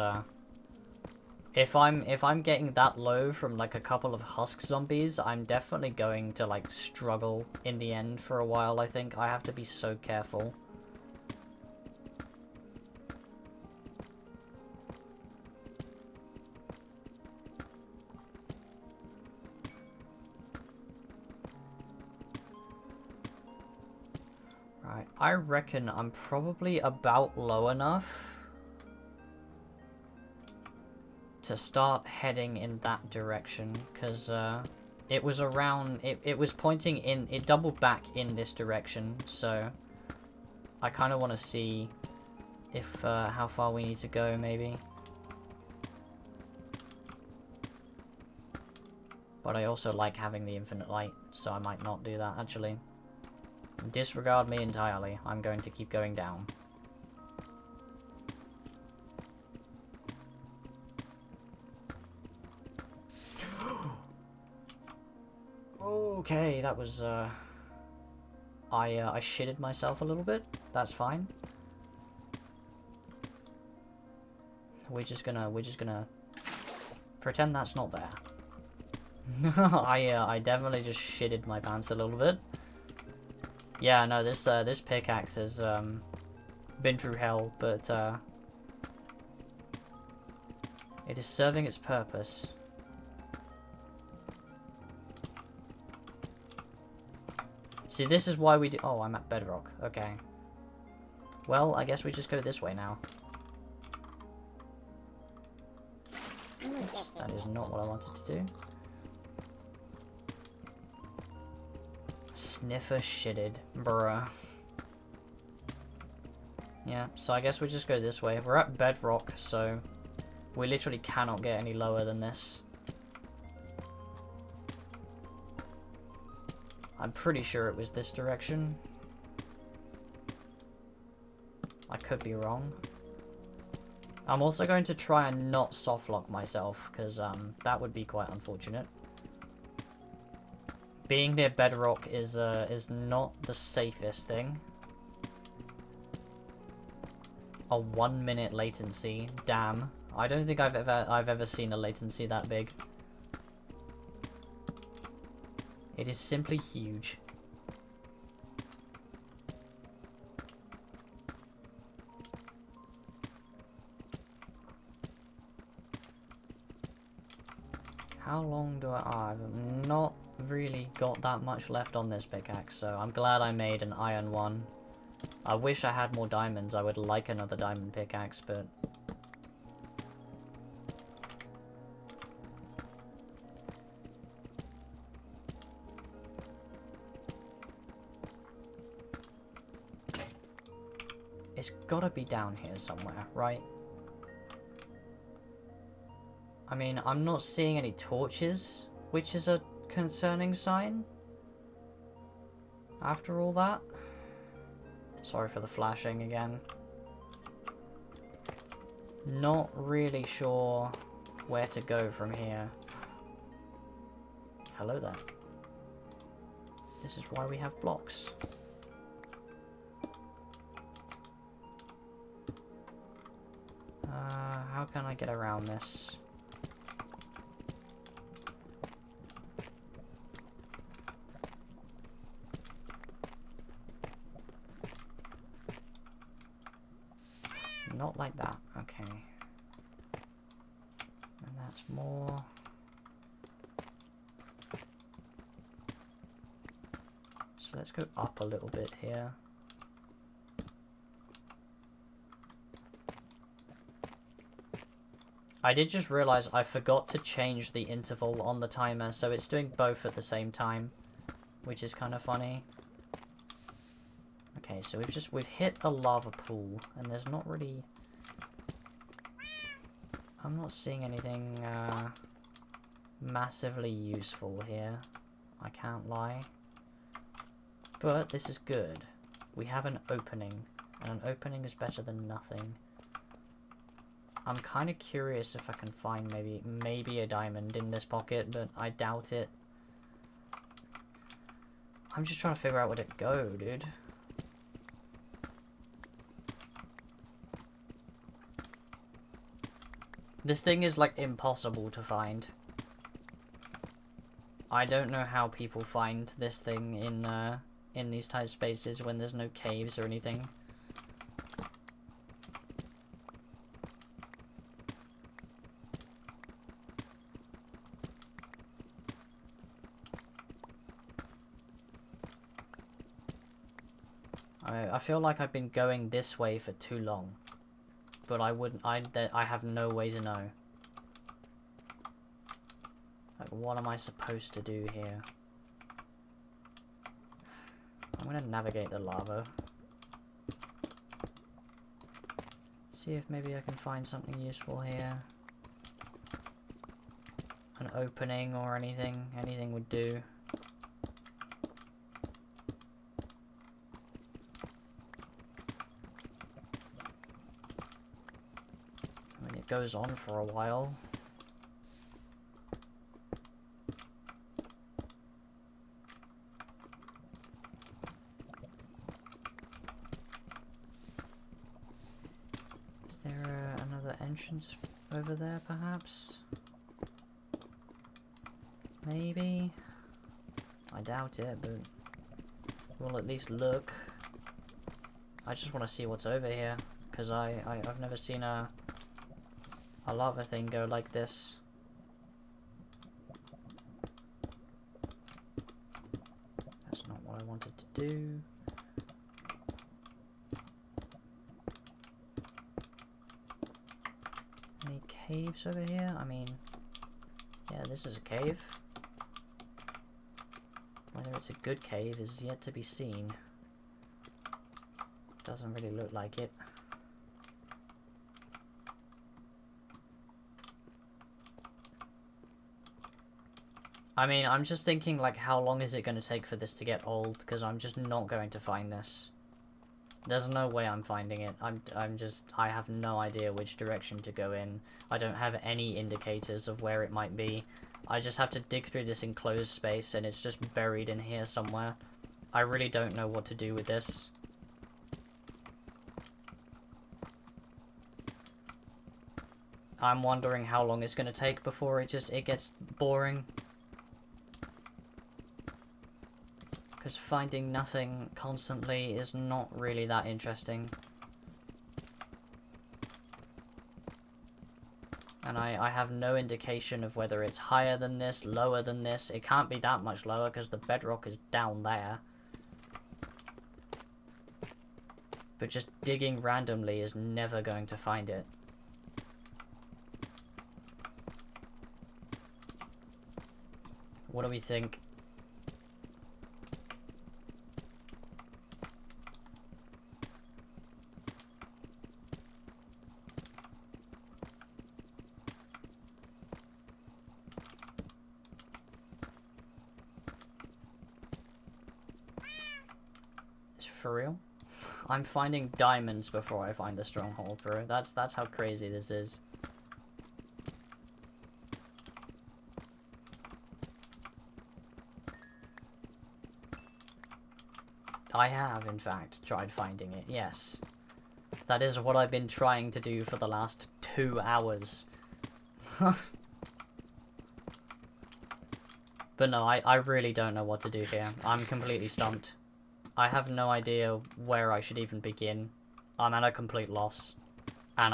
if I'm getting that low from, like, a couple of husk zombies, I'm definitely going to, like, struggle in the end for a while, I think. I have to be so careful. Right, I reckon I'm probably about low enough to start heading in that direction, because it was around, it was pointing in, it doubled back in this direction, so I kind of want to see if how far we need to go, maybe. But I also like having the infinite light, so I might not do that, actually. Disregard me entirely. I'm going to keep going down. Okay, that was I shitted myself a little bit. That's fine. We're just gonna pretend that's not there. I definitely just shitted my pants a little bit. Yeah, no, this pickaxe has been through hell, but it is serving its purpose. See, this is why we do— oh, I'm at bedrock. Okay. Well, I guess we just go this way now. Oops, that is not what I wanted to do. Sniffer shitted. Bruh. Yeah, so I guess we just go this way. We're at bedrock, so we literally cannot get any lower than this. I'm pretty sure it was this direction. I could be wrong. I'm also going to try and not softlock myself, because that would be quite unfortunate. Being near bedrock is not the safest thing. A 1 minute latency, damn. I don't think I've ever seen a latency that big. It is simply huge. How long do I've not really got that much left on this pickaxe, so I'm glad I made an iron one. I wish I had more diamonds. I would like another diamond pickaxe, but It's gotta be down here somewhere, right? I mean, I'm not seeing any torches, which is a concerning sign. After all that. Sorry for the flashing again. Not really sure where to go from here. Hello there. This is why we have blocks. How can I get around this? Not like that, okay. And that's more. So let's go up a little bit here. I did just realize I forgot to change the interval on the timer, so it's doing both at the same time, which is kind of funny. Okay, so we've hit a lava pool, and there's not really... I'm not seeing anything massively useful here. I can't lie. But this is good. We have an opening, and an opening is better than nothing. I'm kind of curious if I can find maybe a diamond in this pocket, but I doubt it. I'm just trying to figure out where to go, dude. This thing is, like, impossible to find. I don't know how people find this thing in these type spaces when there's no caves or anything. I feel like I've been going this way for too long. But I have no way to know. Like, what am I supposed to do here? I'm gonna navigate the lava. See if maybe I can find something useful here. An opening or anything. Anything would do. Goes on for a while. Is there another entrance over there, perhaps? Maybe? I doubt it, but we'll at least look. I just want to see what's over here, because I've never seen a lava thing go like this. That's not what I wanted to do. Any caves over here? I mean, yeah, this is a cave. Whether it's a good cave is yet to be seen. Doesn't really look like it. I mean, I'm just thinking, like, how long is it going to take for this to get old? Because I'm just not going to find this. There's no way I'm finding it. I have no idea which direction to go in. I don't have any indicators of where it might be. I just have to dig through this enclosed space, and it's just buried in here somewhere. I really don't know what to do with this. I'm wondering how long it's going to take before it gets boring. Because finding nothing constantly is not really that interesting. And I have no indication of whether it's higher than this, lower than this. It can't be that much lower because the bedrock is down there. But just digging randomly is never going to find it. What do we think? for real? I'm finding diamonds before I find the stronghold, bro. That's how crazy this is. I have, in fact, tried finding it, yes. That is what I've been trying to do for the last 2 hours. But no, I really don't know what to do here. I'm completely stumped. I have no idea where I should even begin. I'm at a complete loss. And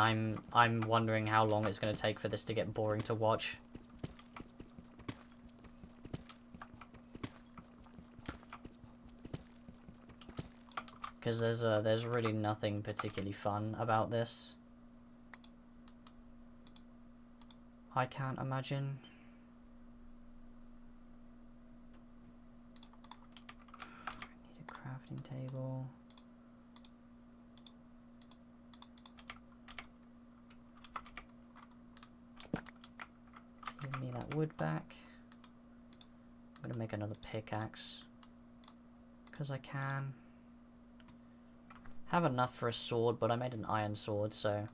I'm wondering how long it's going to take for this to get boring to watch. Because there's really nothing particularly fun about this. I can't imagine. Need a crafting table. Give me that wood back. I'm gonna make another pickaxe. Because I can. Have enough for a sword, but I made an iron sword, so...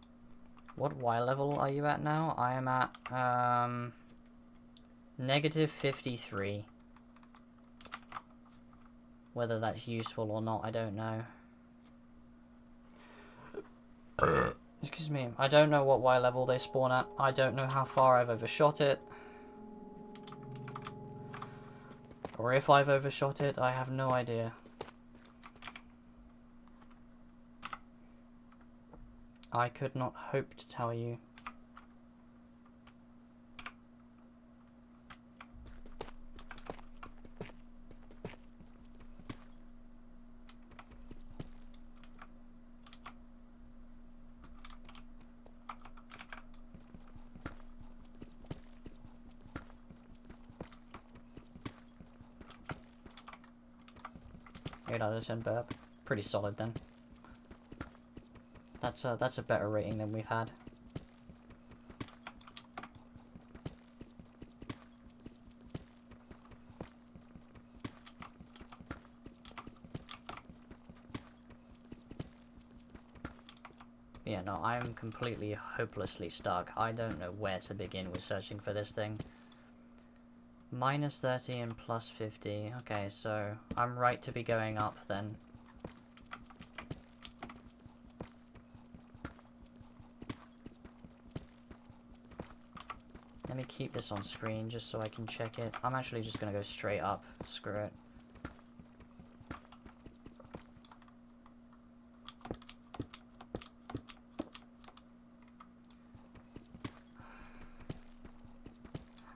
What Y level are you at now? I am at, negative 53. Whether that's useful or not, I don't know. Excuse me. I don't know what Y level they spawn at. I don't know how far I've overshot it. Or if I've overshot it, I have no idea. I could not hope to tell you. Eight out of 10 burp. Pretty solid then. That's a better rating than we've had. Yeah, no, I'm completely hopelessly stuck. I don't know where to begin with searching for this thing. Minus 30 and plus 50. Okay, so I'm right to be going up then. Let me keep this on screen just so I can check it. I'm actually just going to go straight up. Screw it.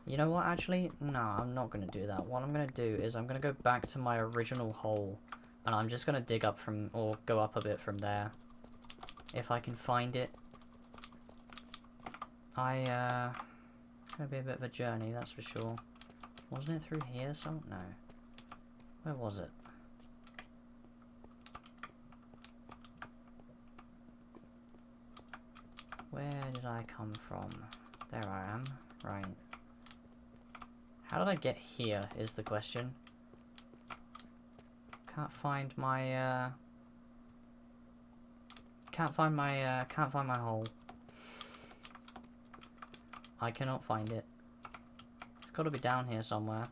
You know what, actually? No, I'm not going to do that. What I'm going to do is I'm going to go back to my original hole. And I'm just going to dig up from, or go up a bit from there. If I can find it. It's going to be a bit of a journey, that's for sure. Wasn't it through here? No. Where was it? Where did I come from? There I am. Right. How did I get here is the question. Can't find my can't find my hole. I cannot find it. It's got to be down here somewhere.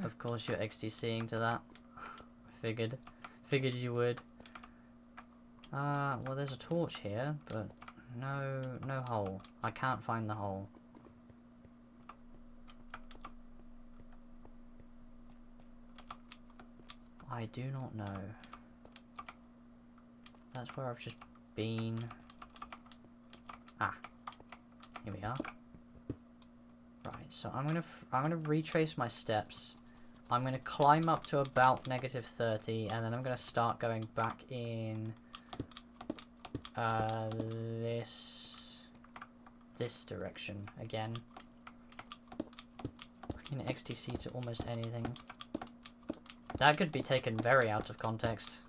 Of course you're XTCing to that. Figured you would. Well there's a torch here, but no hole. I can't find the hole. I do not know. That's where I've just been. Ah, here we are. Right, so I'm gonna retrace my steps. I'm gonna climb up to about negative 30, and then I'm gonna start going back in this direction again. I can XTC to almost anything. That could be taken very out of context.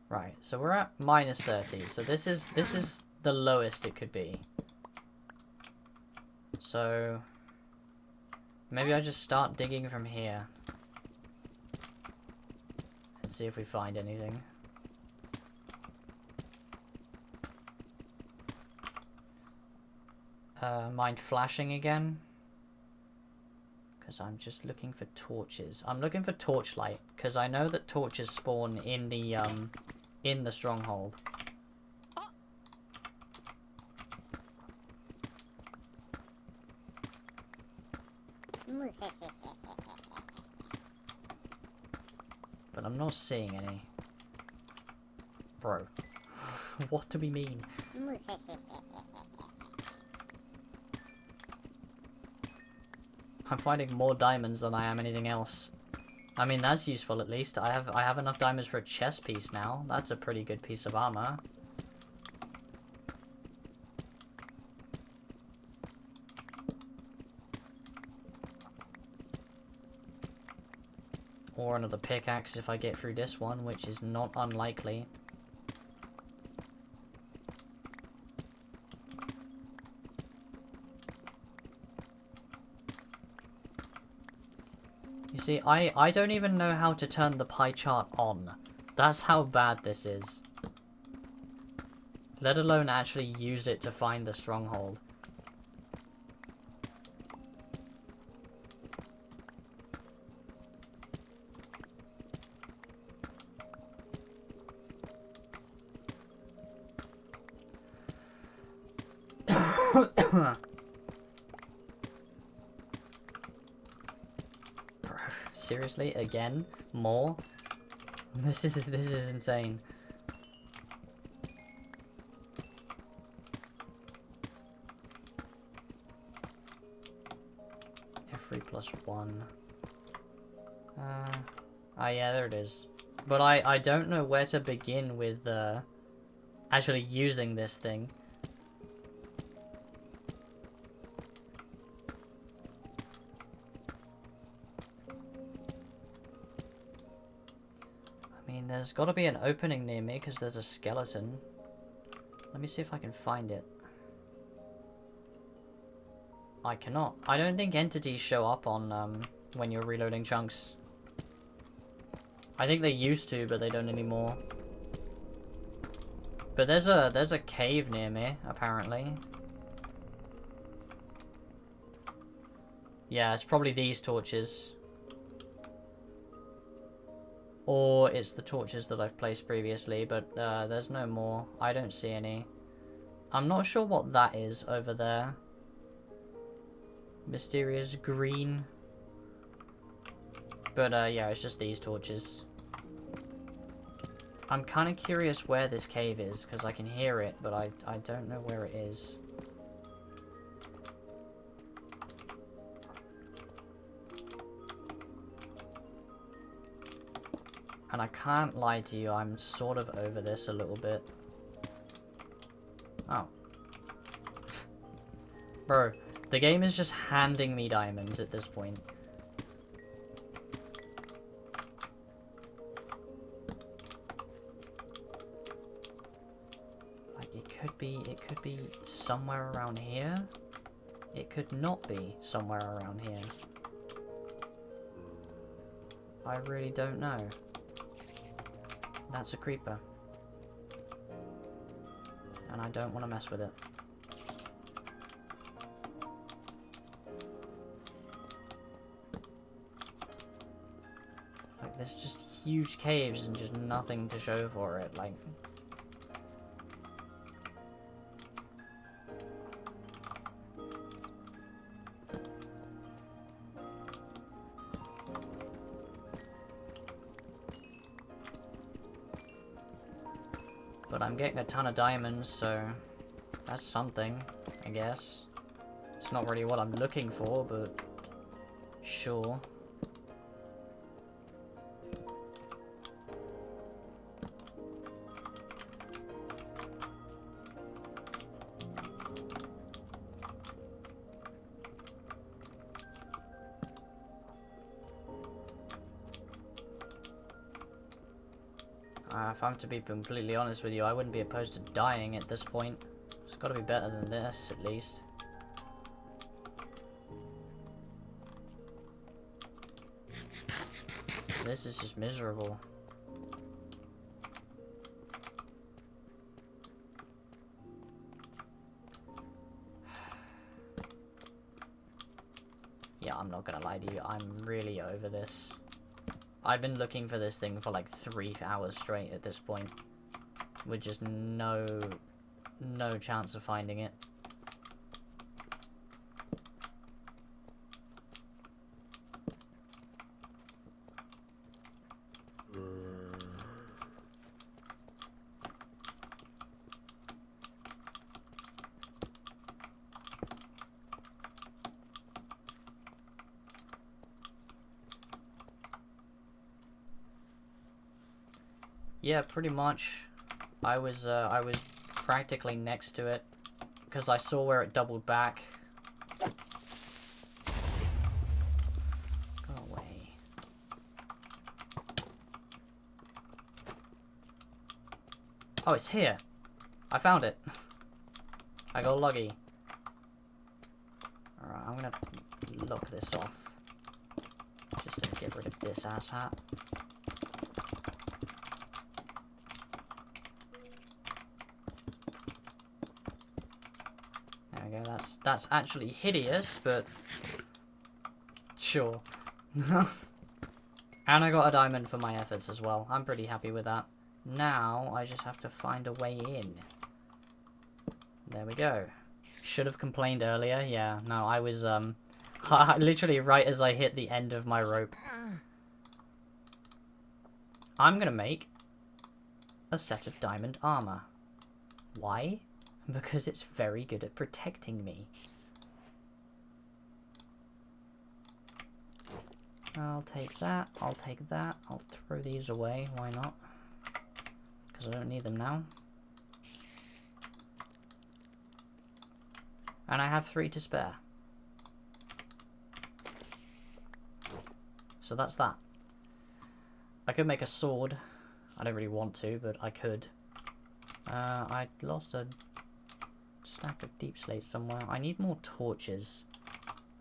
Right, so we're at minus 30. So this is the lowest it could be. So maybe I just start digging from here and see if we find anything. Mind flashing again? Because I'm just looking for torches. I'm looking for torchlight because I know that torches spawn in the stronghold. But I'm not seeing any. Bro. What do we mean? I'm finding more diamonds than I am anything else. I mean, that's useful at least. I have enough diamonds for a chest piece now. That's a pretty good piece of armor. Or another pickaxe if I get through this one, which is not unlikely. You see, I don't even know how to turn the pie chart on. That's how bad this is. Let alone actually use it to find the stronghold. Seriously? Again? More? This is insane. F3 plus 1. Ah yeah, there it is. But I don't know where to begin with actually using this thing. There's got to be an opening near me because there's a skeleton. Let me see if I can find it. I cannot. I don't think entities show up on when you're reloading chunks. I think they used to, but they don't anymore. But there's a cave near me, apparently. Yeah, it's probably these torches. Or it's the torches that I've placed previously, but there's no more. I don't see any. I'm not sure what that is over there. Mysterious green. But yeah, it's just these torches. I'm kind of curious where this cave is, because I can hear it, but I don't know where it is. And I can't lie to you, I'm sort of over this a little bit. Oh. Bro, the game is just handing me diamonds at this point. Like, it could be somewhere around here. It could not be somewhere around here. I really don't know. That's a creeper. And I don't want to mess with it. Like, there's just huge caves and just nothing to show for it, like... But I'm getting a ton of diamonds, so that's something, I guess. It's not really what I'm looking for, but sure. If I'm to be completely honest with you, I wouldn't be opposed to dying at this point. It's got to be better than this, at least. This is just miserable. Yeah, I'm not gonna lie to you, I'm really over this. I've been looking for this thing for like 3 hours straight at this point. With just no chance of finding it. Yeah, pretty much. I was practically next to it because I saw where it doubled back. Go away. Oh, it's here. I found it. I got lucky. Alright, I'm gonna lock this off just to get rid of this asshat. That's actually hideous, but sure. And I got a diamond for my efforts as well. I'm pretty happy with that. Now I just have to find a way in. There we go. Should have complained earlier. Yeah, no, I was literally right as I hit the end of my rope. I'm gonna make a set of diamond armor. Why? Because it's very good at protecting me. I'll take that, I'll take that, I'll throw these away, why not? Because I don't need them now. And I have 3 to spare. So that's that. I could make a sword. I don't really want to, but I could. I lost a stack of deep slate somewhere. I need more torches,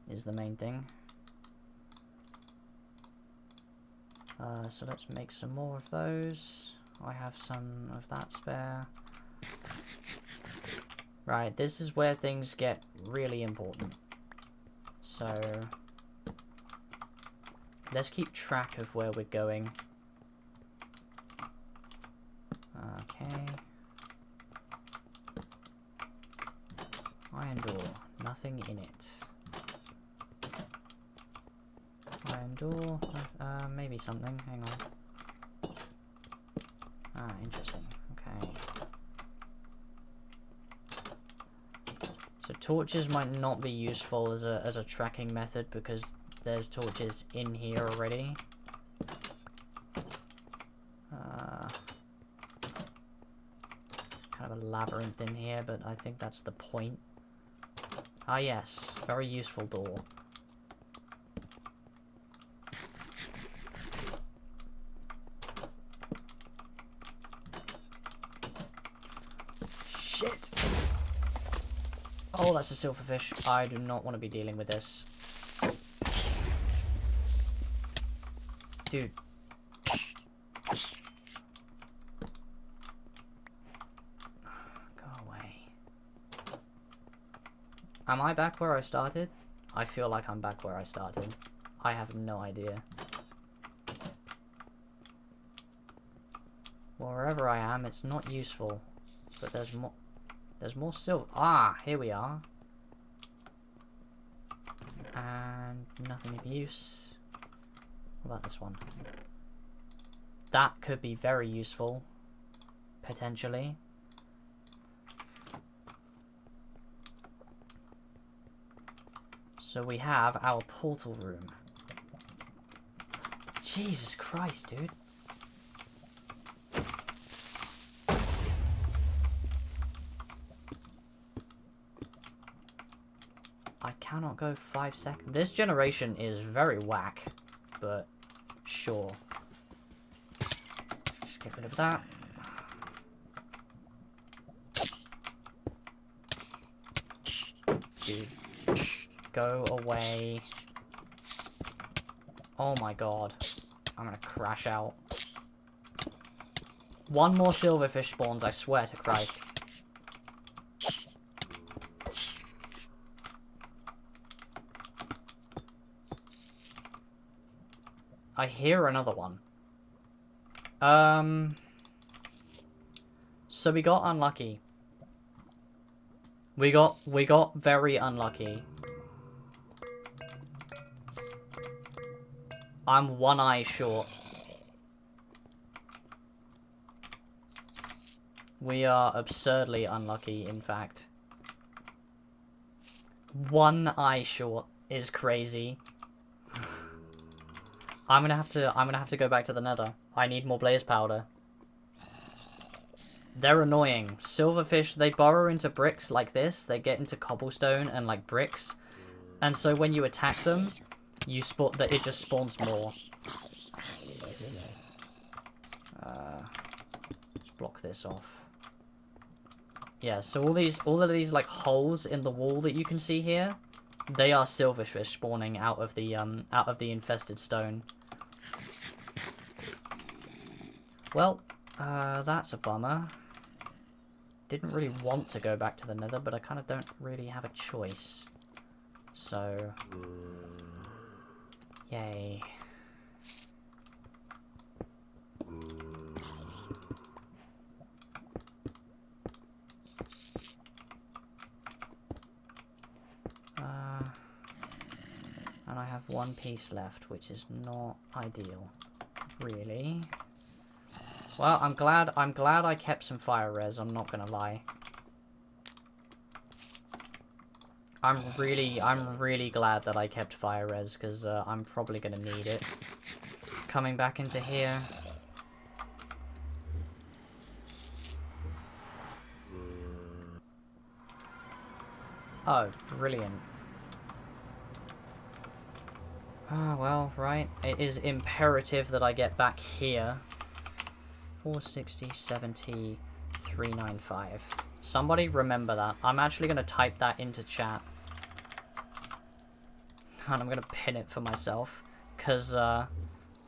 is the main thing. So let's make some more of those. I have some of that spare. Right, this is where things get really important. So let's keep track of where we're going. Okay. Iron door, nothing in it. Iron door, maybe something, hang on. Ah, interesting, okay. So torches might not be useful as a tracking method because there's torches in here already. Kind of a labyrinth in here, but I think that's the point. Ah yes, very useful door. Shit! Oh, that's a silverfish. I do not want to be dealing with this. Dude. Go away. Am I back where I started? I feel like I'm back where I started. I have no idea. Well, wherever I am, it's not useful. But there's more. There's more silver. Ah, here we are. And nothing of use. What about this one? That could be very useful. Potentially. So we have our portal room. Jesus Christ, dude. I cannot go 5 seconds. This generation is very whack, but sure. Let's just get rid of that. Dude, go away. Oh my god. I'm gonna crash out. One more silverfish spawns, I swear to Christ. I hear another one. So we got unlucky. We got very unlucky. I'm one eye short. We are absurdly unlucky, in fact. One eye short is crazy. I'm gonna have to go back to the nether. I need more blaze powder. They're annoying. Silverfish, they burrow into bricks like this. They get into cobblestone and like bricks. And so when you attack them, you it just spawns more. Let's block this off. Yeah, so all of these like holes in the wall that you can see here, they are silverfish spawning out of the infested stone. Well, that's a bummer. Didn't really want to go back to the nether, but I kind of don't really have a choice. So, yay. And I have one piece left, which is not ideal, really. Well, I'm glad I kept some fire res, I'm not gonna lie. I'm really glad that I kept fire res, because I'm probably gonna need it. Coming back into here. Oh, brilliant. Ah, well, right. It is imperative that I get back here. 460, 70, 395. Somebody remember that. I'm actually going to type that into chat. And I'm going to pin it for myself. Because, well,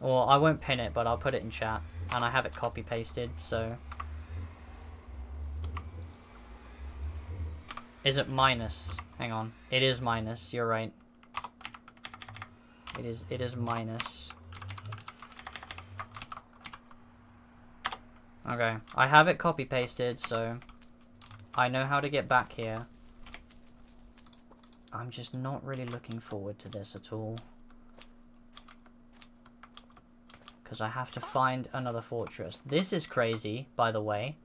I won't pin it, but I'll put it in chat. And I have it copy-pasted, so... Is it minus? Hang on. It is minus, you're right. It is minus. Okay, I have it copy-pasted, so I know how to get back here. I'm just not really looking forward to this at all. Because I have to find another fortress. This is crazy, by the way.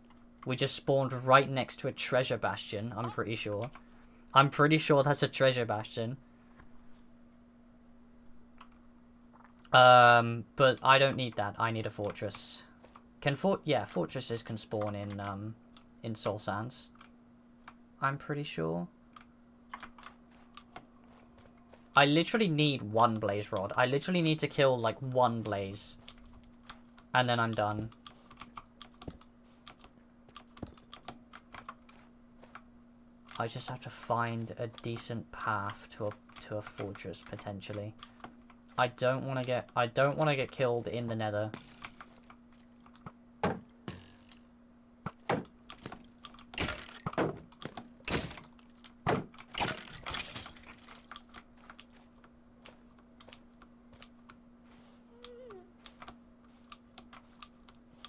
We just spawned right next to a treasure bastion, I'm pretty sure. I'm pretty sure that's a treasure bastion. But I don't need that. I need a fortress. Yeah, fortresses can spawn in Soul Sands. I'm pretty sure. I literally need one blaze rod. I literally need to kill like one blaze. And then I'm done. I just have to find a decent path to a fortress potentially. I don't want to get killed in the nether.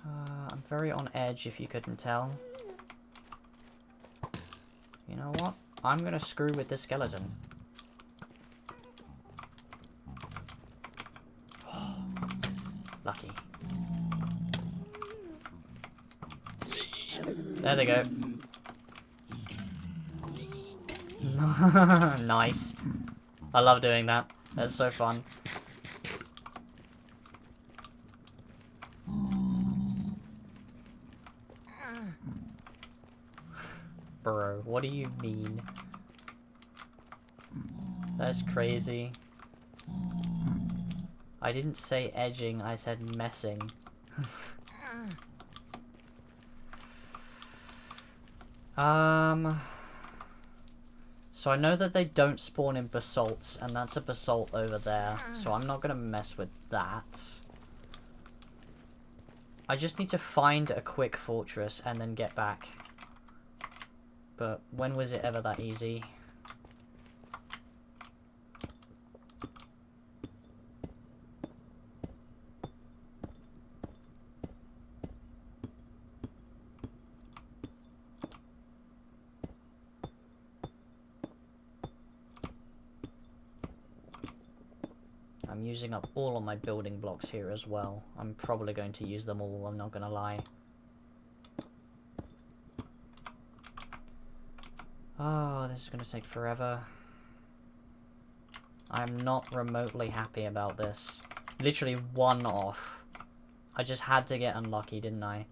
I'm very on edge if you couldn't tell. You know what? I'm gonna screw with this skeleton. Lucky. There they go. Nice. I love doing that. That's so fun. Bro, what do you mean? That's crazy. I didn't say edging, I said messing. So I know that they don't spawn in basalts, and that's a basalt over there, so I'm not gonna mess with that. I just need to find a quick fortress and then get back. But when was it ever that easy? I'm using up all of my building blocks here as well. I'm probably going to use them all, I'm not gonna lie. Oh, this is gonna take forever. I'm not remotely happy about this. Literally one off. I just had to get unlucky, didn't I?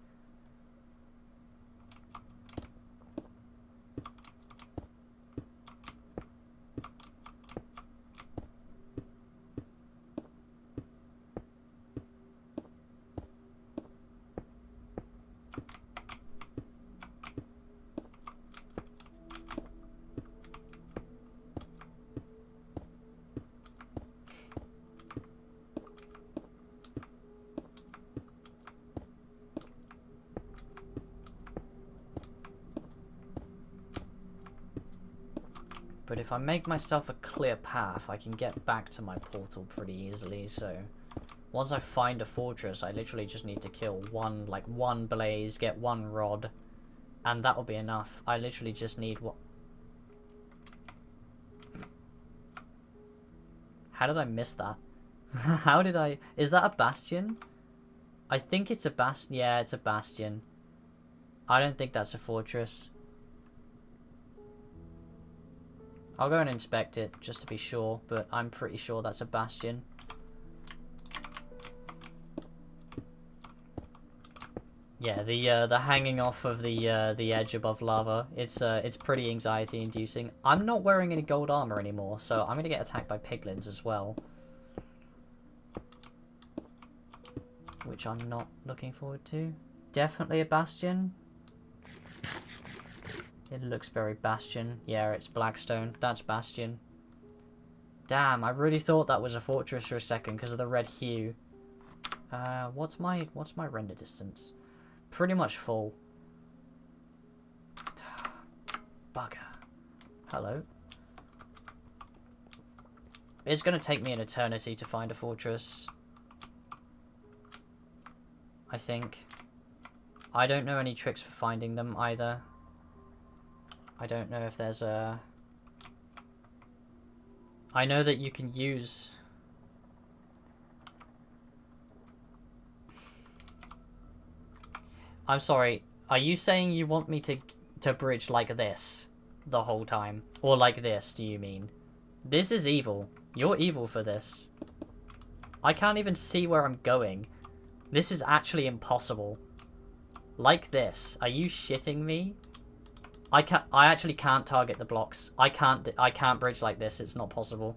But if I make myself a clear path, I can get back to my portal pretty easily, so... Once I find a fortress, I literally just need to kill one blaze, get one rod, and that'll be enough. I literally just need what... How did I miss that? How did I... Is that a bastion? I think it's a bastion. Yeah, it's a bastion. I don't think that's a fortress. I'll go and inspect it, just to be sure, but I'm pretty sure that's a bastion. Yeah, the hanging off of the edge above lava, it's pretty anxiety-inducing. I'm not wearing any gold armor anymore, so I'm gonna get attacked by piglins as well. Which I'm not looking forward to. Definitely a bastion. It looks very bastion. Yeah, it's Blackstone. That's bastion. Damn, I really thought that was a fortress for a second because of the red hue. What's my render distance? Pretty much full. Bugger. Hello. It's gonna take me an eternity to find a fortress. I think. I don't know any tricks for finding them either. I don't know if there's a... I know that you can use... I'm sorry, are you saying you want me to bridge like this the whole time? Or like this, do you mean? This is evil. You're evil for this. I can't even see where I'm going. This is actually impossible. Like this. Are you shitting me? I actually can't target the blocks. I can't bridge like this. It's not possible.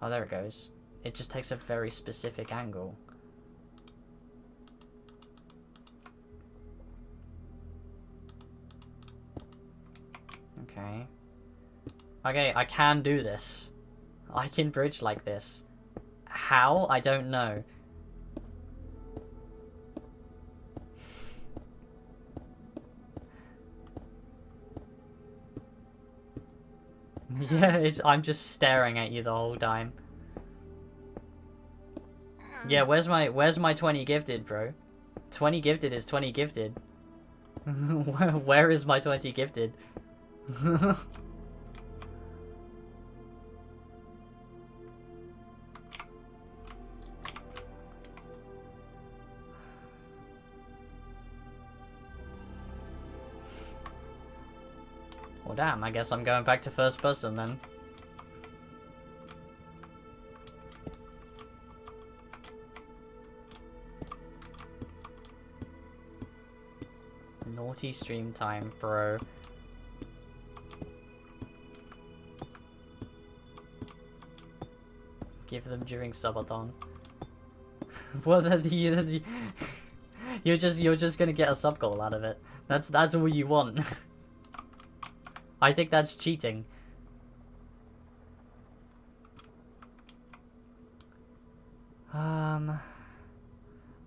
Oh, there it goes. It just takes a very specific angle. Okay. Okay, I can do this. I can bridge like this. How? I don't know. Yeah, I'm just staring at you the whole time. Yeah, where's my 20 gifted, bro? 20 gifted is 20 gifted. Where is my 20 gifted? Well, damn, I guess I'm going back to first person then. Naughty stream time, bro. Give them during subathon. Well, you're just gonna get a sub goal out of it. That's all you want. I think that's cheating.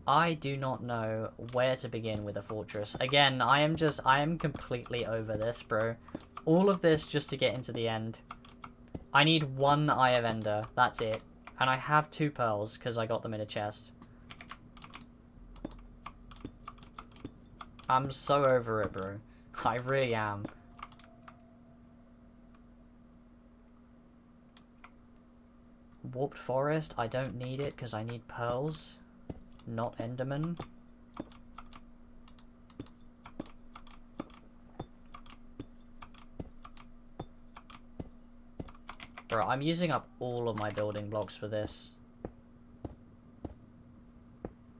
I do not know where to begin with a fortress. Again, I am completely over this, bro. All of this just to get into the end. I need one Eye of Ender. That's it. And I have 2 pearls because I got them in a chest. I'm so over it, bro. I really am. Warped Forest, I don't need it because I need pearls, not Enderman. Bro, I'm using up all of my building blocks for this.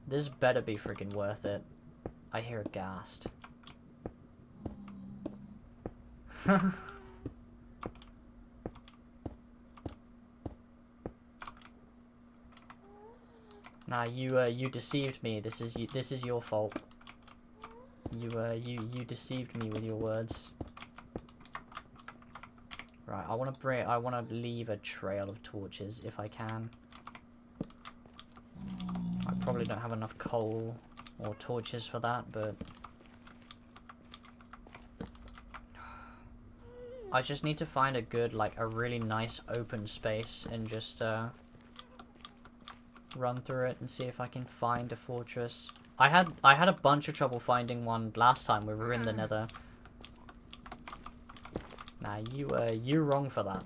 This better be freaking worth it. I hear a ghast. Nah, you deceived me. This is your fault. You deceived me with your words. Right, I want to leave a trail of torches if I can. I probably don't have enough coal or torches for that, but I just need to find a good, like, a really nice open space and just run through it and see if I can find a fortress. I had a bunch of trouble finding one last time we were in the Nether. Nah, you're wrong for that.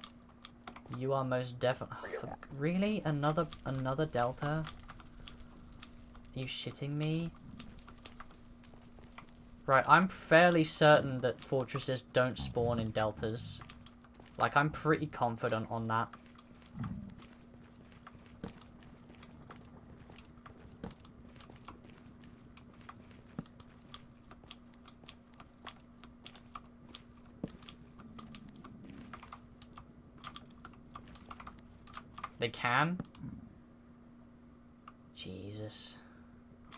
You are most definitely. Oh, really? Another delta? Are you shitting me? Right, I'm fairly certain that fortresses don't spawn in deltas. Like, I'm pretty confident on that. They can? Jesus.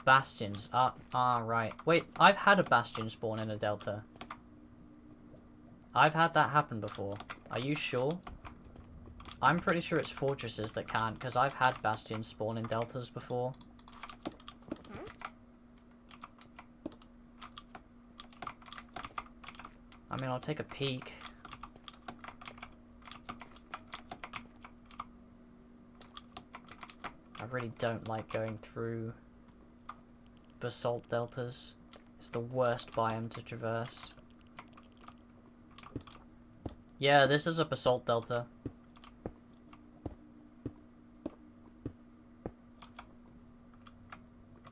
Bastions. Right. Wait, I've had a bastion spawn in a delta. I've had that happen before. Are you sure? I'm pretty sure it's fortresses that can't, because I've had bastions spawn in deltas before. I mean, I'll take a peek. I really don't like going through basalt deltas. It's the worst biome to traverse. Yeah, this is a basalt delta.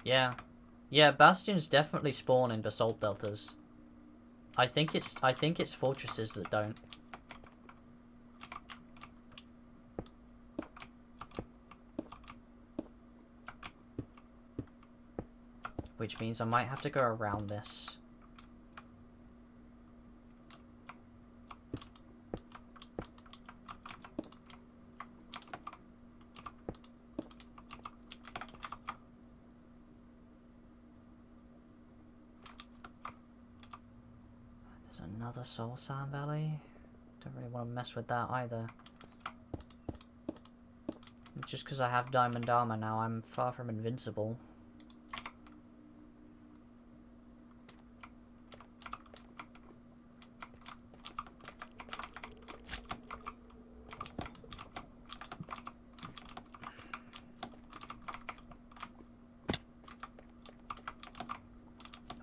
Yeah. Yeah, bastions definitely spawn in basalt deltas. I think it's fortresses that don't. Which means I might have to go around this. There's another soul sand valley. Don't really want to mess with that either. Just because I have diamond armor now, I'm far from invincible.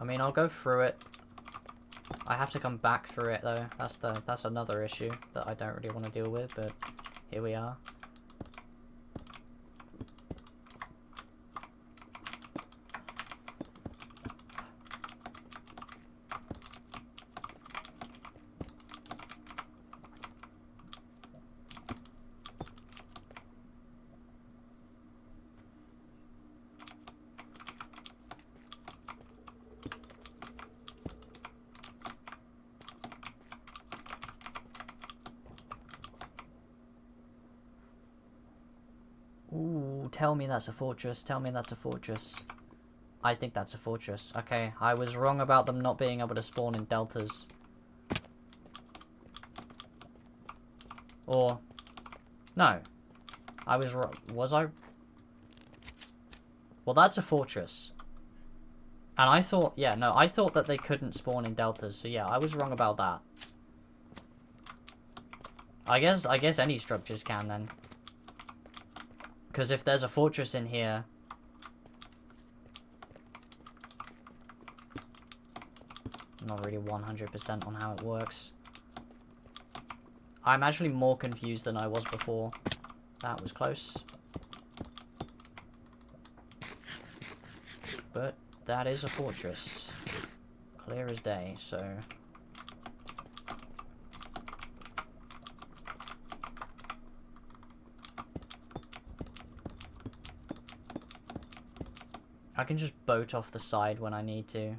I mean, I'll go through it. I have to come back through it though. That's another issue that I don't really want to deal with, but here we are. Ooh, tell me that's a fortress. Tell me that's a fortress. I think that's a fortress. Okay, I was wrong about them not being able to spawn in deltas. Or... no. I was wrong. Was I? Well, that's a fortress. And I thought, yeah, no, I thought that they couldn't spawn in deltas. So yeah, I was wrong about that. I guess any structures can then. Because if there's a fortress in here... I'm not really 100% on how it works. I'm actually more confused than I was before. That was close. But that is a fortress. Clear as day, so... I can just boat off the side when I need to.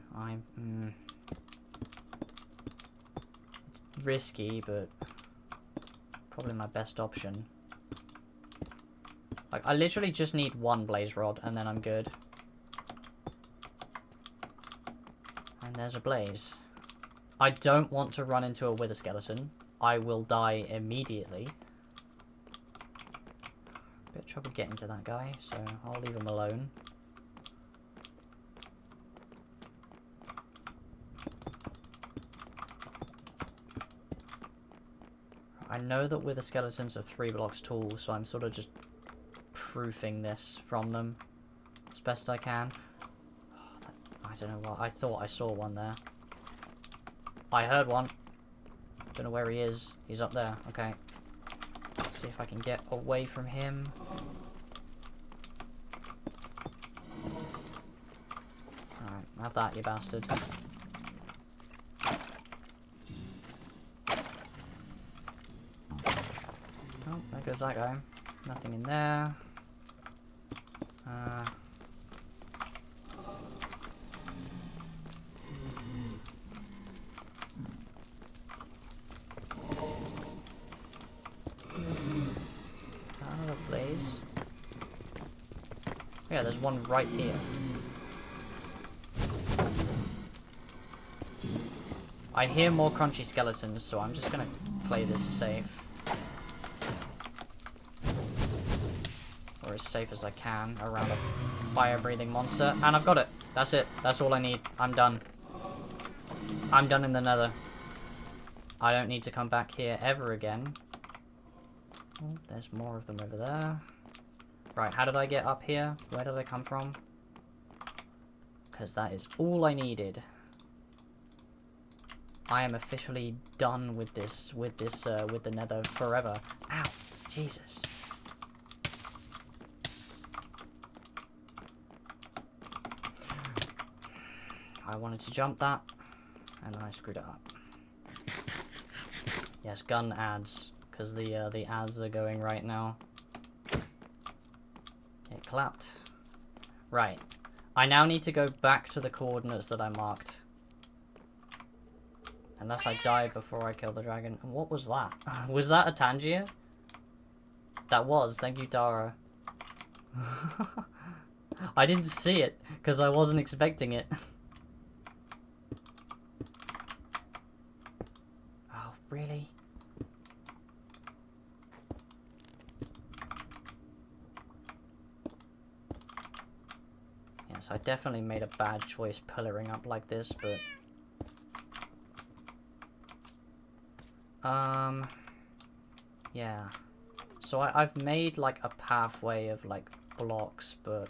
It's risky, but probably my best option. Like, I literally just need one blaze rod, and then I'm good. And there's a blaze. I don't want to run into a wither skeleton. I will die immediately. Bit of trouble getting to that guy, so I'll leave him alone. I know that wither skeletons are 3 blocks tall, so I'm sort of just proofing this from them as best I can. I don't know what. I thought I saw one there. I heard one. Don't know where he is. He's up there. Okay. Let's see if I can get away from him. Alright, have that, you bastard. Oh, there goes that guy. Nothing in there. Is that another blaze? Yeah, there's one right here. I hear more crunchy skeletons, so I'm just gonna play this safe. Or as safe as I can around a fire-breathing monster. And I've got it. That's it. That's all I need. I'm done. I'm done in the nether. I don't need to come back here ever again. Oh, there's more of them over there. Right, how did I get up here? Where did I come from? Because that is all I needed. I am officially done with with the nether forever. Ow, Jesus. I wanted to jump that, and I screwed it up. Yes, gun ads, because the ads are going right now. It clapped. Right. I now need to go back to the coordinates that I marked. Unless I die before I kill the dragon. And what was that? Was that a Tangier? That was. Thank you, Dara. I didn't see it, because I wasn't expecting it. Oh, really? Yes, I definitely made a bad choice pillaring up like this, but... yeah. So I've made, like, a pathway of, like, blocks, but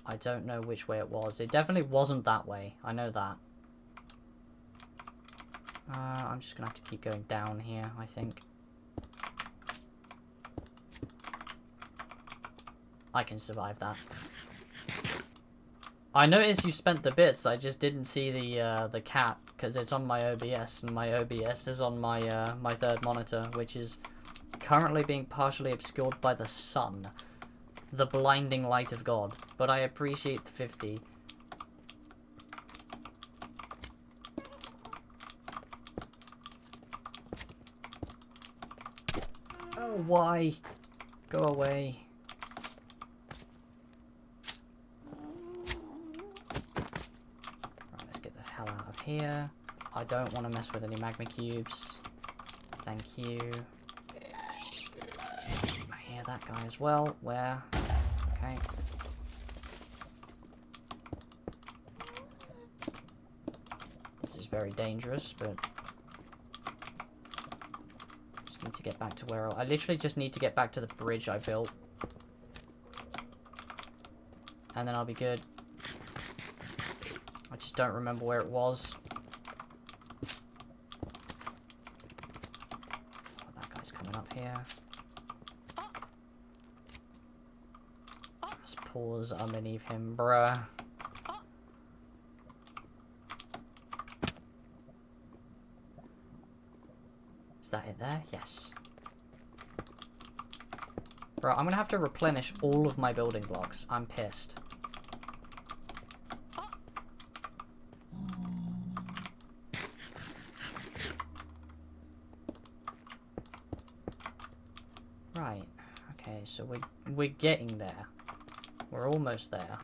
I don't know which way it was. It definitely wasn't that way. I know that. I'm just gonna have to keep going down here, I think. I can survive that. I noticed you spent the bits, I just didn't see the cat, because it's on my OBS, and my OBS is on my my third monitor, which is currently being partially obscured by the sun. The blinding light of God. But I appreciate the 50. Oh, why? Go away. Right, let's get the hell out of here. I don't want to mess with any magma cubes. Thank you. I hear that guy as well. Where? Okay. very dangerous, but... Just need to get back to where I literally just need to get back to the bridge I built. And then I'll be good. I just don't remember where it was. Oh, that guy's coming up here. Let's pause underneath him, bruh. Is that it there? Yes. Bro, I'm gonna have to replenish all of my building blocks. I'm pissed. Right. Okay, so we're getting there. We're almost there.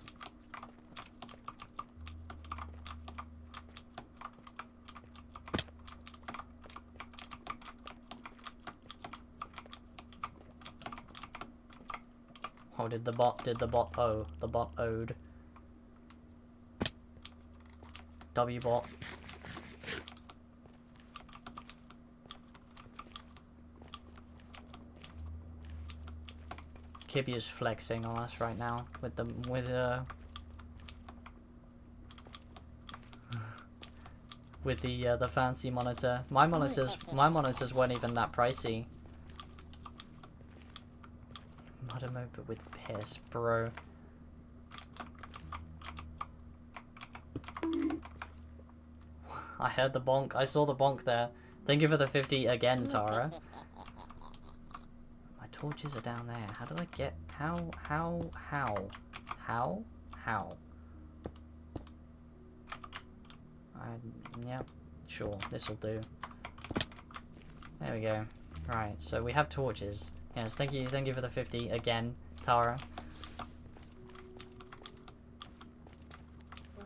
Oh, did the bot oh, the bot owed. W-bot. Kibby is flexing on us right now with the the fancy monitor. My monitors weren't even that pricey. Mud but with piss, bro. I heard the bonk. I saw the bonk there. Thank you for the 50 again, Tara. My torches are down there. How do I get... How? Yeah, sure. This'll do. There we go. Right, so we have torches. Yes, thank you for the 50 again, Tara.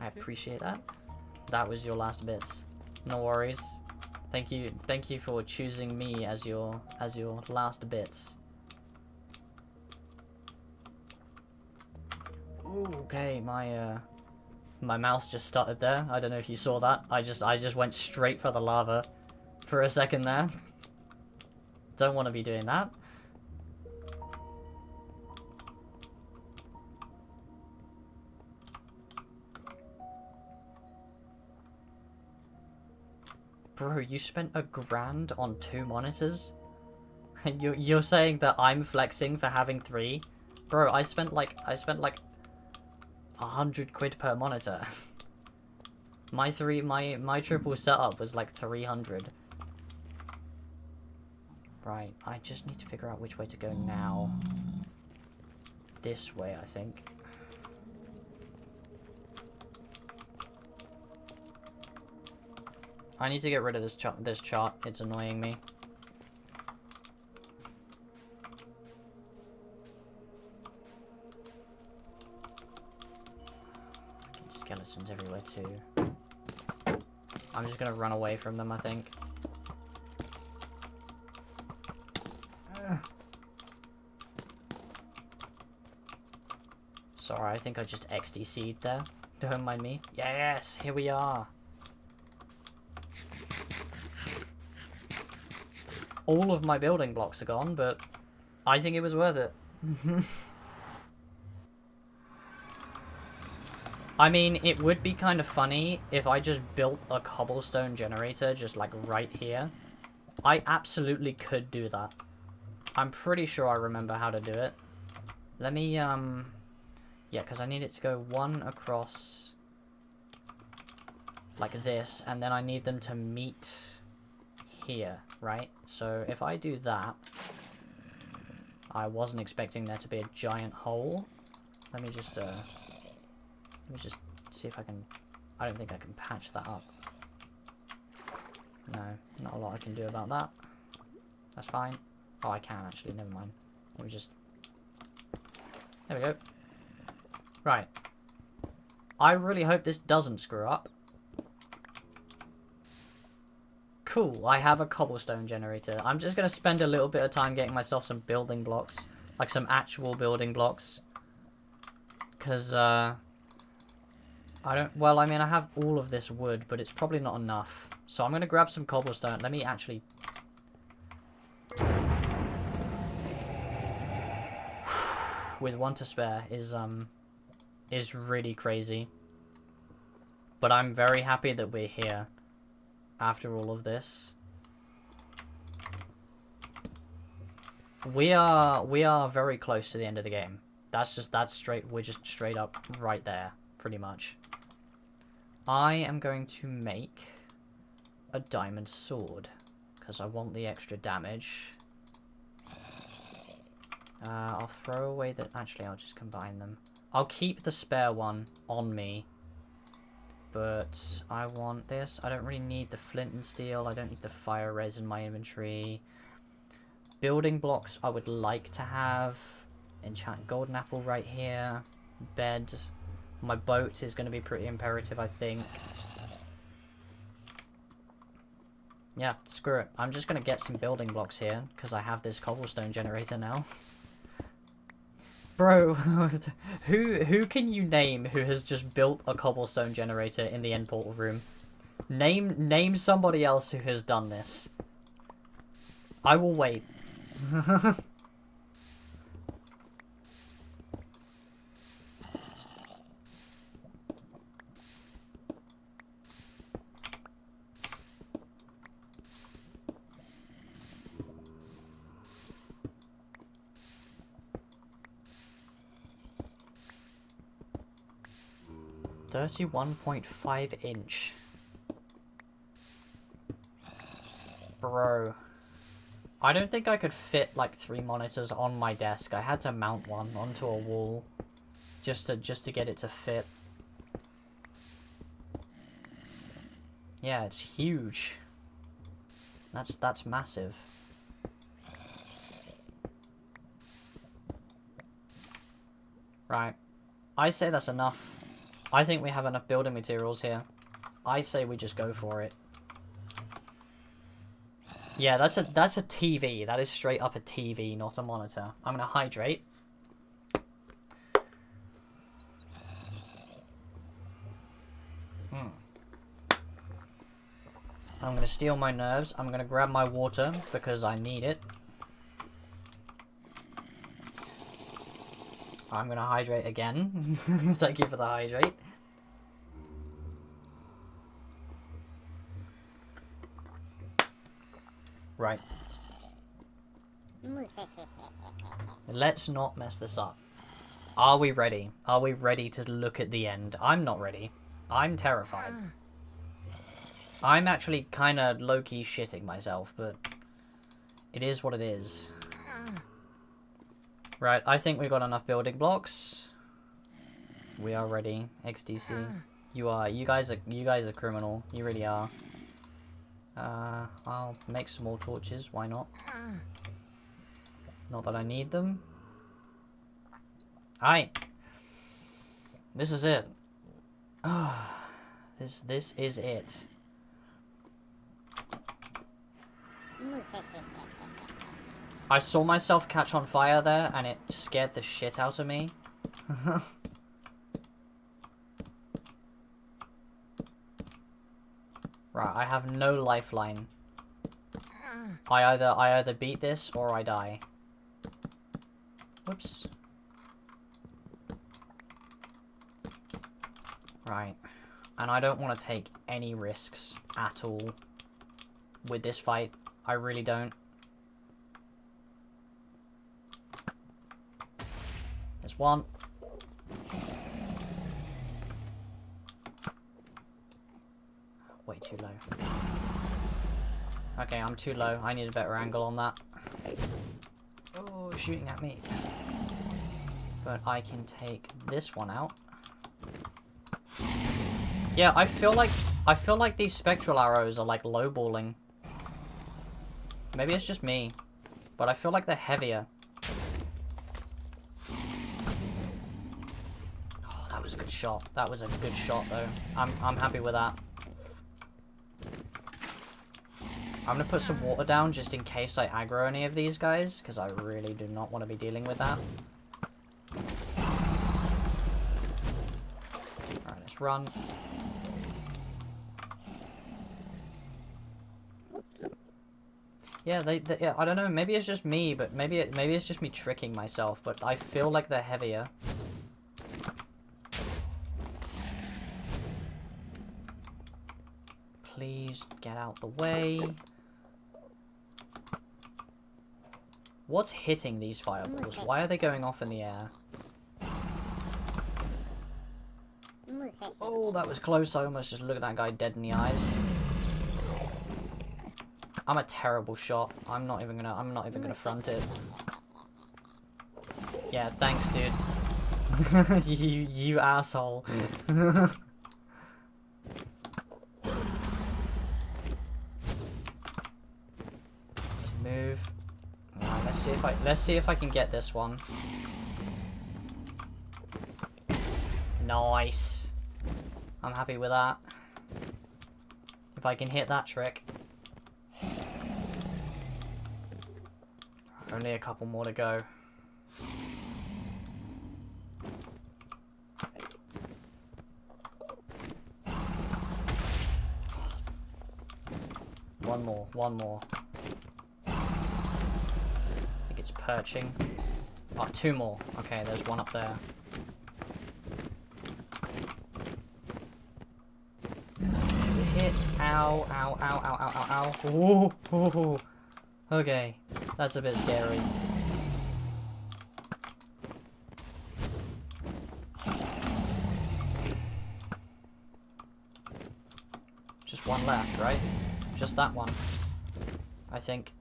I appreciate that. That was your last bits. No worries. Thank you for choosing me as your last bits. Ooh, okay, my mouse just started there. I don't know if you saw that. I just went straight for the lava for a second there. Don't want to be doing that. Bro, you spent $1,000 on 2 monitors? And you're saying that I'm flexing for having 3? Bro, I spent like 100 quid per monitor. my triple setup was like 300. Right, I just need to figure out which way to go now. This way, I think. I need to get rid of this chart. It's annoying me. Fucking skeletons everywhere too. I'm just gonna run away from them, I think. Sorry, I think I just XDC'd there. Don't mind me. Yes, here we are. All of my building blocks are gone, but I think it was worth it. I mean, it would be kind of funny if I just built a cobblestone generator just like right here. I absolutely could do that. I'm pretty sure I remember how to do it. Let me, yeah, because I need it to go one across like this, and then I need them to meet here, right? So if I do that, I wasn't expecting there to be a giant hole. Let me just see if I can. I don't think I can patch that up. No, not a lot I can do about that. That's fine. Oh, I can actually. Never mind. Let me just. There we go. Right. I really hope this doesn't screw up. Cool, I have a cobblestone generator. I'm just going to spend a little bit of time getting myself some building blocks. Like, some actual building blocks. Because, I don't... Well, I mean, I have all of this wood, but it's probably not enough. So I'm going to grab some cobblestone. Let me actually... With one to spare is really crazy. But I'm very happy that we're here after all of this. We are very close to the end of the game. We're just straight up right there, pretty much. I am going to make a diamond sword because I want the extra damage. I'll throw away the... Actually, I'll just combine them. I'll keep the spare one on me. But I want this. I don't really need the flint and steel. I don't need the fire res in my inventory. Building blocks I would like to have. Enchant golden apple right here. Bed. My boat is going to be pretty imperative, I think. Yeah, screw it. I'm just going to get some building blocks here because I have this cobblestone generator now. Bro, who can you name who has just built a cobblestone generator in the end portal room? Name somebody else who has done this. I will wait. 31.5 inch. Bro. I don't think I could fit like 3 monitors on my desk. I had to mount one onto a wall just to get it to fit. Yeah, it's huge. That's massive. Right. I say that's enough. I think we have enough building materials here. I say we just go for it. Yeah, that's a TV. That is straight up a TV, not a monitor. I'm gonna hydrate. I'm gonna steal my nerves. I'm gonna grab my water because I need it. I'm gonna hydrate again. Thank you for the hydrate. Right. Let's not mess this up. Are we ready? Are we ready to look at the end? I'm not ready. I'm terrified. I'm actually kind of low-key shitting myself, but it is what it is. Right, I think we've got enough building blocks. We are ready. XDC. You guys are criminal. You really are. I'll make some more torches. Why not? Not that I need them. Alright. This is it. This is it. I saw myself catch on fire there, and it scared the shit out of me. Right, I have no lifeline. I either beat this or I die. Whoops. Right. And I don't want to take any risks at all with this fight. I really don't. There's one. Way too low. Okay, I'm too low. I need a better angle on that. Oh, shooting at me. But I can take this one out. Yeah, I feel like these spectral arrows are like lowballing. Maybe it's just me, but I feel like they're heavier. Oh, that was a good shot. That was a good shot, though. I'm happy with that. I'm gonna put some water down just in case I aggro any of these guys, because I really do not want to be dealing with that. Alright, let's run. Yeah, yeah, I don't know, maybe it's just me, but maybe it's just me tricking myself, but I feel like they're heavier. Please get out the way. What's hitting these fireballs? Why are they going off in the air? Oh, that was close. I almost just looked at that guy dead in the eyes. I'm a terrible shot. I'm not even gonna front it. Yeah, thanks, dude. you asshole. Move. Alright, let's see if I can get this one. Nice. I'm happy with that. If I can hit that trick. Only a couple more to go. One more. I think it's perching. Oh, two more. Okay, there's one up there. Hit. Ow, ow, ow, ow, ow, ow, ow. Ooh, ooh. Okay, that's a bit scary. Just one left, right? Just that one. I think.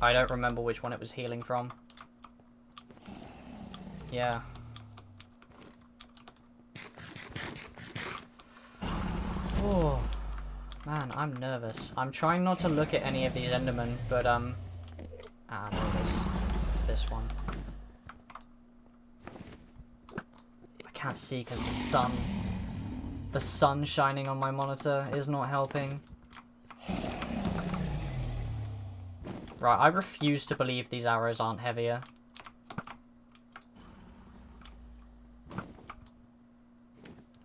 I don't remember which one it was healing from. Yeah. Oh, man, I'm nervous. I'm trying not to look at any of these Endermen, but, Ah, no, it's this one. I can't see because the sun shining on my monitor is not helping. Right, I refuse to believe these arrows aren't heavier.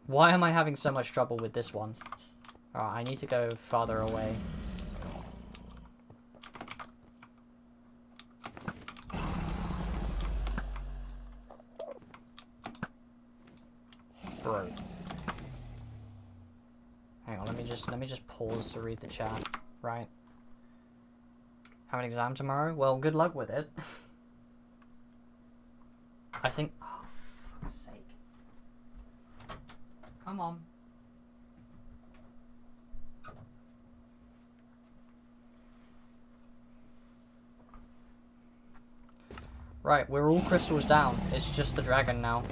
Why am I having so much trouble with this one? Alright, I need to go farther away. Bro. Hang on, let me just pause to read the chat. Right. Have an exam tomorrow? Well, good luck with it. I think... Oh, for fuck's sake. Come on. Right, we're all crystals down. It's just the dragon now.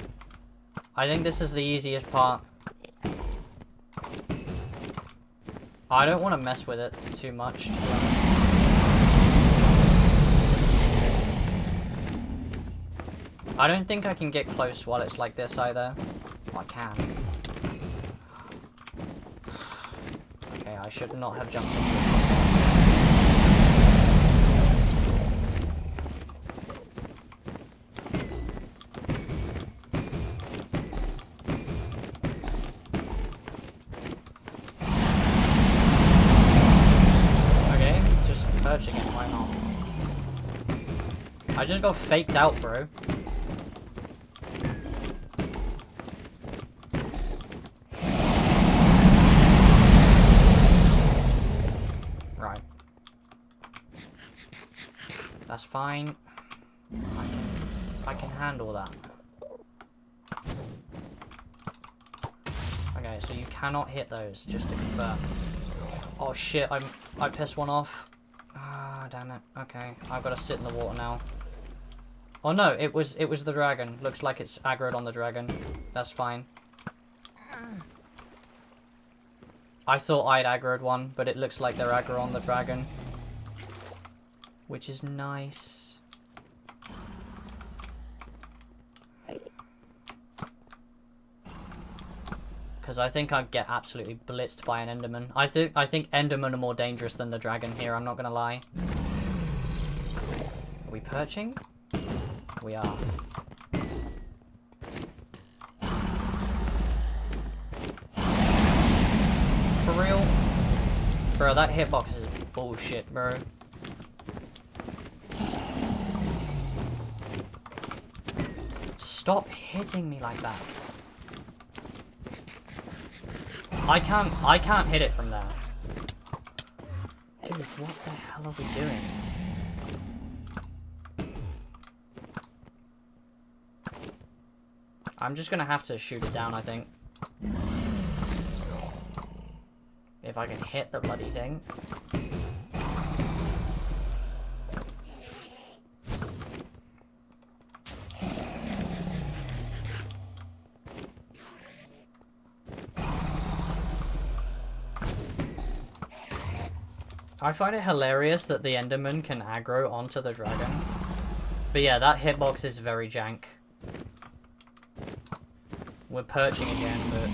I think this is the easiest part. I don't want to mess with it too much, to be honest. I don't think I can get close while it's like this either. Oh, I can. Okay, I should not have jumped into this. Okay, just perching it, why not? I just got faked out, bro. That's fine. I can handle that. Okay, so you cannot hit those, just to confirm. Oh shit, I pissed one off. Ah, damn it. Okay, I've got to sit in the water now. Oh no, it was the dragon. Looks like it's aggroed on the dragon. That's fine. I thought I'd aggroed one, but it looks like they're aggro on the dragon. Which is nice. Because I think I'd get absolutely blitzed by an Enderman. I think Endermen are more dangerous than the dragon here, I'm not gonna lie. Are we perching? We are. Bro, that hitbox is bullshit, bro. Stop hitting me like that. I can't hit it from there. Dude, what the hell are we doing? I'm just gonna have to shoot it down, I think. If I can hit the bloody thing. I find it hilarious that the Enderman can aggro onto the dragon. But yeah, that hitbox is very jank. We're perching again, but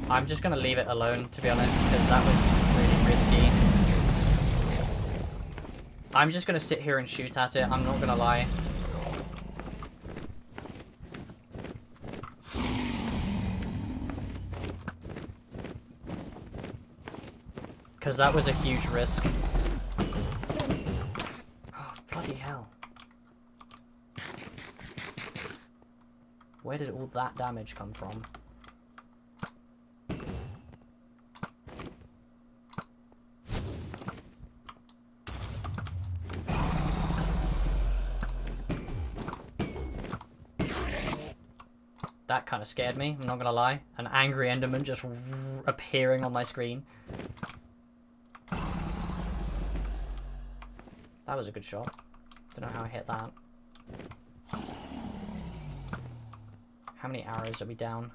I'm just going to leave it alone, to be honest, because that was really risky. I'm just going to sit here and shoot at it, I'm not going to lie. Because that was a huge risk. Oh, bloody hell. Where did all that damage come from? That kind of scared me, I'm not gonna lie. An angry Enderman just appearing on my screen. That was a good shot. Don't know how I hit that. How many arrows are we down?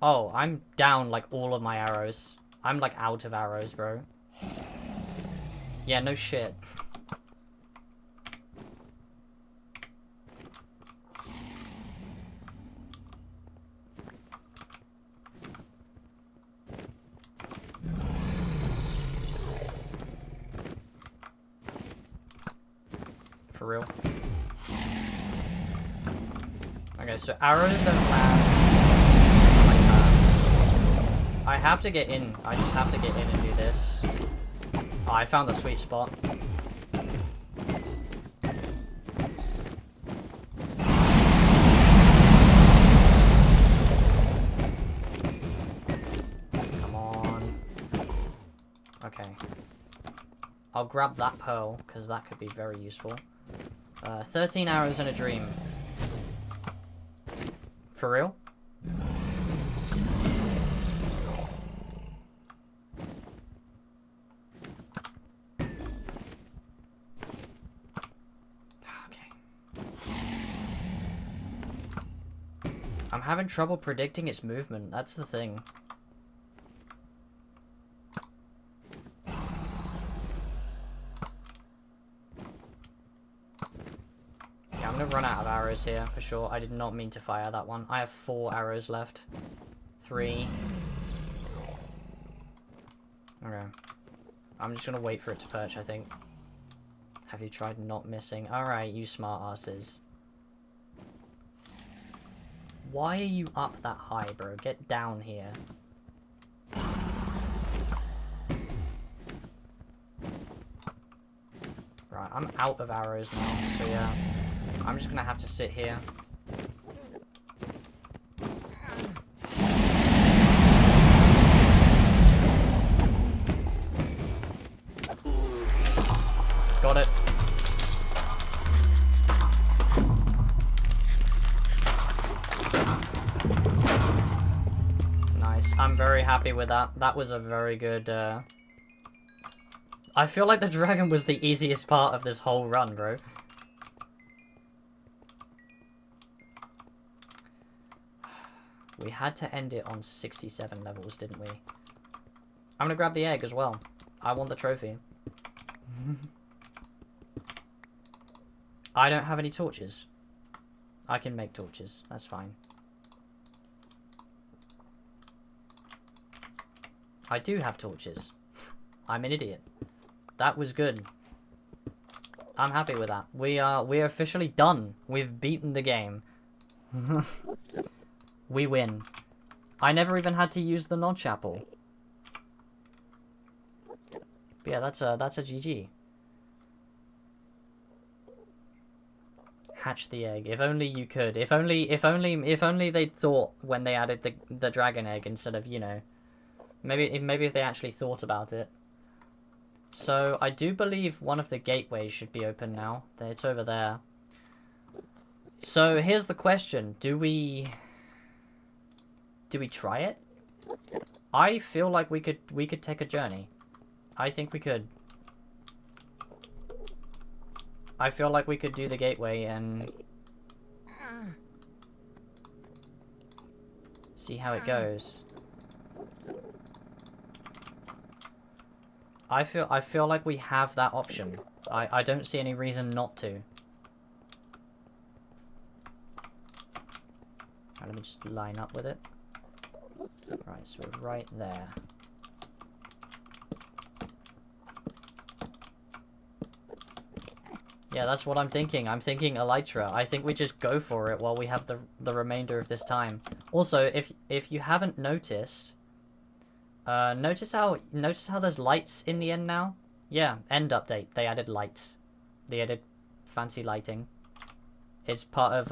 Oh, I'm down like all of my arrows. I'm like out of arrows, bro. Yeah, no shit. For real. Okay, so arrows don't land like that. I have to get in. I just have to get in and do this. Oh, I found the sweet spot. Come on. Okay. I'll grab that pearl, because that could be very useful. 13 arrows in a dream. For real? Okay. I'm having trouble predicting its movement, that's the thing. I'm gonna run out of arrows here, for sure. I did not mean to fire that one. I have 4 arrows left. 3. Okay. I'm just gonna wait for it to perch, I think. Have you tried not missing? Alright, you smart asses. Why are you up that high, bro? Get down here. Right, I'm out of arrows now, so yeah. I'm just gonna have to sit here. Got it. Nice. I'm very happy with that. That was a very good, I feel like the dragon was the easiest part of this whole run, bro. We had to end it on 67 levels, didn't we? I'm gonna grab the egg as well. I want the trophy. I don't have any torches. I can make torches. That's fine. I do have torches. I'm an idiot. That was good. I'm happy with that. We're officially done. We've beaten the game. We win. I never even had to use the notch apple. But yeah, that's a GG. Hatch the egg. If only you could. If only they'd thought when they added the dragon egg instead of, you know, maybe if they actually thought about it. So I do believe one of the gateways should be open now. It's over there. So here's the question: do we try it? I feel like we could take a journey. I think we could. I feel like we could do the gateway and see how it goes. I feel like we have that option. I don't see any reason not to. Right, let me just line up with it. Right, so we're right there. Yeah, that's what I'm thinking. I'm thinking Elytra. I think we just go for it while we have the remainder of this time. Also, if you haven't noticed, notice how there's lights in the end now? Yeah, end update. They added lights. They added fancy lighting. It's part of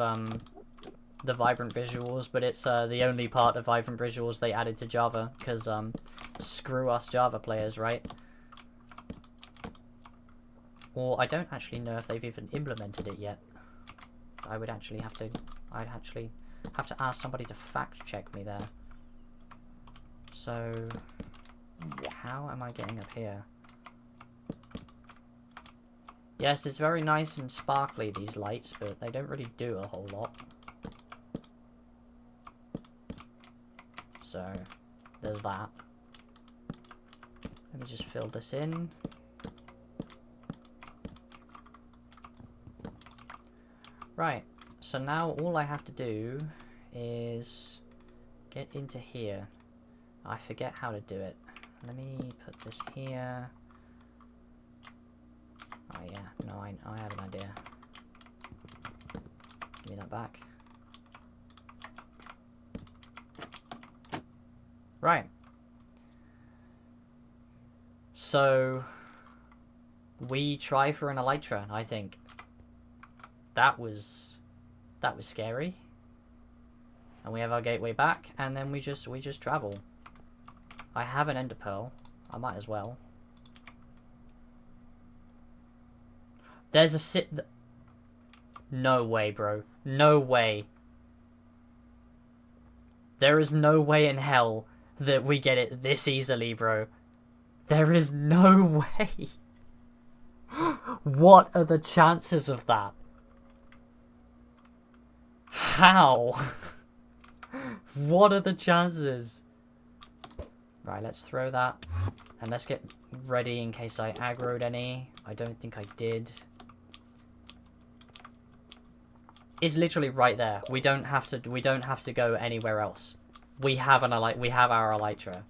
the vibrant visuals, but it's the only part of vibrant visuals they added to Java because screw us Java players, right? Or I don't actually know if they've even implemented it yet. I'd actually have to ask somebody to fact check me there. So, how am I getting up here? Yes, it's very nice and sparkly, these lights, but they don't really do a whole lot. So, there's that. Let me just fill this in. Right, so now all I have to do is get into here. I forget how to do it. Let me put this here. Oh yeah, no, I have an idea. Give me that back. Right. So, we try for an Elytra, I think. That was scary. And we have our gateway back, and then we just travel. I have an ender pearl. I might as well. There's a No way, bro. No way. There is no way in hell that we get it this easily, bro. There is no way. What are the chances of that? How? What are the chances? Right, let's throw that. And let's get ready in case I aggroed any. I don't think I did. It's literally right there. We don't have to go anywhere else. We have our Elytra.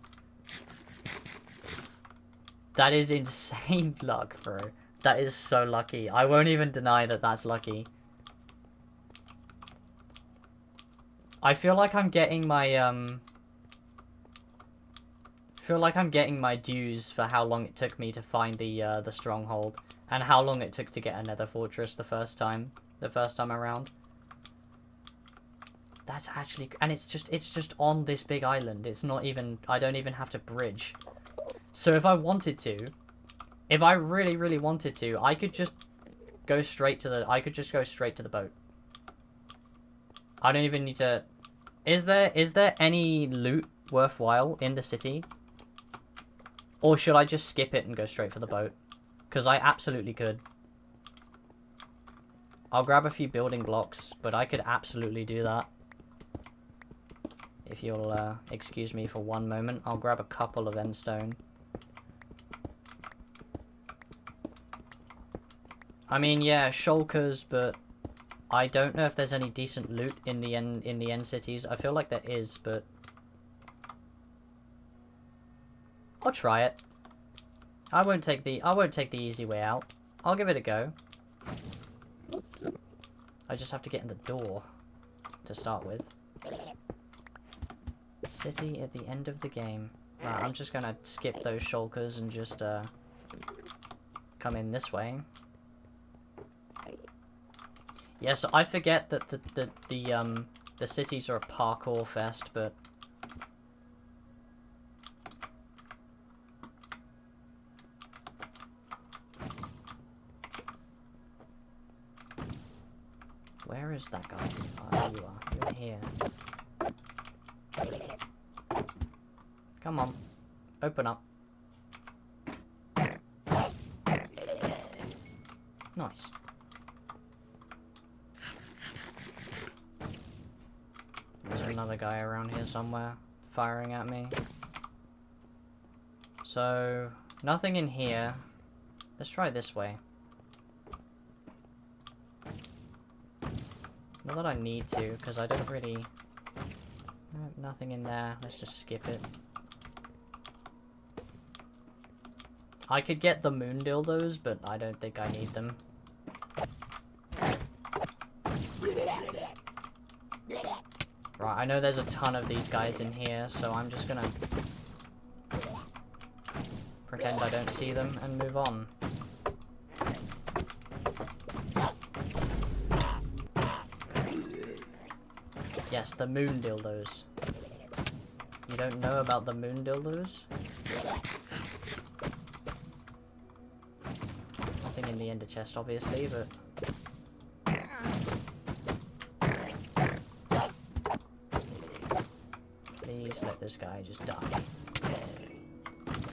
That is insane luck, bro. That is so lucky. I won't even deny that that's lucky. I feel like I'm getting my dues for how long it took me to find the stronghold and how long it took to get a nether fortress the first time around. That's actually, and it's just on this big island. It's not even, I don't even have to bridge. So if I wanted to, if I really wanted to, I could just go straight to the boat. I don't even need to. Is there any loot worthwhile in the city? Or should I just skip it and go straight for the boat? Because I absolutely could. I'll grab a few building blocks, but I could absolutely do that. If you'll excuse me for one moment, I'll grab a couple of endstone. I mean, yeah, shulkers, but I don't know if there's any decent loot in the end cities. I feel like there is, but I'll try it. I won't take the easy way out. I'll give it a go. I just have to get in the door to start with. City at the end of the game. Right, I'm just gonna skip those shulkers and just come in this way. Yeah, so I forget that the cities are a parkour fest, but where is that guy? Oh, there you are. You're here. Come on. Open up. Nice. There's another guy around here somewhere, firing at me. So, nothing in here. Let's try this way. Not that I need to, because I don't really... Nope, nothing in there. Let's just skip it. I could get the moon dildos, but I don't think I need them. Right, I know there's a ton of these guys in here, so I'm just gonna pretend I don't see them and move on. Yes, the moon dildos. You don't know about the moon dildos? Nothing in the ender chest, obviously, but... Please let this guy just die.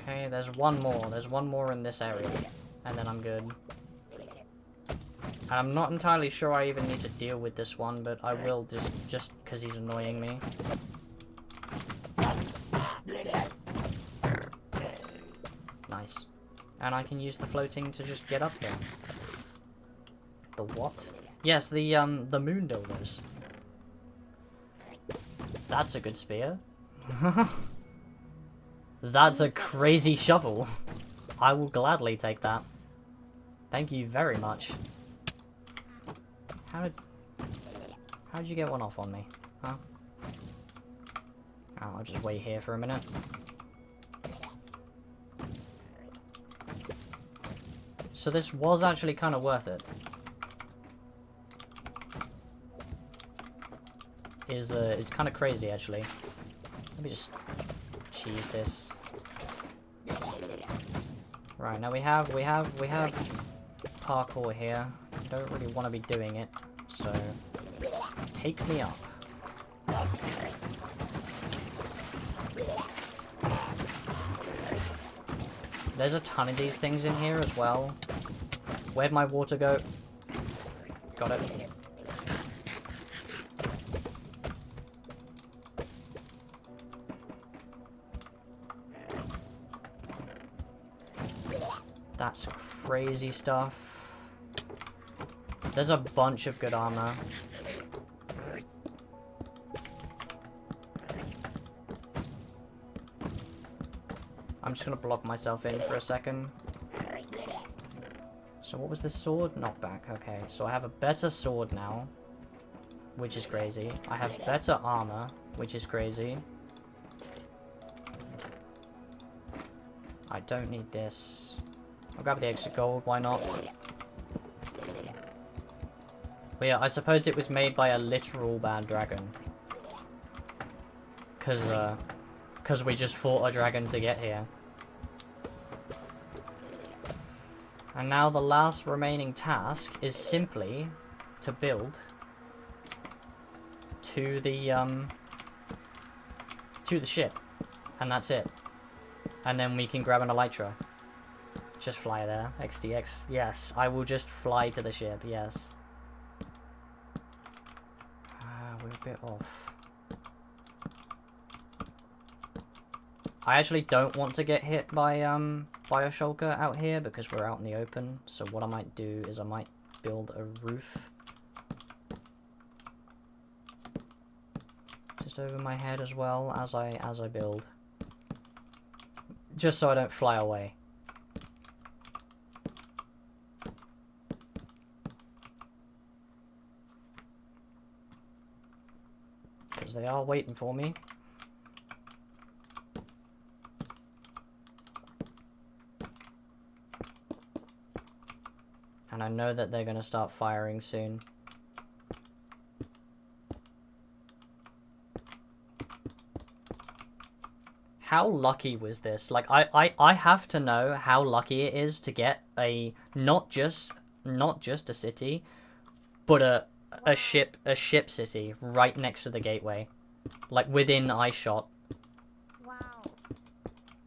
Okay, there's one more. There's one more in this area. And then I'm good. And I'm not entirely sure I even need to deal with this one, but I will just because he's annoying me. Nice. And I can use the floating to just get up here. The what? Yes, the moon dildos. That's a good spear. That's a crazy shovel. I will gladly take that. Thank you very much. How'd you get one off on me? Huh? Oh, I'll just wait here for a minute. So this was actually kind of worth it. Is kind of crazy actually. Let me just cheese this. Right, now we have parkour here. I don't really want to be doing it, so take me up. There's a ton of these things in here as well. Where'd my water go? Got it. That's crazy stuff. There's a bunch of good armor. I'm just gonna block myself in for a second. So what was this sword? Knockback, okay. So I have a better sword now, which is crazy. I have better armor, which is crazy. I don't need this. I'll grab the extra gold, why not? But yeah, I suppose it was made by a literal bad dragon. Cause we just fought a dragon to get here. And now the last remaining task is simply to build to the ship. And that's it. And then we can grab an elytra. Just fly there. XDX. Yes, I will just fly to the ship, yes. We're a bit off. I actually don't want to get hit by a shulker out here because we're out in the open. So what I might do is I might build a roof just over my head as well as I build, just so I don't fly away. Because they are waiting for me. And I know that they're going to start firing soon. How lucky was this? Like, I have to know how lucky it is to get a not just a city, but a ship city right next to the gateway, like within eye shot. Wow.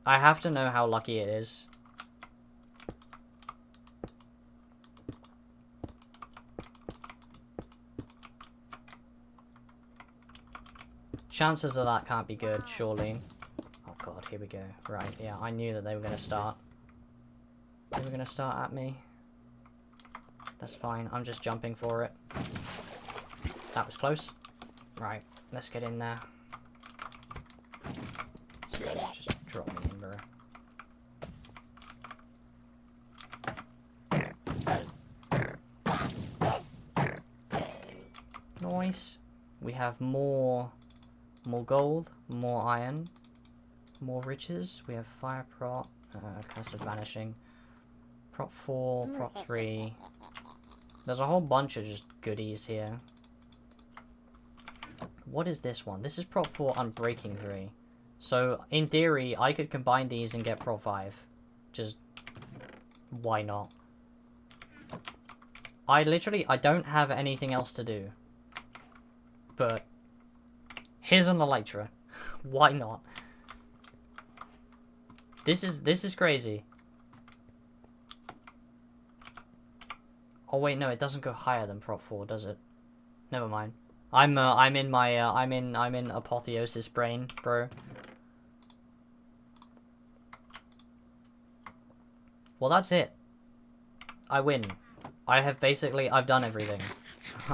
I have to know how lucky it is. Chances of that can't be good, surely. Oh god, here we go. Right, yeah, I knew that they were going to start. They were going to start at me. That's fine, I'm just jumping for it. That was close. Right, let's get in there. So just drop me in, bro. Nice. We have more gold, more iron, more riches. We have fire prot, curse of vanishing, prop 4, prop 3. There's a whole bunch of just goodies here. What is this one? This is prop 4 unbreaking 3. So in theory, I could combine these and get prop 5. Just why not? I don't have anything else to do. But here's an elytra. Why not? This is crazy. Oh wait, no, it doesn't go higher than prop 4, does it? Never mind. I'm in apotheosis brain, bro. Well, that's it. I win. I've done everything.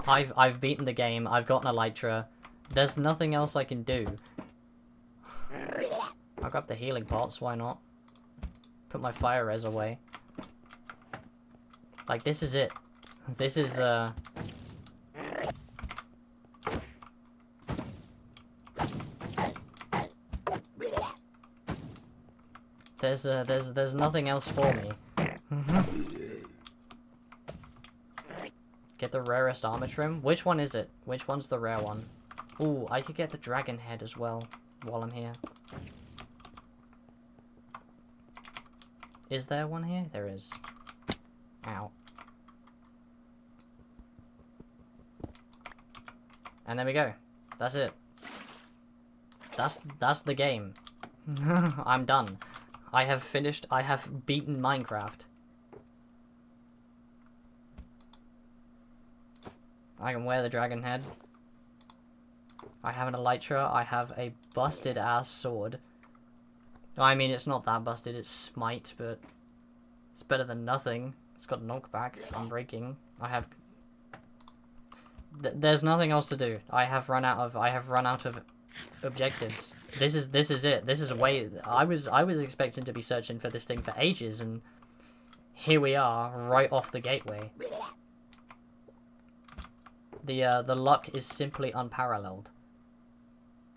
I've beaten the game. I've gotten elytra. There's nothing else I can do. I'll grab the healing pots, why not? Put my fire res away. Like, this is it. This is, There's nothing else for me. Get the rarest armor trim. Which one is it? Which one's the rare one? Ooh, I could get the dragon head as well while I'm here. Is there one here? There is. Ow. And there we go. That's it. That's the game. I'm done. I have finished. I have beaten Minecraft. I can wear the dragon head. I have an elytra. I have a busted ass sword. I mean, it's not that busted. It's smite, but it's better than nothing. It's got knockback. Unbreaking. I have. There's nothing else to do. I have run out of objectives. This is it. This is a way. I was expecting to be searching for this thing for ages, and here we are, right off the gateway. The luck is simply unparalleled.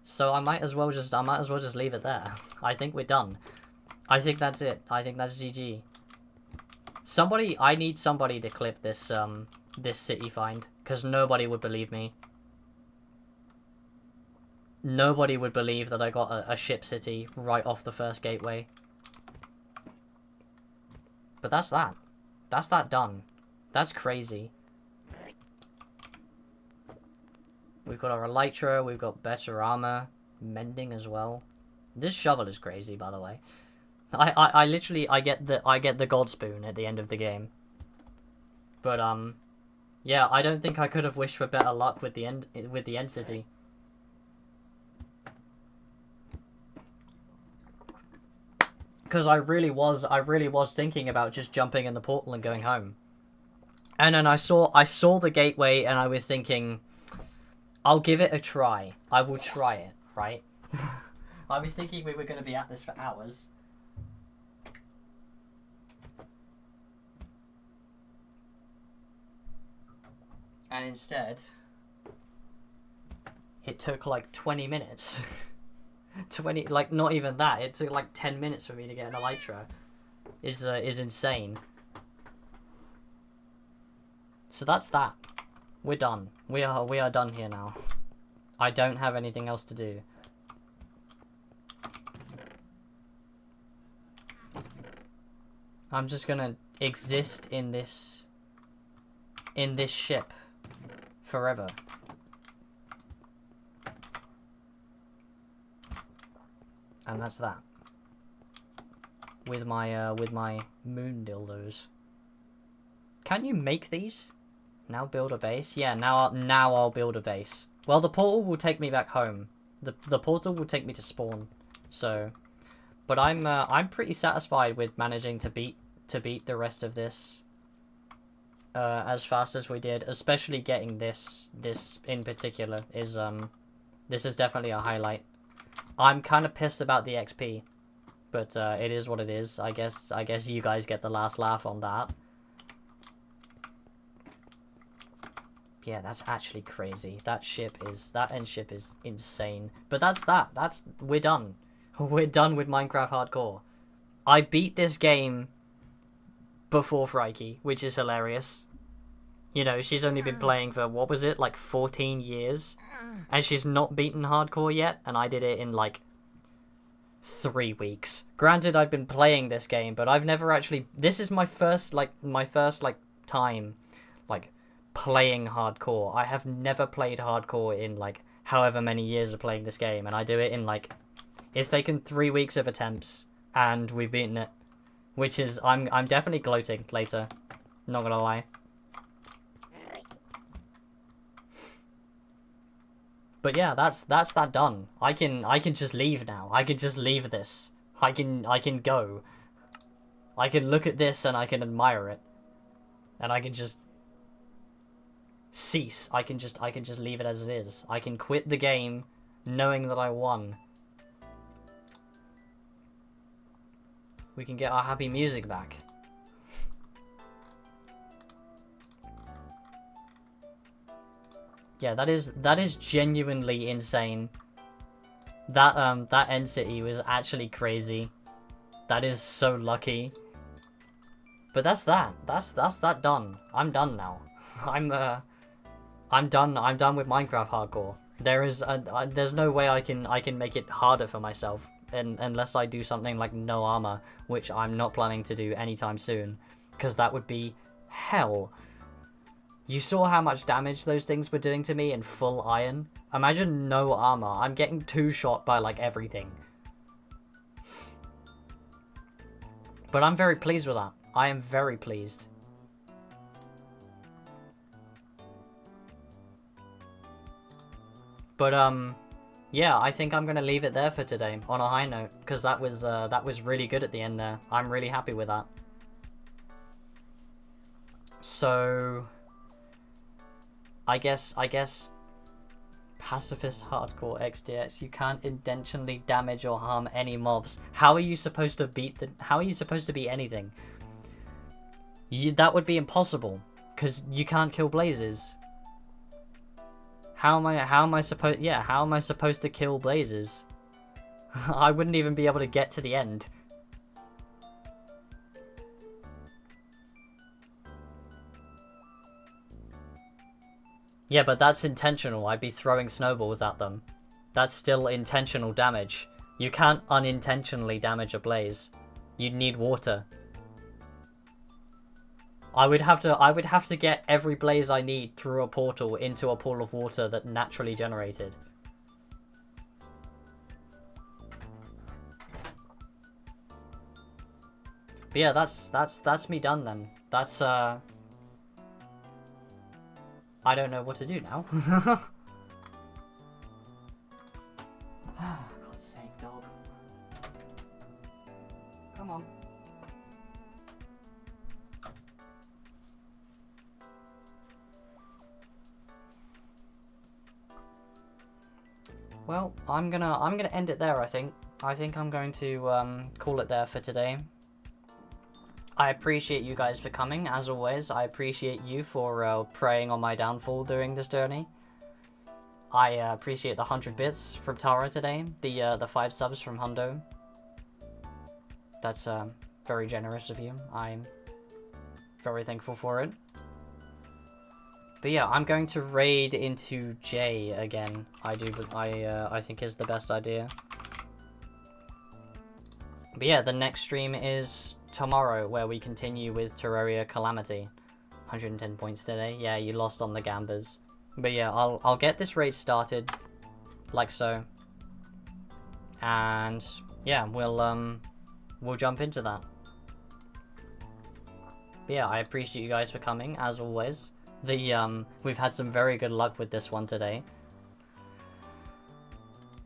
So I might as well just leave it there. I think we're done. I think that's it. I think that's GG. I need somebody to clip this this city find, because nobody would believe me. Nobody would believe that I got a ship city right off the first gateway. But that's that. That's that done. That's crazy. We've got our elytra, we've got better armor, mending as well. This shovel is crazy, by the way. I literally get the god spoon at the end of the game. But yeah, I don't think I could have wished for better luck with the end city. Because I really was thinking about just jumping in the portal and going home. And then I saw the gateway and I was thinking, I'll give it a try. I will try it, right? I was thinking we were going to be at this for hours. And instead, it took like 20 minutes. 20, like not even that. It took like 10 minutes for me to get an elytra. Is insane. So that's that. We're done. We are done here now. I don't have anything else to do. I'm just gonna exist in this ship forever. And that's that. With my moon dildos. Can you make these? Now build a base? Yeah, now I'll build a base. Well, the portal will take me back home. The portal will take me to spawn. So, but I'm pretty satisfied with managing to beat the rest of this as fast as we did, especially getting this in particular is this is definitely a highlight. I'm kind of pissed about the XP, but it is what it is. I guess you guys get the last laugh on that. Yeah, that's actually crazy. That end ship is insane. But we're done. We're done with Minecraft Hardcore. I beat this game before Frikey, which is hilarious. You know, she's only been playing for, what was it, like 14 years? And she's not beaten Hardcore yet, and I did it in like 3 weeks. Granted, I've been playing this game, but I've never actually... This is my first time, like, playing Hardcore. I have never played Hardcore in, like, however many years of playing this game, and I do it in, like... It's taken 3 weeks of attempts, and we've beaten it. Which is... I'm definitely gloating later. Not gonna lie. But yeah, that's that done. I can just leave now. I can just leave this. I can go. I can look at this and I can admire it. And I can just cease. I can just leave it as it is. I can quit the game knowing that I won. We can get our happy music back. Yeah, that is genuinely insane. That end city was actually crazy. That is so lucky. But that's that. That's that done. I'm done now. I'm done. I'm done with Minecraft Hardcore. There's no way I can make it harder for myself, unless I do something like no armor, which I'm not planning to do anytime soon, because that would be hell. You saw how much damage those things were doing to me in full iron? Imagine no armor. I'm getting two-shot by, like, everything. But I'm very pleased with that. I am very pleased. But, yeah, I think I'm gonna leave it there for today, on a high note, because that was really good at the end there. I'm really happy with that. So... I guess pacifist hardcore XDX, you can't intentionally damage or harm any mobs. How are you supposed to beat anything? That would be impossible, because you can't kill blazes. How am I supposed to kill blazes? I wouldn't even be able to get to the end. Yeah, but that's intentional. I'd be throwing snowballs at them. That's still intentional damage. You can't unintentionally damage a blaze. You'd need water. I would have to get every blaze I need through a portal into a pool of water that naturally generated. But yeah, that's me done then. That's I don't know what to do now. God's sake, dog. Come on. Well, I'm gonna end it there, I think. I think I'm going to call it there for today. I appreciate you guys for coming, as always. I appreciate you for preying on my downfall during this journey. I appreciate the 100 bits from Tara today, the 5 subs from Hundo. That's very generous of you. I'm very thankful for it. But yeah, I'm going to raid into J again. I think is the best idea. But yeah, the next stream is tomorrow, where we continue with Terraria Calamity. 110 points today. Yeah, you lost on the Gambas. But yeah, I'll get this raid started, like so. And yeah, we'll jump into that. But yeah, I appreciate you guys for coming, as always. We've had some very good luck with this one today.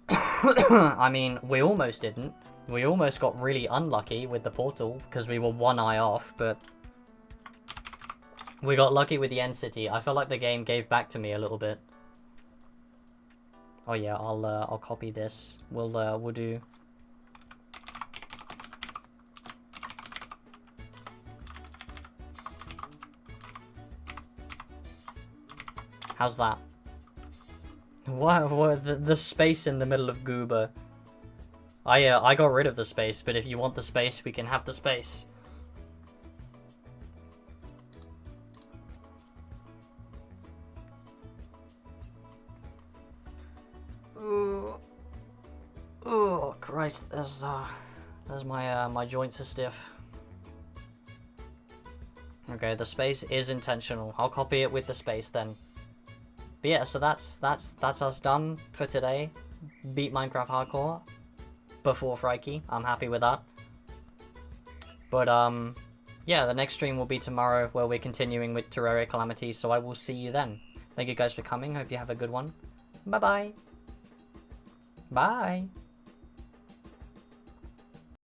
I mean, we almost didn't. We almost got really unlucky with the portal, because we were one eye off, but we got lucky with the end city. I felt like the game gave back to me a little bit. Oh yeah, I'll copy this. We'll do. How's that? What the space in the middle of Goober? I got rid of the space, but if you want the space, we can have the space. Oh Christ, there's my joints are stiff. Okay, the space is intentional. I'll copy it with the space then. But yeah, so that's us done for today. Beat Minecraft Hardcore before Frikey. I'm happy with that. But yeah, the next stream will be tomorrow, where we're continuing with Terraria Calamity, so I will see you then. Thank you guys for coming. Hope you have a good one. Bye-bye. Bye.